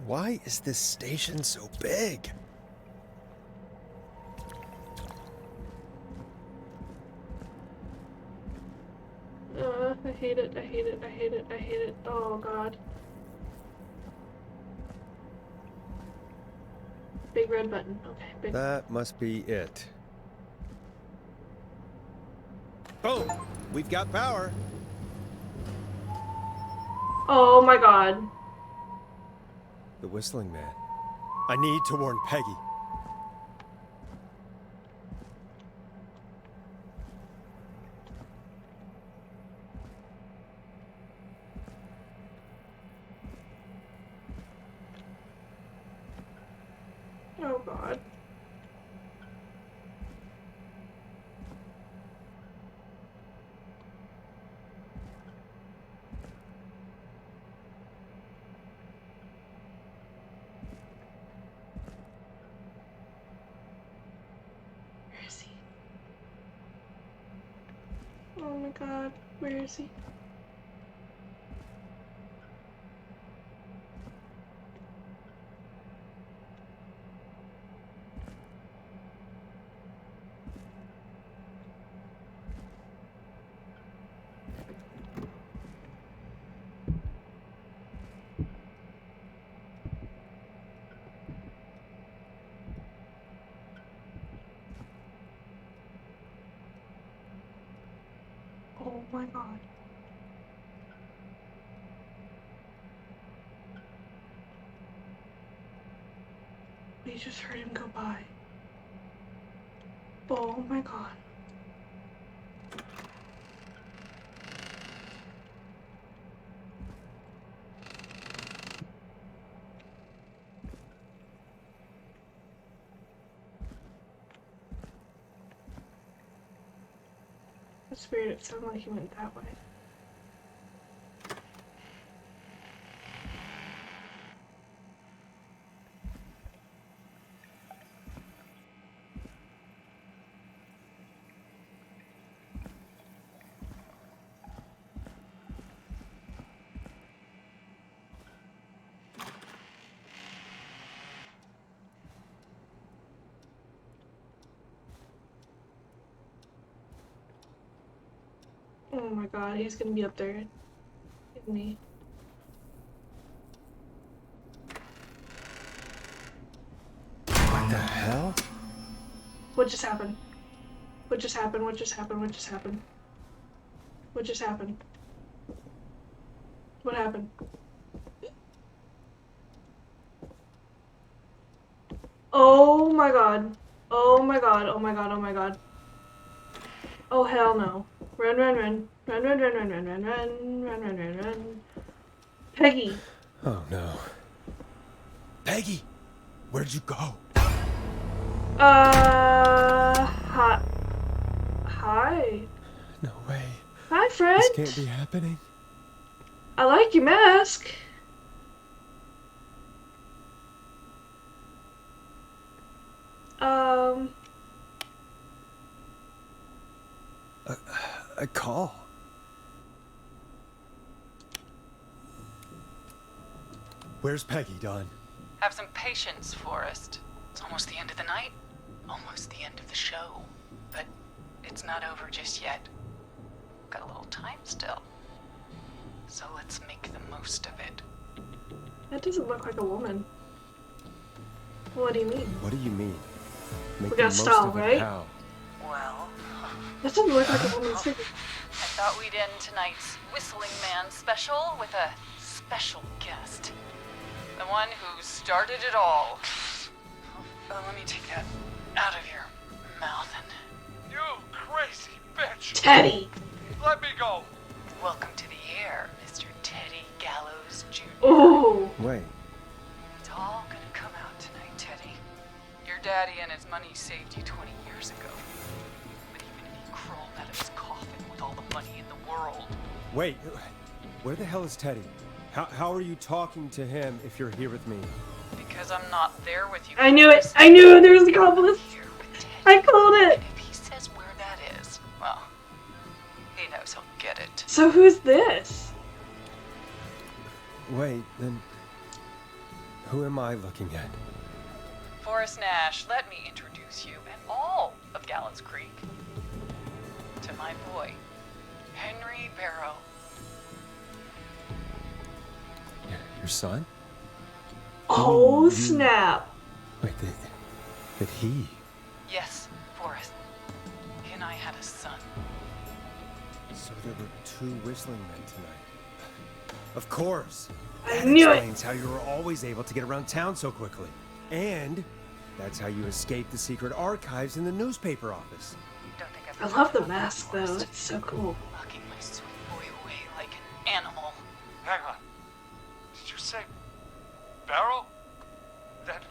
Why is this station so big? I hate it, I hate it, I hate it, I hate it. Oh god. Big red button. Okay, big. That must be it. Boom! We've got power. Oh my god. The whistling man. I need to warn Peggy. Oh god. Where is he? Oh my god, where is he? my god. We just heard him go by. Oh my god. That's weird, it sounded like he went that way. Oh my god, he's gonna be up there, isn't he? What the hell? What just happened? What just happened? What just happened? What just happened? What just happened? What happened? Oh my god. Oh my god. Oh my god. Oh my god. Oh hell no. Run, run, run. Run, run, run, run, run, run, run, run, run, run, run. Peggy. Oh no. Peggy! Where'd you go? Hi. Hi. No way. Hi, friend. This can't be happening. I like your mask. A call. Where's Peggy, Don? Have some patience, Forrest. It's almost the end of the night. Almost the end of the show. But it's not over just yet. Got a little time still. So let's make the most of it. That doesn't look like a woman. What do you mean? What do you mean? Make We the got most stall, of it right? how? Well, That doesn't look like a woman's figure. I thought we'd end tonight's Whistling Man special with a special guest. The one who started it all. Let me take that out of your mouth and... You crazy bitch! Teddy! Let me go! Welcome to the air, Mr. Teddy Gallows Jr. Oh! Wait. It's all gonna come out tonight, Teddy. Your daddy and his money saved you 20 years ago. But even if he crawled out of his coffin with all the money in the world... Wait. Where the hell is Teddy? How are you talking to him if you're here with me? Because I'm not there with you. I knew it! I knew there was a accomplice! Here with Teddy. I called it! And if he says where that is, well, he knows he'll get it. So who's this? Wait, then... Who am I looking at? Forrest Nash, let me introduce you and all of Gallows Creek to my boy, Henry Barrow. Your son? Oh, you- snap. Wait, that he... Yes, Forrest. He and I had a son. So there were two whistling men tonight. Of course. I That knew it. explains how you were always able to get around town so quickly. And that's how you escaped the secret archives in the newspaper office. Don't think I've I ever love the done that, mask, though. Forrest. It's so cool. Locking my sweet boy away like an animal. Hang on. Did you say Barrow? That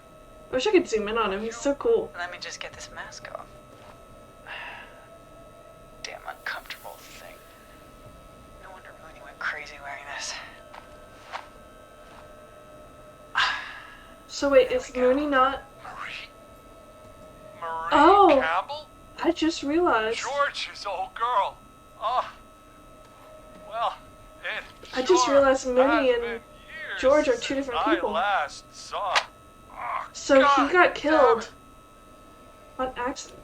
I wish I could zoom in on him. He's so cool. Let me just get this mask off. Damn uncomfortable thing. No wonder Mooney went crazy wearing this. So wait, There is we go. Mooney not... Marie Oh. Campbell? I just realized. George's old girl. Oh. Well, it I just sure realized Mooney has and been years George are two since different I people. last saw. Oh, So God he got damn killed it. on accident.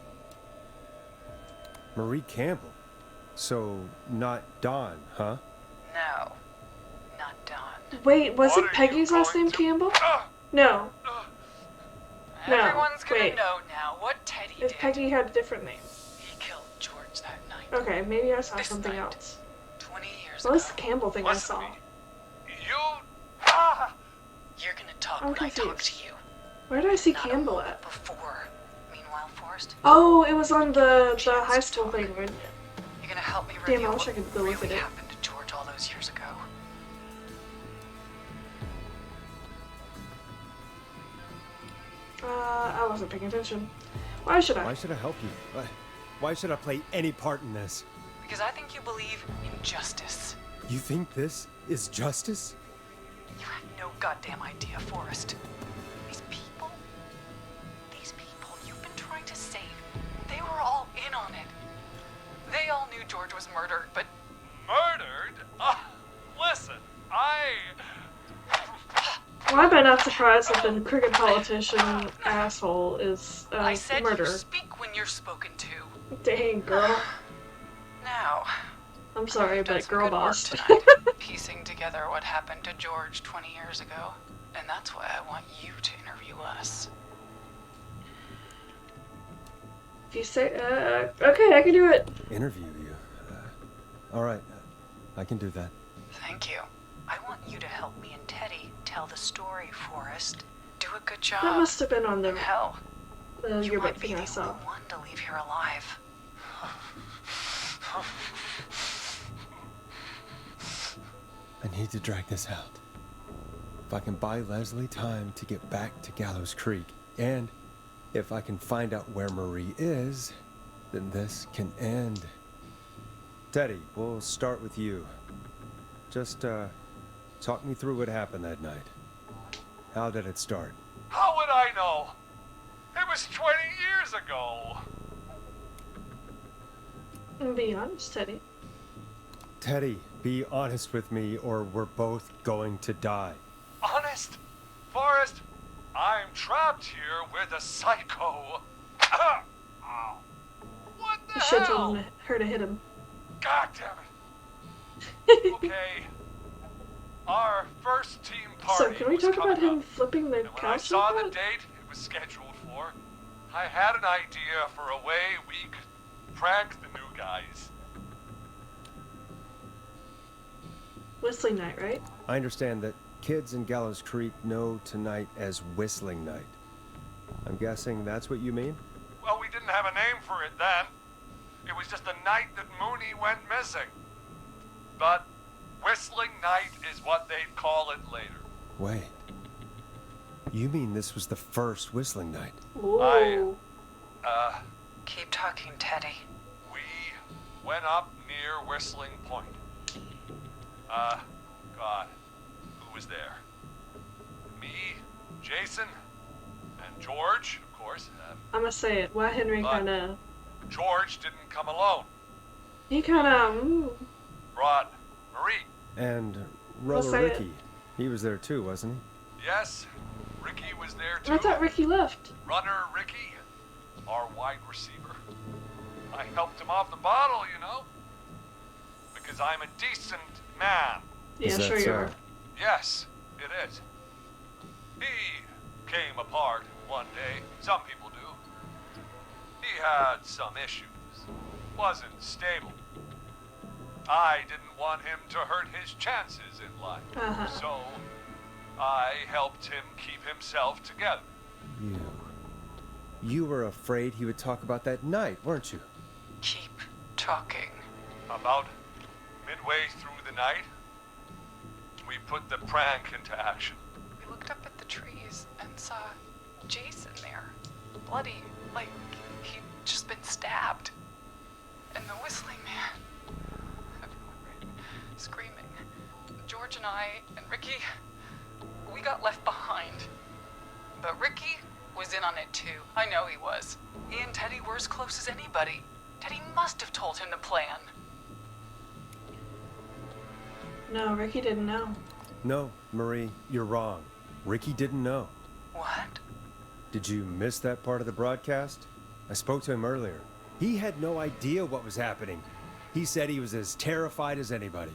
Marie Campbell. So, not Don, huh? No, not Don. Wait, was What it are Peggy's you last going name to- Campbell? Ah, No. ah. No, Everyone's gonna wait. know now what Teddy If did. Peggy had a different name. He killed George that night. Okay, maybe I saw This something night. else. years What was ago. the Campbell thing I Listen to saw? me. You... Ah! You're gonna talk I'm when I talk confused. to you. Where did I see Not a Campbell moment at? before. Meanwhile, Forrest, Oh, it was on the Chance high to school talk. thing, right? you're gonna help me Damn, I reveal wish I what could go look really at it. happened to George all those years ago. I wasn't paying attention. Why should I? Why should I help you? Why should I play any part in this? Because I think you believe in justice. You think this is justice? You have no goddamn idea, Forrest. These people you've been trying to save, they were all in on it. They all knew George was murdered, but Murdered? Listen, Why am I not surprised that the crooked politician asshole is I said murderer? you speak when you're spoken to. Dang, girl. Now, I'm sorry, you've done but some girl good work boss. tonight, piecing together what happened to George 20 years ago. And that's why I want you to interview us. If you say, okay, I can do it. Interview you? All right, I can do that. Thank you. I want you to help me and Teddy tell the story, Forrest. Do a good job. That must have been on the And hell, you yearbook might be thing the I saw. only one to leave here alive. I need to drag this out. If I can buy Leslie time to get back to Gallows Creek, and if I can find out where Marie is, then this can end. Teddy, we'll start with you. Just, talk me through what happened that night. How did it start? how would I know? It was 20 years ago. And be honest, Teddy. Teddy, be honest with me or we're both going to die. Honest? Forrest, I'm trapped here with a psycho. Ow. What the You should have hell? told her to hit him. God damn it. Okay. Our first team party So, can we was talk about coming him up. flipping the And when I couch saw like the that? date it was scheduled for, I had an idea for a way we could prank the new guys. Whistling night, right? I understand that kids in Gallows Creek know tonight as Whistling Night. I'm guessing that's what you mean? Well, we didn't have a name for it then. It was just the night that Mooney went missing. But Whistling Night is what they'd call it later. Wait. You mean this was the first Whistling Night? Whoa. Keep talking, Teddy. We went up near Whistling Point. God, who was there? Me, Jason, and George, of course. I'm gonna say it. Why Henry But- kinda... George didn't come alone. He kinda... Brought Marie. And I'll Roller say it. Ricky. He was there too, wasn't he? Yes, Ricky was there too. I thought Ricky left. Runner Ricky, our wide receiver. I helped him off the bottle, you know. Because I'm a decent man. Yeah, Is that sure you so? are. Yes, it is. He came apart one day. Some people do. He had some issues. Wasn't stable. I didn't want him to hurt his chances in life. Uh-huh. So, I helped him keep himself together. You were afraid he would talk about that night, weren't you? Keep talking. About midway through the night, we put the prank into action. We looked up at the trees and saw Jason there. Bloody, like he'd just been stabbed. And the whistling man, screaming. George and I and Ricky, we got left behind. But Ricky was in on it too. I know he was. He and Teddy were as close as anybody. Teddy must have told him the plan. No, Ricky didn't know. No, Marie, you're wrong. Ricky didn't know. What? Did you miss that part of the broadcast? I spoke to him earlier. He had no idea what was happening. He said he was as terrified as anybody.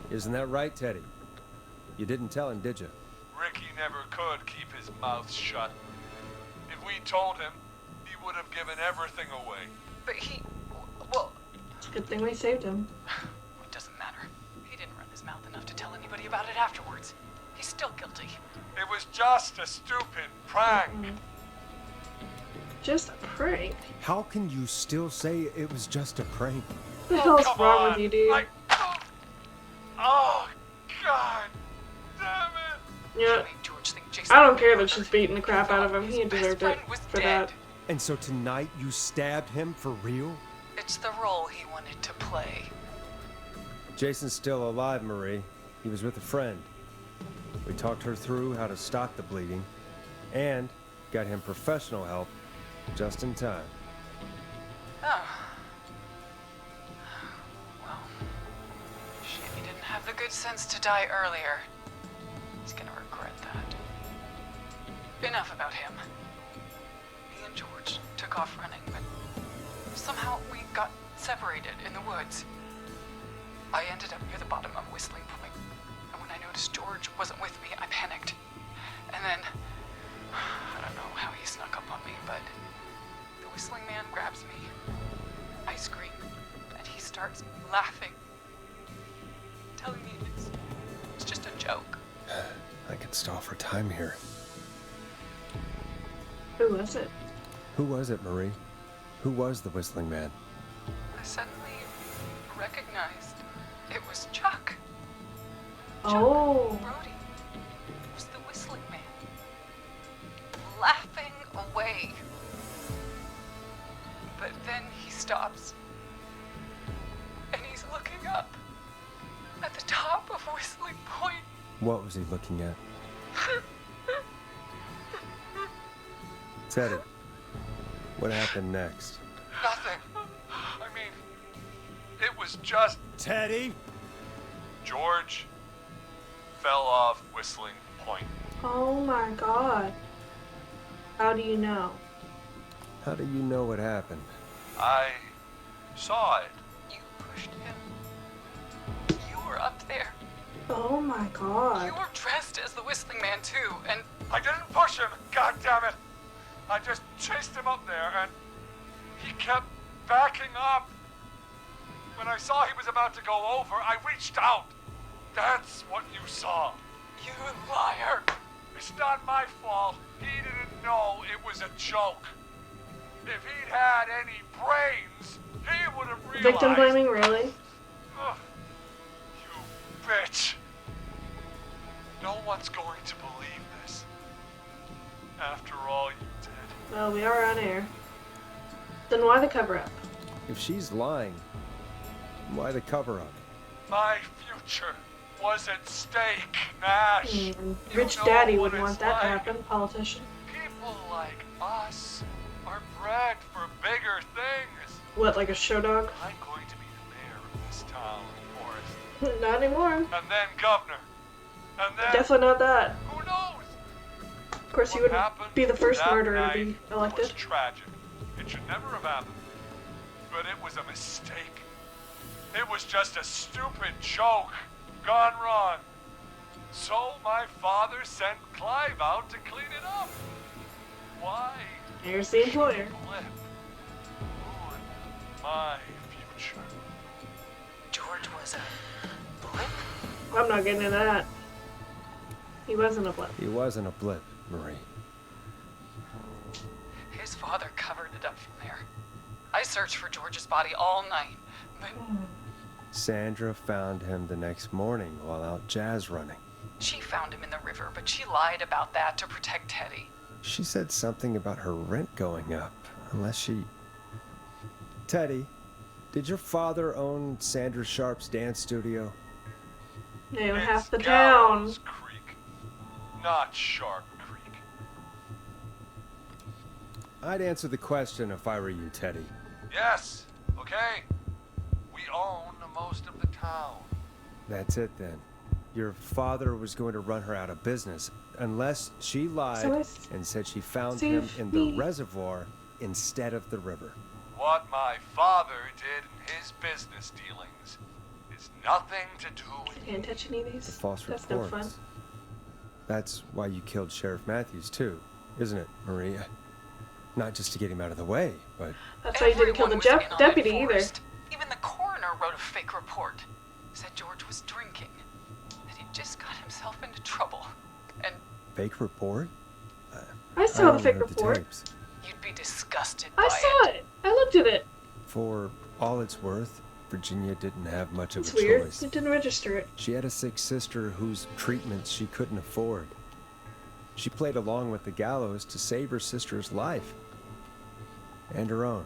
Isn't that right, Teddy? You didn't tell him, did you? Ricky never could keep his mouth shut. If we told him, he would have given everything away. But well, It's a good thing we saved him. it doesn't matter. tell anybody about it afterwards. He's still guilty. It was just a stupid prank. Just a prank. How can you still say it was just a prank? What the hell's Come wrong on. with you, dude? Oh, God damn it. Yeah. You made George think Jason I don't care was that murdered. she's beating the crap out of him. His He best deserved it friend was for dead. that. And so tonight you stabbed him for real? It's the role he wanted to play. Jason's still alive, Marie. He was with a friend. We talked her through how to stop the bleeding and got him professional help just in time. Oh. Well, shame he didn't have the good sense to die earlier. He's gonna regret that. Enough about him. Me and George took off running, but somehow we got separated in the woods. I ended up near the bottom of Whistling Point, and when I noticed George wasn't with me, I panicked. And then, I don't know how he snuck up on me, but the Whistling Man grabs me. I scream, and he starts laughing, telling me it's just a joke. I could stall for time here. Who was it? Who was it, Marie? Who was the Whistling Man? I suddenly recognized it was Chuck. Oh. Chuck Brody was the Whistling Man, laughing away. But then he stops, and he's looking up at the top of Whistling Point. What was he looking at? Teddy, what happened next? Nothing. I mean, it was just Teddy? George fell off Whistling Point. Oh my god. How do you know? How do you know what happened? I saw it. You pushed him. You were up there. Oh my god. You were dressed as the Whistling Man too, and I didn't push him, god damn it. I just chased him up there and he kept backing up. When I saw he was about to go over, I reached out. That's what you saw. you liar. It's not my fault. He didn't know it was a joke. If he'd had any brains, he would have realized. Victim blaming, really? Ugh, you bitch. No one's going to believe this. After all you did. Well, we are on air. Then why the cover up? If she's lying, why the cover-up? My future was at stake, Nash. Hmm. You Rich know Daddy what would want it's that to like. happen, politician. People like us are bred for bigger things. What, like a show dog? I'm going to be the mayor of this town, Forrest. Not anymore. And then governor. And then Definitely not that. who knows? Of course, you What would happened be the first that murderer to night be elected. was tragic. It should never have happened. But it was a mistake. It was just a stupid joke gone wrong. So my father sent Clive out to clean it up. Why? Here's the employer. Blip ruin my future. George was a blip? I'm not getting into that. He wasn't a blip. He wasn't a blip, Marie. His father covered it up from there. I searched for George's body all night, but Sandra found him the next morning while out jazz running. she found him in the river, but she lied about that to protect Teddy. She said something about her rent going up, unless she... Teddy, did your father own Sandra Sharp's dance studio? They own It's half the town. Gallows Creek, not Sharp Creek. I'd answer the question if I were you, Teddy. Yes, okay. We own most of the town. That's it then. Your father was going to run her out of business unless she lied So it's- and said she found so him if in the he- reservoir instead of the river. What my father did in his business dealings is nothing to do with Can't touch any of these. The false That's reports. no fun. That's why you killed Sheriff Matthews too, isn't it, Maria? Not just to get him out of the way, but That's why you didn't kill the Everyone was in on it, deputy either. Forrest. Even the coroner wrote a fake report. Said George was drinking. That just got himself into trouble. And Fake report? I saw the only fake heard report. tapes. you'd be disgusted by I saw it. I looked at it. For all it's worth, Virginia didn't have much of It's a weird. choice. It didn't register it. She had a sick sister whose treatments she couldn't afford. She played along with the gallows to save her sister's life. And her own.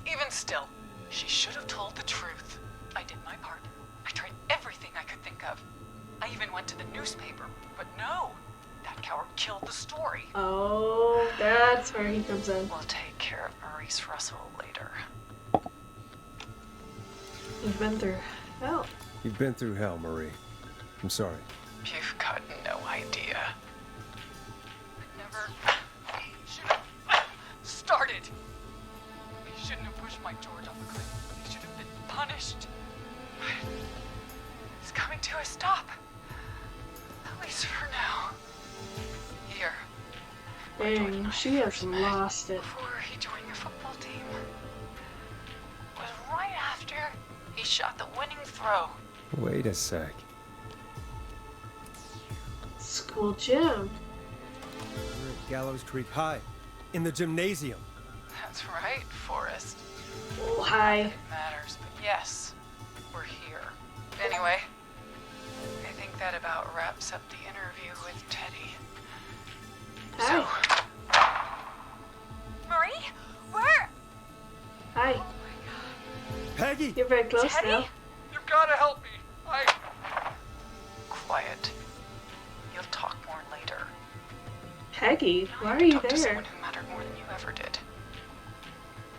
Even still, she should have told the truth. I did my part. I tried everything I could think of. I even went to the newspaper, but no. That coward killed the story. Oh, that's where he comes in. We'll take care of Maurice Russell later. You've been through hell. You've been through hell, Marie. I'm sorry. You've got no idea. I never should have started. He shouldn't have pushed my George off the cliff. He should have been punished. It's coming to a stop. At least for now. Here. Dang, she has lost it. Before he joined your football team. Was right after he shot the winning throw. Wait a sec. School gym. We're at Gallows Creek High, in the gymnasium. That's right, Forrest. Oh, hi. It matters, but yes, we're here. Anyway, I think that about wraps up the interview with Teddy. Hi. Marie? Where? Hi. Peggy! You're very close Teddy? now. You gotta help me. Quiet. You'll talk more later. Peggy, why are you Talk to there? someone who mattered more than you ever did.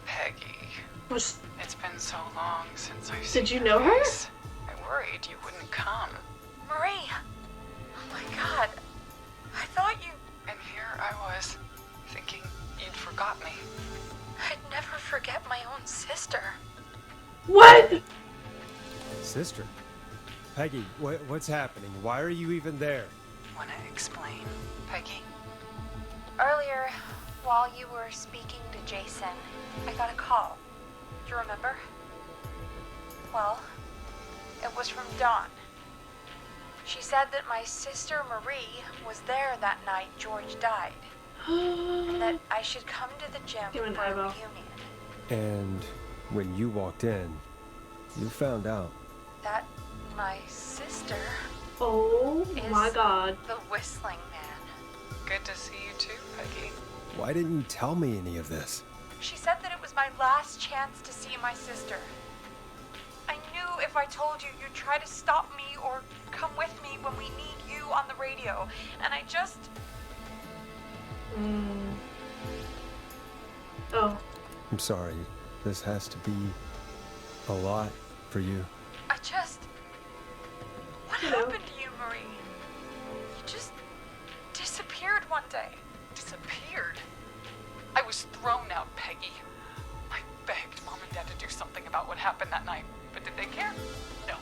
Peggy. Was It's been so long since I've seen Did you your know her? face. I worried you wouldn't come. Marie! Oh my god. I thought you... And here I was, thinking you'd forgot me. I'd never forget my own sister. what? Sister. Peggy, what's happening? Why are you even there? Wanna explain, Peggy? Earlier, while you were speaking to Jason, I got a call. Do you remember? Well, it was from Dawn. She said that my sister Marie was there that night George died, and that I should come to the gym Give for an a eyeball. reunion. And when you walked in, you found out. That my sister Oh my is god. the Whistling Man. Good to see you too, Peggy. Why didn't you tell me any of this? She said that it was my last chance to see my sister. I knew if I told you, you'd try to stop me or come with me when we need you on the radio. And I just... Oh. I'm sorry. This has to be a lot for you. What happened to you, Marie? You just disappeared one day. Disappeared? I was thrown out, Peggy. I begged Mom and Dad to do something about what happened that night, but did they care? No.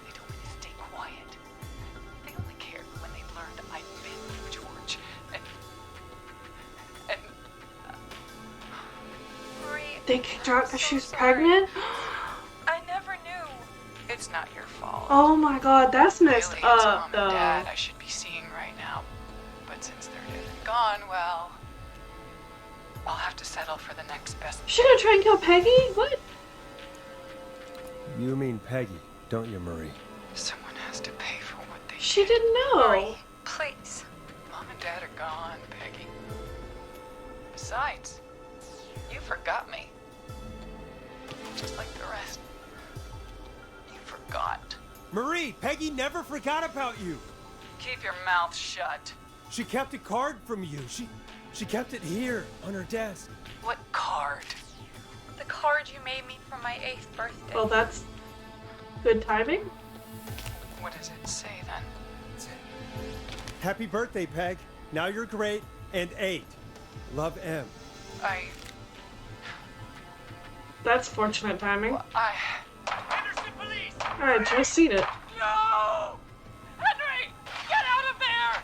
They told me to stay quiet. They only cared when they learned I'd been with George. And Marie, They kicked her out because so she was sorry. pregnant? I never knew. it's not your fault. Oh my god, that's messed Really, it's up Mom and Dad though. I should be seeing right now. But since they're dead and gone, well, I'll have to settle for the next best. She gonna try and kill Peggy? What? You mean Peggy, don't you, Marie? Someone has to pay for what they She did. didn't know. Marie, please. Mom and Dad are gone, Peggy. Besides, you forgot me. Just like the rest. You forgot. Marie, Peggy never forgot about you. Keep your mouth shut. She kept a card from you. She kept it here on her desk. What card? The card you made me for my 8th birthday. Well, that's good timing. What does it say then? Happy birthday, Peg. Now you're great and 8. Love, M. That's fortunate timing. Henderson police! I just seen it. No! Henry! Get out of there!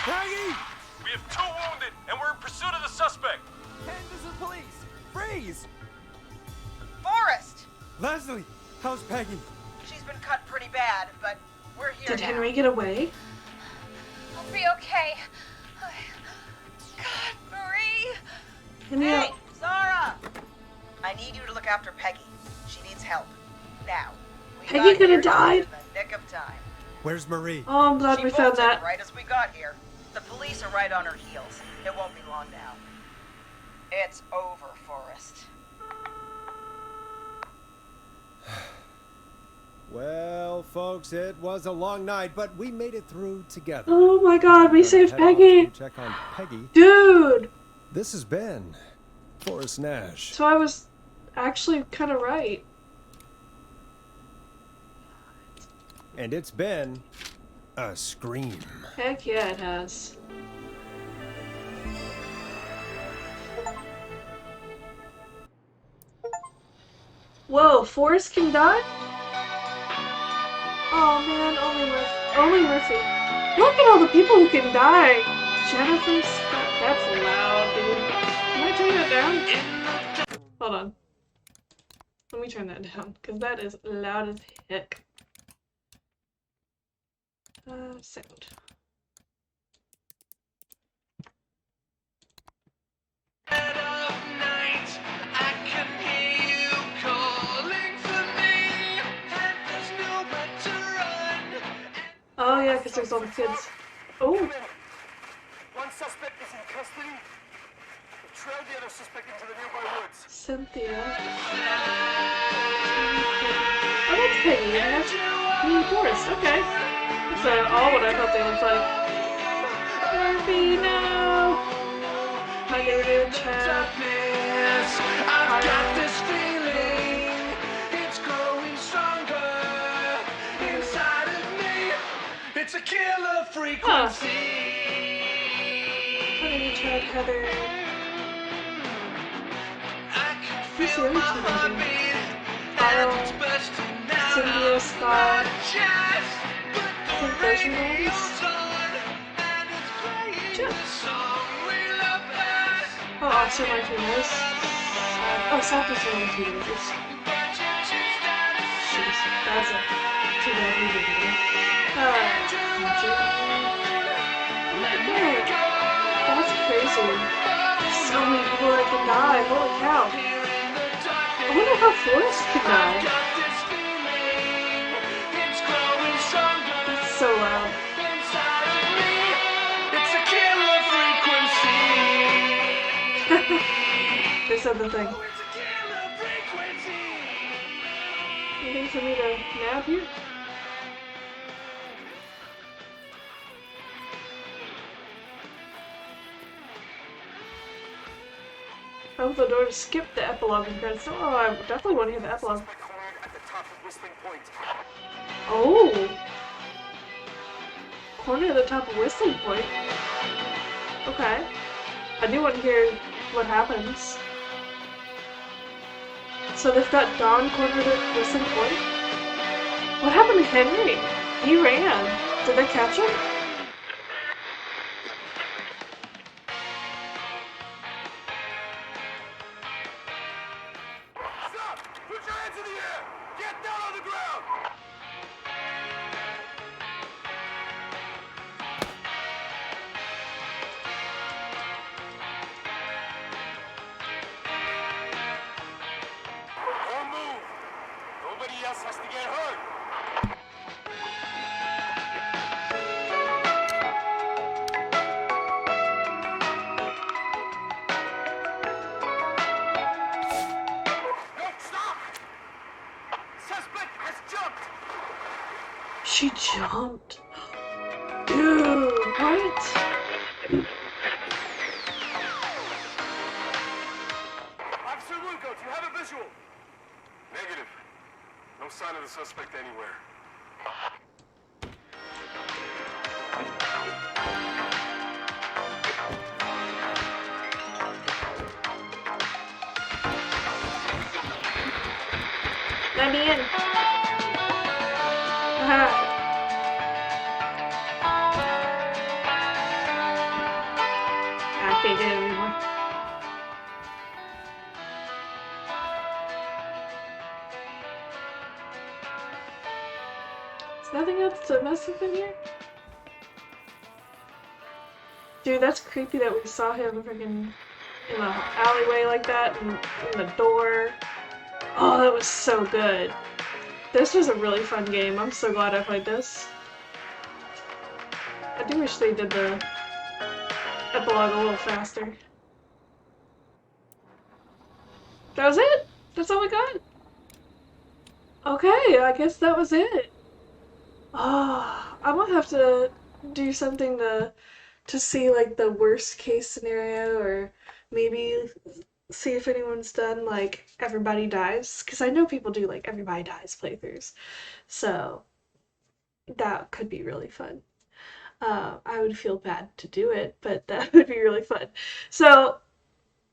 Peggy! We have 2 wounded, and we're in pursuit of the suspect. Henderson police! Freeze! Forrest! Leslie, how's Peggy? she's been cut pretty bad, but we're here Did now. Henry get away? I'll be okay. God, Marie! Yeah. Hey, Zara! I need you to look after Peggy. She needs help. Now. We Peggy got could here have died. in the nick of time. Where's Marie? Oh, I'm glad She we found bolted that. right as we got here. The police are right on her heels. It won't be long now. It's over, Forrest. Well, folks, it was a long night, but we made it through together. Oh my god, we I'm gonna saved head off Peggy! to check on Peggy. Dude! This has been Forrest Nash. So I was actually kind of right. And it's been a scream. Heck yeah, it has. Whoa, Forrest can die? Oh man, only Murphy. Look at all the people who can die. Jennifer Scott, that's loud, dude. Can I turn that down? Hold on. Let me turn that down, because that is loud as heck. Sound. Oh yeah, because there's all the kids. Oh. One suspect is in custody. We've trailed the other suspect into the nearby woods. Cynthia. Oh, that's Peggy, and that's me, Forrest. Okay. That's all what I thought they looked like. Murphy, no! Hi, David, Chad. I've got this feeling, it's growing stronger inside of me. It's a killer frequency. Hi, Chad, Heather. I can Who's the feel other my two heartbeat Kyle, and it's bursting now. Cynthia, Scott. Just put I the think those are the radio ones. on and it's playing Sure. the song we love best. Oh, Officer Martinez. Oh, South is the only teenagers. Jeez, that's a too bad we didn't know. Look at that. That's crazy. So many people that can die. Holy cow. I wonder how Forrest can die. That's so loud. It's a killer frequency. They said the thing. It's a killer frequency. Anything for me to nap here? I hope the door to skip the epilogue and credits. Oh, I definitely want to hear the epilogue. Suspect cornered at the top of Whistling Point. Oh! Corner at the top of Whistling Point. Okay. I do want to hear what happens. So they've got Don cornered at Whistling Point? What happened to Henry? He ran. Did they catch him? Stop! Put your hands in the air! Get down on the ground! Don't move! Nobody else has to get hurt! No, stop! Suspect has jumped! She jumped. Dude, what? Officer Lugo, do you have a visual? Negative. No sign of the suspect anywhere. Let me in. Aha. I can't get it anymore. Nothing else to mess with in here? Dude, that's creepy that we saw him freaking in an alleyway like that and in the door. Oh, that was so good. This was a really fun game. I'm so glad I played this. I do wish they did the epilogue a little faster. That was it? That's all we got? Okay, I guess that was it. Ah, I'm gonna have to do something to see like the worst case scenario, or maybe see if anyone's done like everybody dies, because I know people do like everybody dies playthroughs, so that could be really fun. I would feel bad to do it, but that would be really fun. So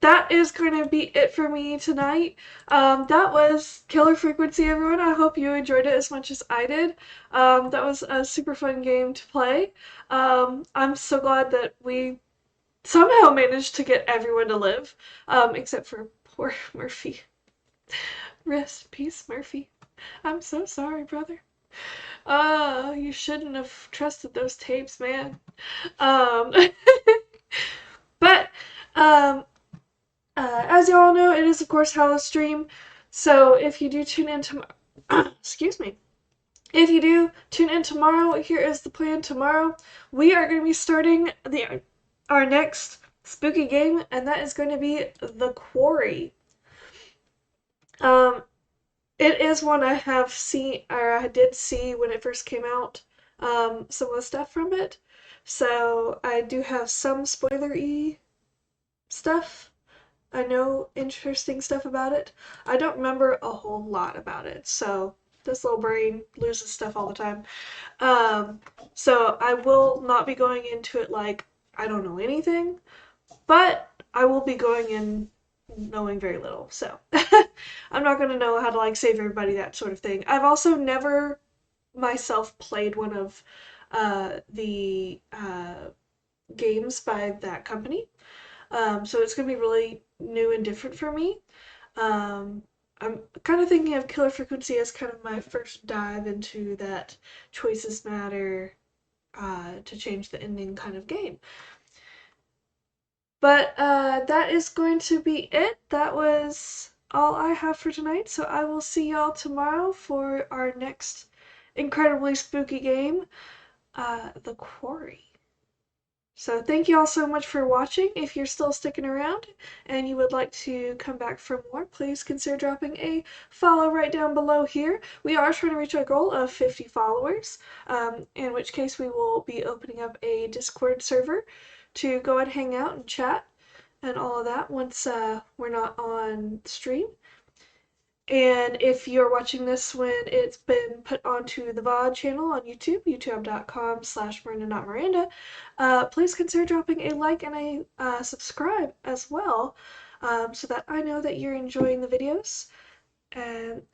that is going to be it for me tonight. That was Killer Frequency, everyone. I hope you enjoyed it as much as I did. That was a super fun game to play. I'm so glad that we somehow managed to get everyone to live, except for poor Murphy. Rest in peace, Murphy. I'm so sorry, brother. You shouldn't have trusted those tapes, man. Um, but, um, as you all know, it is, of course, hallowstream. So if you do tune in tomorrow, excuse me. If you do tune in tomorrow, here is the plan tomorrow. We are going to be starting our next spooky game, and that is going to be The Quarry. It is one I have seen, or I did see when it first came out, some of the stuff from it. So I do have some spoiler-y stuff. I know interesting stuff about it. I don't remember a whole lot about it, so this little brain loses stuff all the time. So I will not be going into it like I don't know anything, but I will be going in knowing very little. So I'm not going to know how to like save everybody, that sort of thing. I've also never myself played one of the games by that company. So it's going to be really new and different for me. Um, I'm kind of thinking of Killer Frequency as kind of my first dive into that choices matter to change the ending kind of game. But that is going to be it. That was all I have for tonight. So I will see y'all tomorrow for our next incredibly spooky game, The Quarry. So thank you all so much for watching. If you're still sticking around and you would like to come back for more, please consider dropping a follow right down below here. We are trying to reach our goal of 50 followers, in which case we will be opening up a Discord server to go and hang out and chat and all of that once we're not on stream. And if you're watching this when it's been put onto the VOD channel on YouTube, youtube.com/Miranda, please consider dropping a like and a subscribe as well, so that I know that you're enjoying the videos. And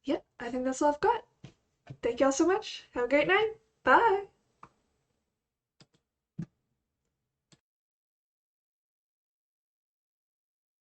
yeah, I think that's all I've got. Thank y'all so much. Have a great night. Bye.